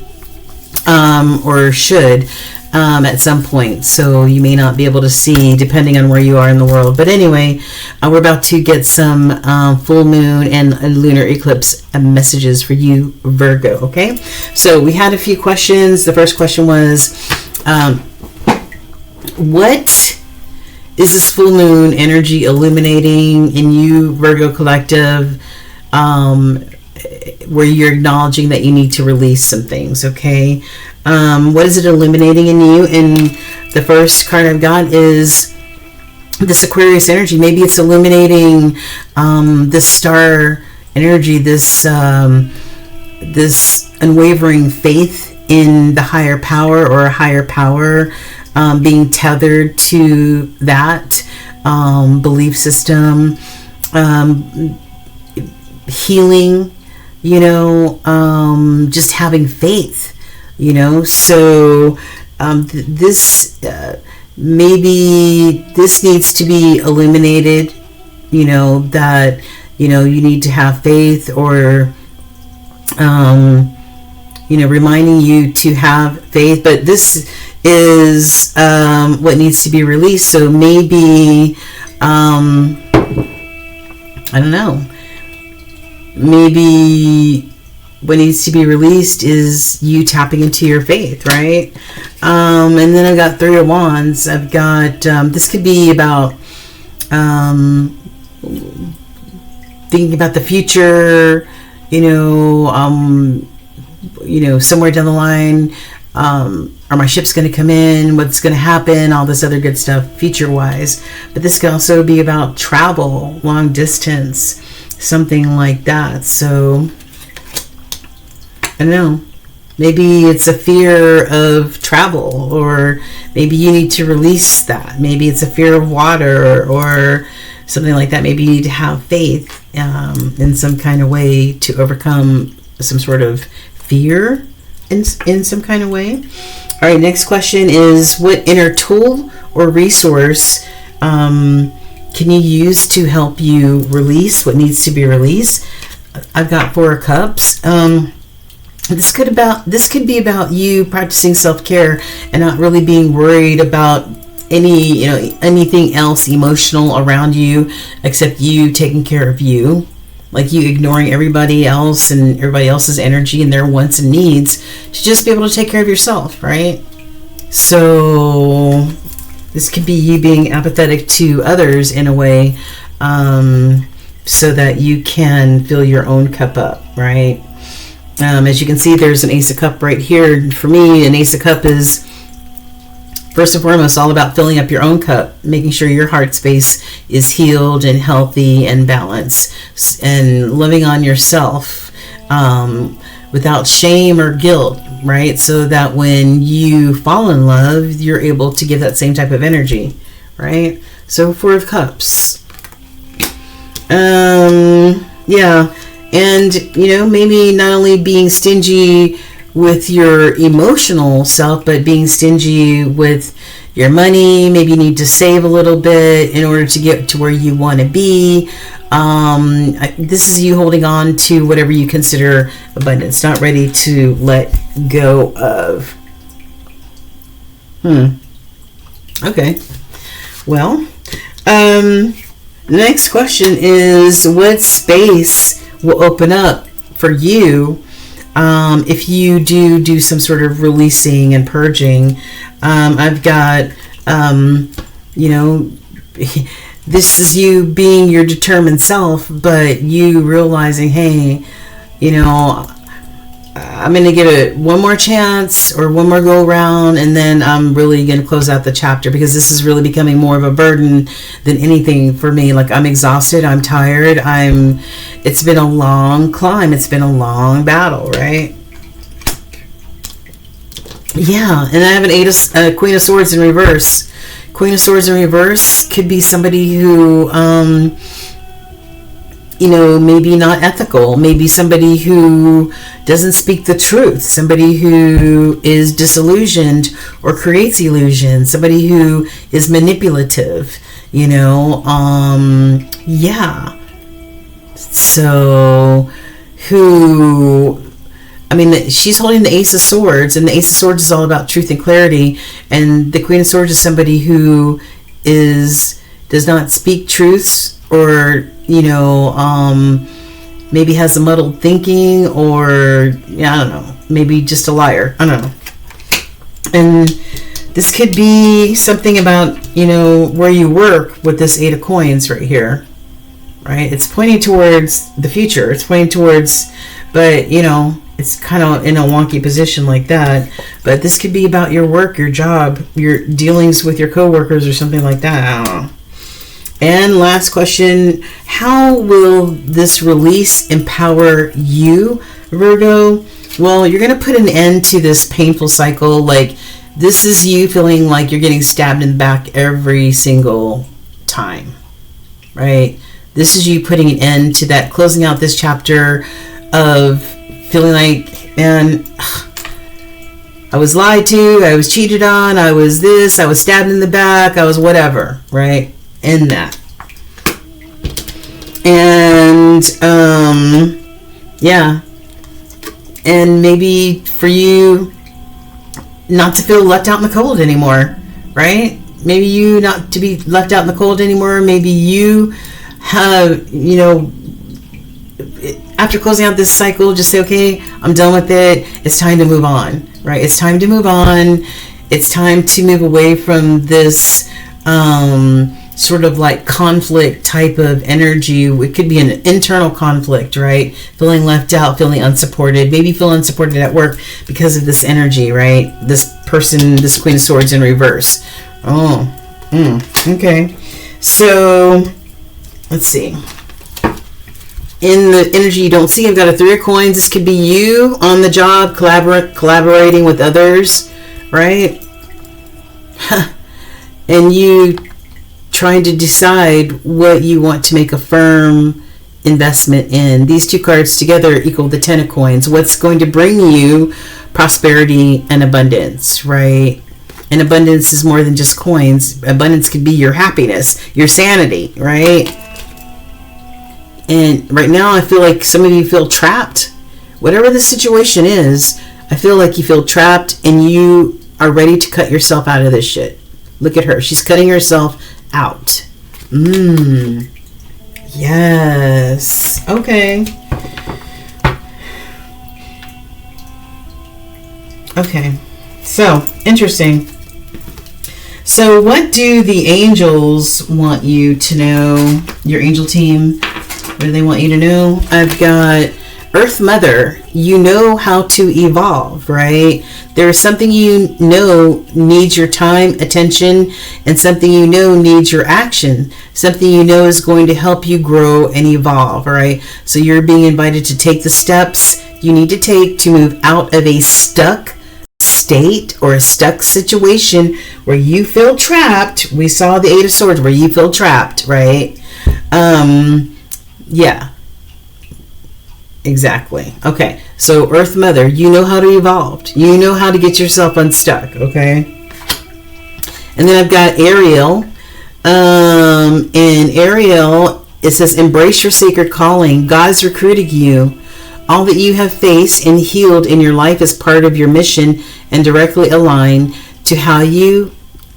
or should, at some point. So you may not be able to see, depending on where you are in the world. But anyway, we're about to get some full moon and a lunar eclipse messages for you, Virgo. Okay, so we had a few questions. The first question was, what is this full moon energy illuminating in you, Virgo collective, where you're acknowledging that you need to release some things? Okay, what is it illuminating in you? And the first card I've got is this Aquarius energy. Maybe it's illuminating this star energy, this unwavering faith in the higher power, or a higher power, being tethered to that belief system, healing, just having faith, so this maybe this needs to be illuminated, that you need to have faith, or reminding you to have faith. But this is what needs to be released. So maybe I don't know, maybe what needs to be released is you tapping into your faith, right? And then I've got Three of Wands. I've got this could be about thinking about the future, somewhere down the line, are my ships going to come in, what's going to happen, all this other good stuff future wise. But this could also be about travel, long distance, something like that. So I don't know, maybe it's a fear of travel, or maybe you need to release that. Maybe it's a fear of water, or something like that. Maybe you need to have faith in some kind of way to overcome some sort of fear in some kind of way. All right, next question is, what inner tool or resource can you use to help you release what needs to be released? I've got Four of Cups. This could be about you practicing self-care and not really being worried about anything else emotional around you except you taking care of you. Like you ignoring everybody else and everybody else's energy and their wants and needs to just be able to take care of yourself, right? So this could be you being apathetic to others in a way, so that you can fill your own cup up, right? As you can see, there's an Ace of Cup right here. For me, an Ace of Cup is first and foremost all about filling up your own cup, making sure your heart space is healed and healthy and balanced, and loving on yourself without shame or guilt, right? So that when you fall in love, you're able to give that same type of energy, right? So Four of Cups. Yeah. And, maybe not only being stingy with your emotional self, but being stingy with your money. Maybe you need to save a little bit in order to get to where you want to be. This is you holding on to whatever you consider abundance, not ready to let go of. Okay. Well, the next question is, what space will open up for you if you do some sort of releasing and purging? I've got this is you being your determined self, but you realizing, hey, I'm going to give it one more chance or one more go around, and then I'm really going to close out the chapter, because this is really becoming more of a burden than anything for me. Like, I'm exhausted, I'm tired, it's been a long climb, it's been a long battle, right? Yeah, and I have an Queen of Swords in reverse. Queen of Swords in reverse could be somebody who you know, maybe not ethical, maybe somebody who doesn't speak the truth, somebody who is disillusioned or creates illusion, somebody who is manipulative, you know, yeah. So, I mean, she's holding the Ace of Swords, and the Ace of Swords is all about truth and clarity, and the Queen of Swords is somebody who does not speak truths, or, you know, maybe has a muddled thinking, or, yeah, I don't know, maybe just a liar, I don't know. And this could be something about, you know, where you work with this Eight of Coins right here, right? It's pointing towards the future. It's pointing towards, but, you know, it's kind of in a wonky position like that. But this could be about your work, your job, your dealings with your coworkers or something like that. I don't know. And last question, how will this release empower you, Virgo? Well, you're going to put an end to this painful cycle. Like, this is you feeling like you're getting stabbed in the back every single time, right? This is you putting an end to that, closing out this chapter of feeling like, man, I was lied to, I was cheated on, I was this, I was stabbed in the back, I was whatever, right? End that. And, yeah. And maybe for you not to feel left out in the cold anymore, right? Maybe you not to be left out in the cold anymore. Maybe you have, you know, after closing out this cycle, just say, okay, I'm done with it. It's time to move on, right? It's time to move on. It's time to move away from this sort of like conflict type of energy. It could be an internal conflict, right? Feeling left out, feeling unsupported. Maybe feel unsupported at work because of this energy, right? This person, this Queen of Swords in reverse. Oh, okay. So, let's see. In the energy you don't see, I've got a Three of Coins. This could be you on the job, collaborating with others, right? And you trying to decide what you want to make a firm investment in. These two cards together equal the Ten of Coins. What's going to bring you prosperity and abundance, right? And abundance is more than just coins. Abundance could be your happiness, your sanity, right? And right now I feel like some of you feel trapped. Whatever the situation is, I feel like you feel trapped and you are ready to cut yourself out of this shit. Look at her. She's cutting herself out. Yes. Okay. Okay. So, interesting. So, what do the angels want you to know? Your angel team. What do they want you to know? I've got Earth Mother. You know how to evolve, right? There's something you know needs your time, attention, and something you know needs your action. Something you know is going to help you grow and evolve, all right? So you're being invited to take the steps you need to take to move out of a stuck state or a stuck situation where you feel trapped. We saw the Eight of Swords where you feel trapped, right? Yeah. Exactly. Okay. So Earth Mother, you know how to evolve. You know how to get yourself unstuck. Okay. And then I've got Ariel. And Ariel, it says, embrace your sacred calling. God's recruiting you. All that you have faced and healed in your life is part of your mission and directly aligned to how you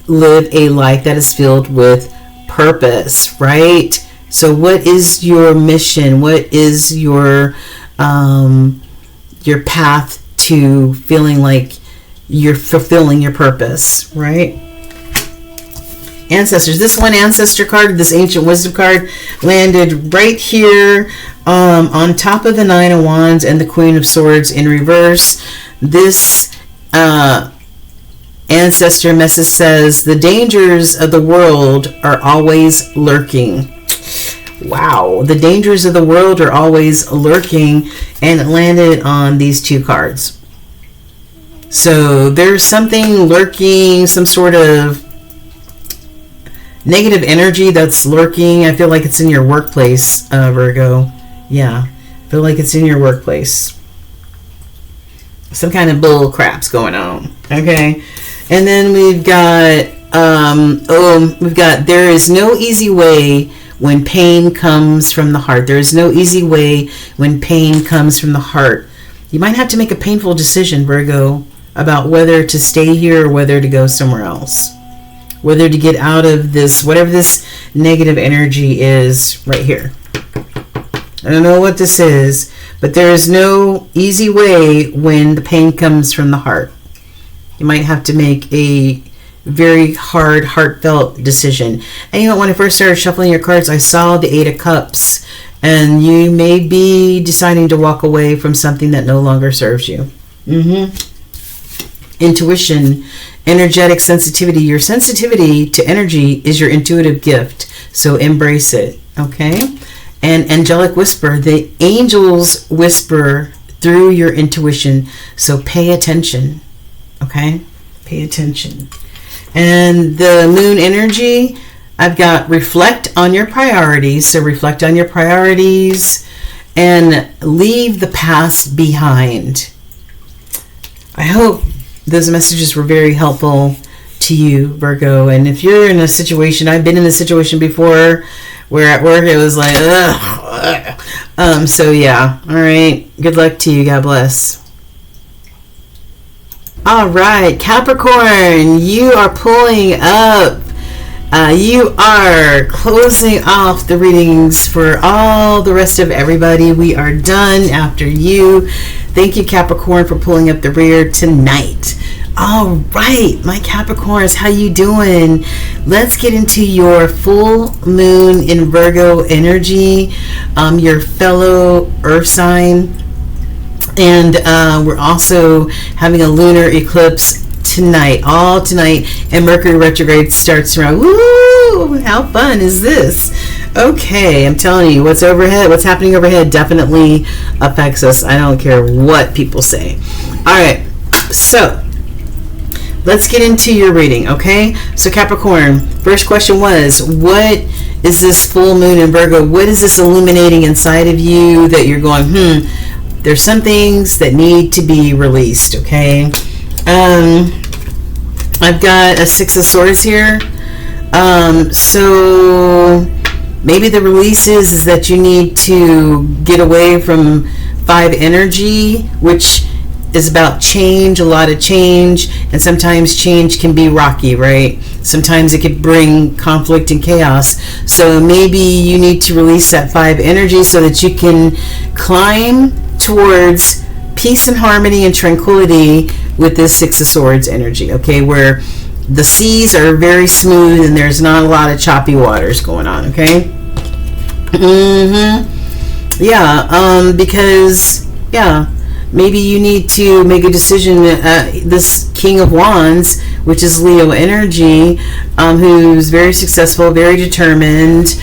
live a life that is filled with purpose, right? So what is your mission? What is your path to feeling like you're fulfilling your purpose, right? Ancestors. This one ancestor card, this ancient wisdom card, landed right here on top of the Nine of Wands and the Queen of Swords in reverse. This ancestor message says, the dangers of the world are always lurking. Wow, the dangers of the world are always lurking, and it landed on these two cards. So there's something lurking, some sort of negative energy that's lurking. I feel like it's in your workplace, Virgo. Yeah. I feel like it's in your workplace. Some kind of bull crap's going on. Okay. And then we've got, there is no easy way when pain comes from the heart. There is no easy way when pain comes from the heart. You might have to make a painful decision, Virgo, about whether to stay here or whether to go somewhere else. Whether to get out of this, whatever this negative energy is right here. I don't know what this is, but there is no easy way when the pain comes from the heart. You might have to make a very hard, heartfelt decision. And you know, when I first started shuffling your cards, I saw the Eight of Cups, and you may be deciding to walk away from something that no longer serves you. Intuition, energetic sensitivity. Your sensitivity to energy is your intuitive gift, so embrace it, okay? And angelic whisper. The angels whisper through your intuition, so pay attention, okay? Pay attention. And the moon energy, I've got reflect on your priorities. So reflect on your priorities and leave the past behind. I hope those messages were very helpful to you, Virgo. And if you're in a situation, I've been in a situation before where at work it was like, ugh. So yeah, all right. Good luck to you. God bless. All right, Capricorn, you are pulling up. You are closing off the readings for all the rest of everybody. We are done after you. Thank you, Capricorn, for pulling up the rear tonight. All right, my Capricorns, how you doing? Let's get into your full moon in Virgo energy, your fellow earth sign. And we're also having a lunar eclipse tonight, all tonight, and Mercury retrograde starts around. Woo! How fun is this? Okay, I'm telling you, what's happening overhead definitely affects us. I don't care what people say. All right, so let's get into your reading, okay? So Capricorn, first question was, what is this full moon in Virgo? What is this illuminating inside of you that you're going, There's some things that need to be released, okay? I've got a Six of Swords here. So maybe the release is that you need to get away from Five energy, which is about change, a lot of change, and sometimes change can be rocky, right? Sometimes it could bring conflict and chaos. So maybe you need to release that Five energy so that you can climb towards peace and harmony and tranquility with this Six of Swords energy, okay, where the seas are very smooth and there's not a lot of choppy waters going on, okay? Because maybe you need to make a decision. This King of Wands, which is Leo energy, who's very successful, very determined,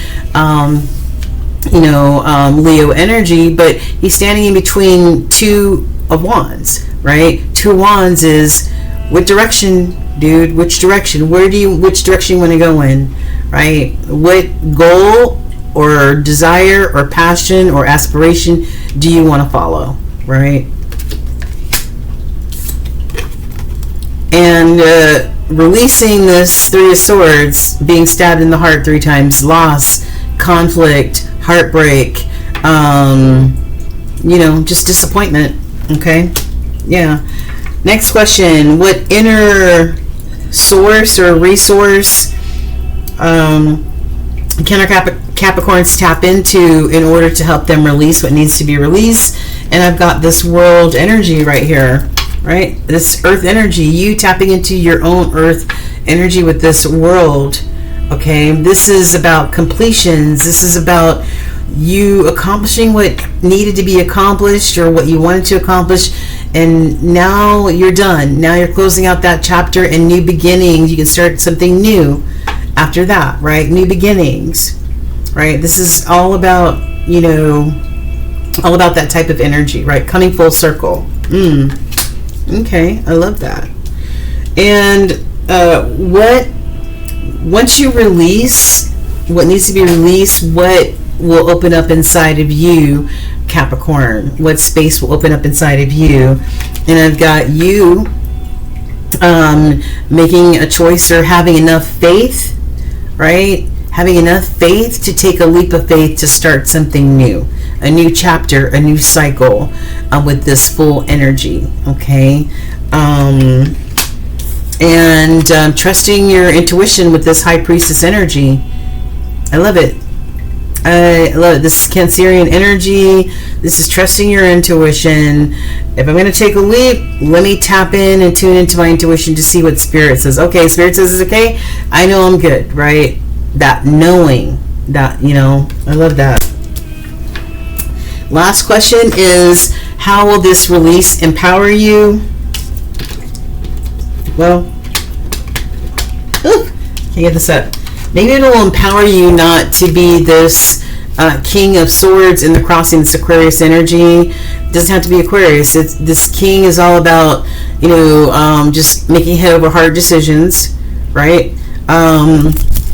Leo energy, but he's standing in between Two of Wands, right? Two of Wands is, what direction, dude? Which direction? Which direction you want to go in, right? What goal or desire or passion or aspiration do you want to follow, right? And releasing this Three of Swords, being stabbed in the heart 3 times, loss, conflict, heartbreak, just disappointment, okay? Yeah. Next question, what inner source or resource can our Capricorns tap into in order to help them release what needs to be released? And I've got this world energy right here, right? This earth energy, you tapping into your own earth energy with this world, okay? This is about completions. This is about you accomplishing what needed to be accomplished or what you wanted to accomplish, and now you're done. Now you're closing out that chapter and new beginnings. You can start something new after that, right? New beginnings, right? This is all about, all about that type of energy, right? Coming full circle. Okay, I love that. And once you release what needs to be released, what will open up inside of you, Capricorn? What space will open up inside of you? And I've got you making a choice or having enough faith, right? Having enough faith to take a leap of faith to start something new, a new chapter, a new cycle with this full energy, okay? And trusting your intuition with this High Priestess energy. I love it. I love it. This is Cancerian energy. This is trusting your intuition. If I'm going to take a leap, let me tap in and tune into my intuition to see what Spirit says. Okay, Spirit says it's okay. I know I'm good, right? That knowing that, you know, I love that. Last question is, how will this release empower you? Well, can't get this up. Maybe it will empower you not to be this King of Swords in the crossing, this Aquarius energy. It doesn't have to be Aquarius. This King is all about, you know, just making head over heart decisions, right?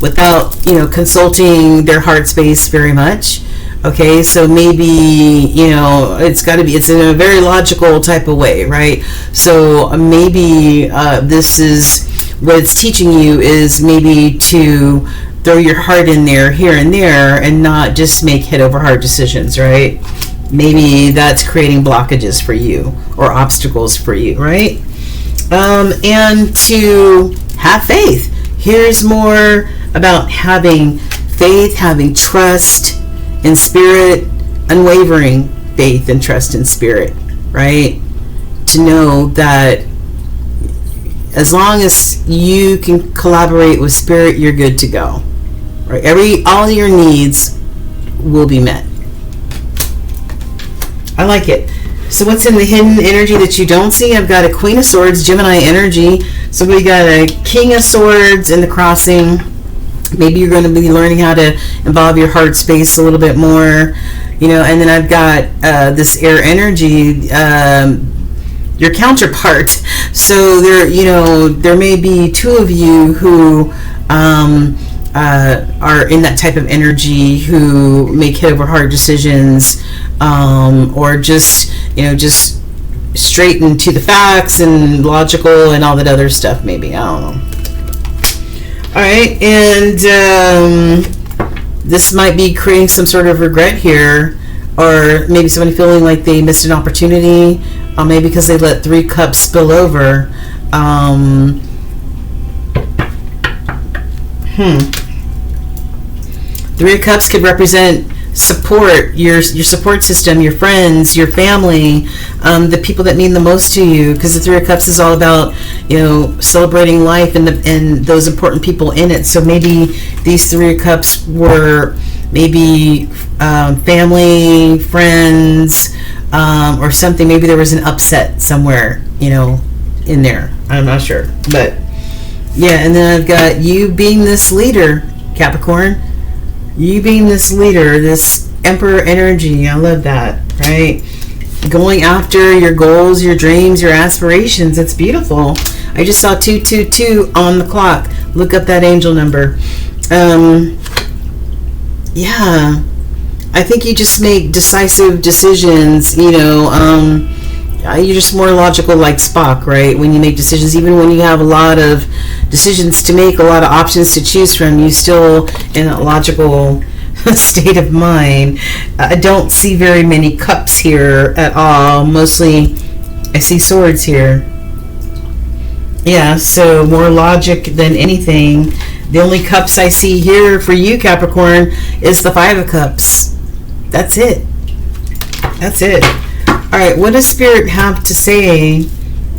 Without, you know, consulting their heart space very much. Okay, so maybe, you know, it's in a very logical type of way, right? So maybe this is what it's teaching you, is maybe to throw your heart in there here and there and not just make head over heart decisions, right? Maybe that's creating blockages for you or obstacles for you, right? And to have faith. Here's more about having faith, having trust in Spirit, unwavering faith and trust in Spirit, right? To know that as long as you can collaborate with Spirit, you're good to go, right? All your needs will be met. I like it. So what's in the hidden energy that you don't see? I've got a Queen of Swords, Gemini energy. So we got a King of Swords in the crossing. Maybe you're going to be learning how to involve your heart space a little bit more, you know. And then I've got this air energy, your counterpart. So there, you know, there may be two of you who are in that type of energy, who make head over heart decisions, or just, you know, just straight into the facts and logical and all that other stuff. Maybe, I don't know. All right, and this might be creating some sort of regret here, or maybe somebody feeling like they missed an opportunity, maybe because they let 3 cups spill over. 3 of Cups could represent support, your support system, your friends, your family, the people that mean the most to you, because the 3 of Cups is all about, you know, celebrating life and those important people in it. So maybe these 3 of Cups were maybe family, friends, or something. Maybe there was an upset somewhere, you know, in there. I'm not sure, but yeah. And then I've got you being this leader, Capricorn. You being this leader, this Emperor energy. I love that, right? Going after your goals, your dreams, your aspirations. It's beautiful. I just saw 222 on the clock. Look up that angel number. Yeah, I think you just make decisive decisions, you know. You're just more logical, like Spock, right? When you make decisions, even when you have a lot of decisions to make, a lot of options to choose from, you still in a logical state of mind. I don't see very many cups here at all. Mostly I see swords here. Yeah, so more logic than anything. The only cups I see here for you, Capricorn, is the 5 of Cups. That's it. That's it. All right, what does Spirit have to say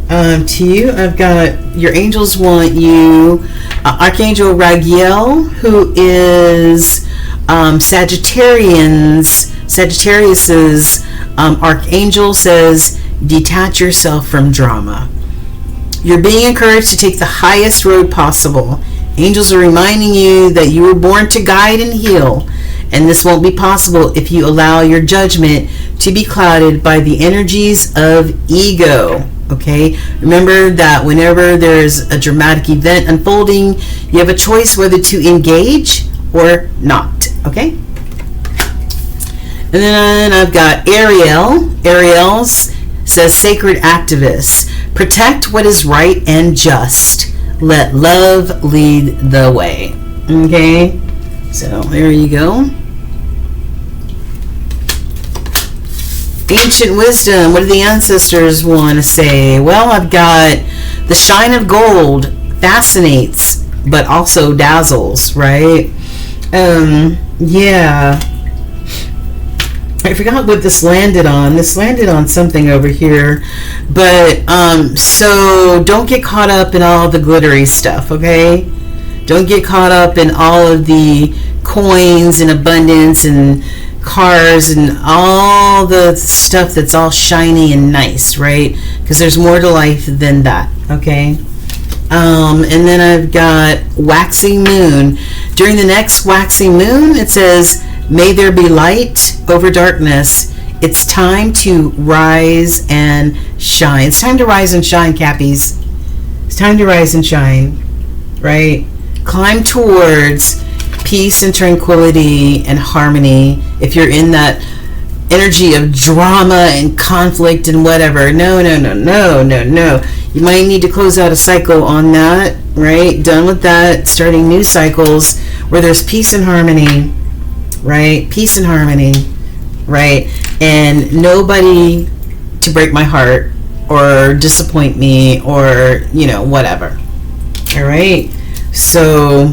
to you? I've got your angels want you. Archangel Raguel, who is Sagittarius's archangel, says, detach yourself from drama. You're being encouraged to take the highest road possible. Angels are reminding you that you were born to guide and heal, and this won't be possible if you allow your judgment to be clouded by the energies of ego. Okay, remember that whenever there's a dramatic event unfolding, you have a choice whether to engage or not. Okay, And then I've got Ariel. Ariel says sacred activists. Protect what is right and just. Let love lead the way. Okay? So there you go. Ancient wisdom. What do the ancestors want to say? Well, I've got the shine of gold fascinates, but also dazzles, right? Yeah. I forgot what this landed on. This landed on something over here. But, so don't get caught up in all the glittery stuff, okay? Don't get caught up in all of the coins and abundance and cars and all the stuff that's all shiny and nice, right? Because there's more to life than that, okay? And then I've got waxing moon. During the next waxing moon, it says, may there be light over darkness. It's time to rise and shine. It's time to rise and shine, Cappies. It's time to rise and shine, right? Climb towards peace and tranquility and harmony. If you're in that energy of drama and conflict and whatever, no. You might need to close out a cycle on that, right? Done with that. Starting new cycles where there's peace and harmony, right? Peace and harmony, right? And nobody to break my heart or disappoint me or, whatever. All right? So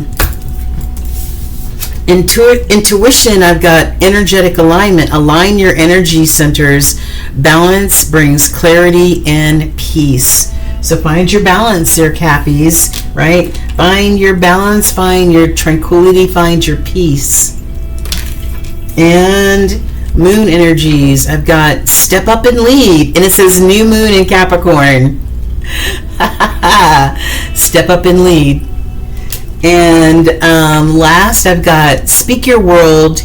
intuition, I've got energetic alignment. Align your energy centers. Balance brings clarity and peace. So find your balance there, Cappies, right? Find your balance, find your tranquility, find your peace. And moon energies, I've got step up and lead. And it says new moon in Capricorn. Step up and lead. And last, I've got speak your world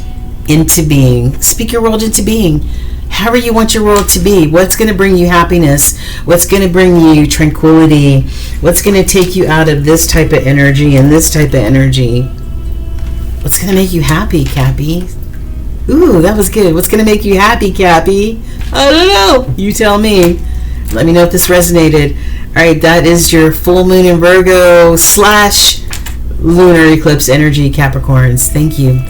into being. Speak your world into being. However you want your world to be. What's going to bring you happiness? What's going to bring you tranquility? What's going to take you out of this type of energy and this type of energy? What's going to make you happy, Cappy? Ooh, that was good. What's going to make you happy, Cappy? I don't know. You tell me. Let me know if this resonated. All right, that is your full moon in Virgo / lunar eclipse energy, Capricorns. Thank you.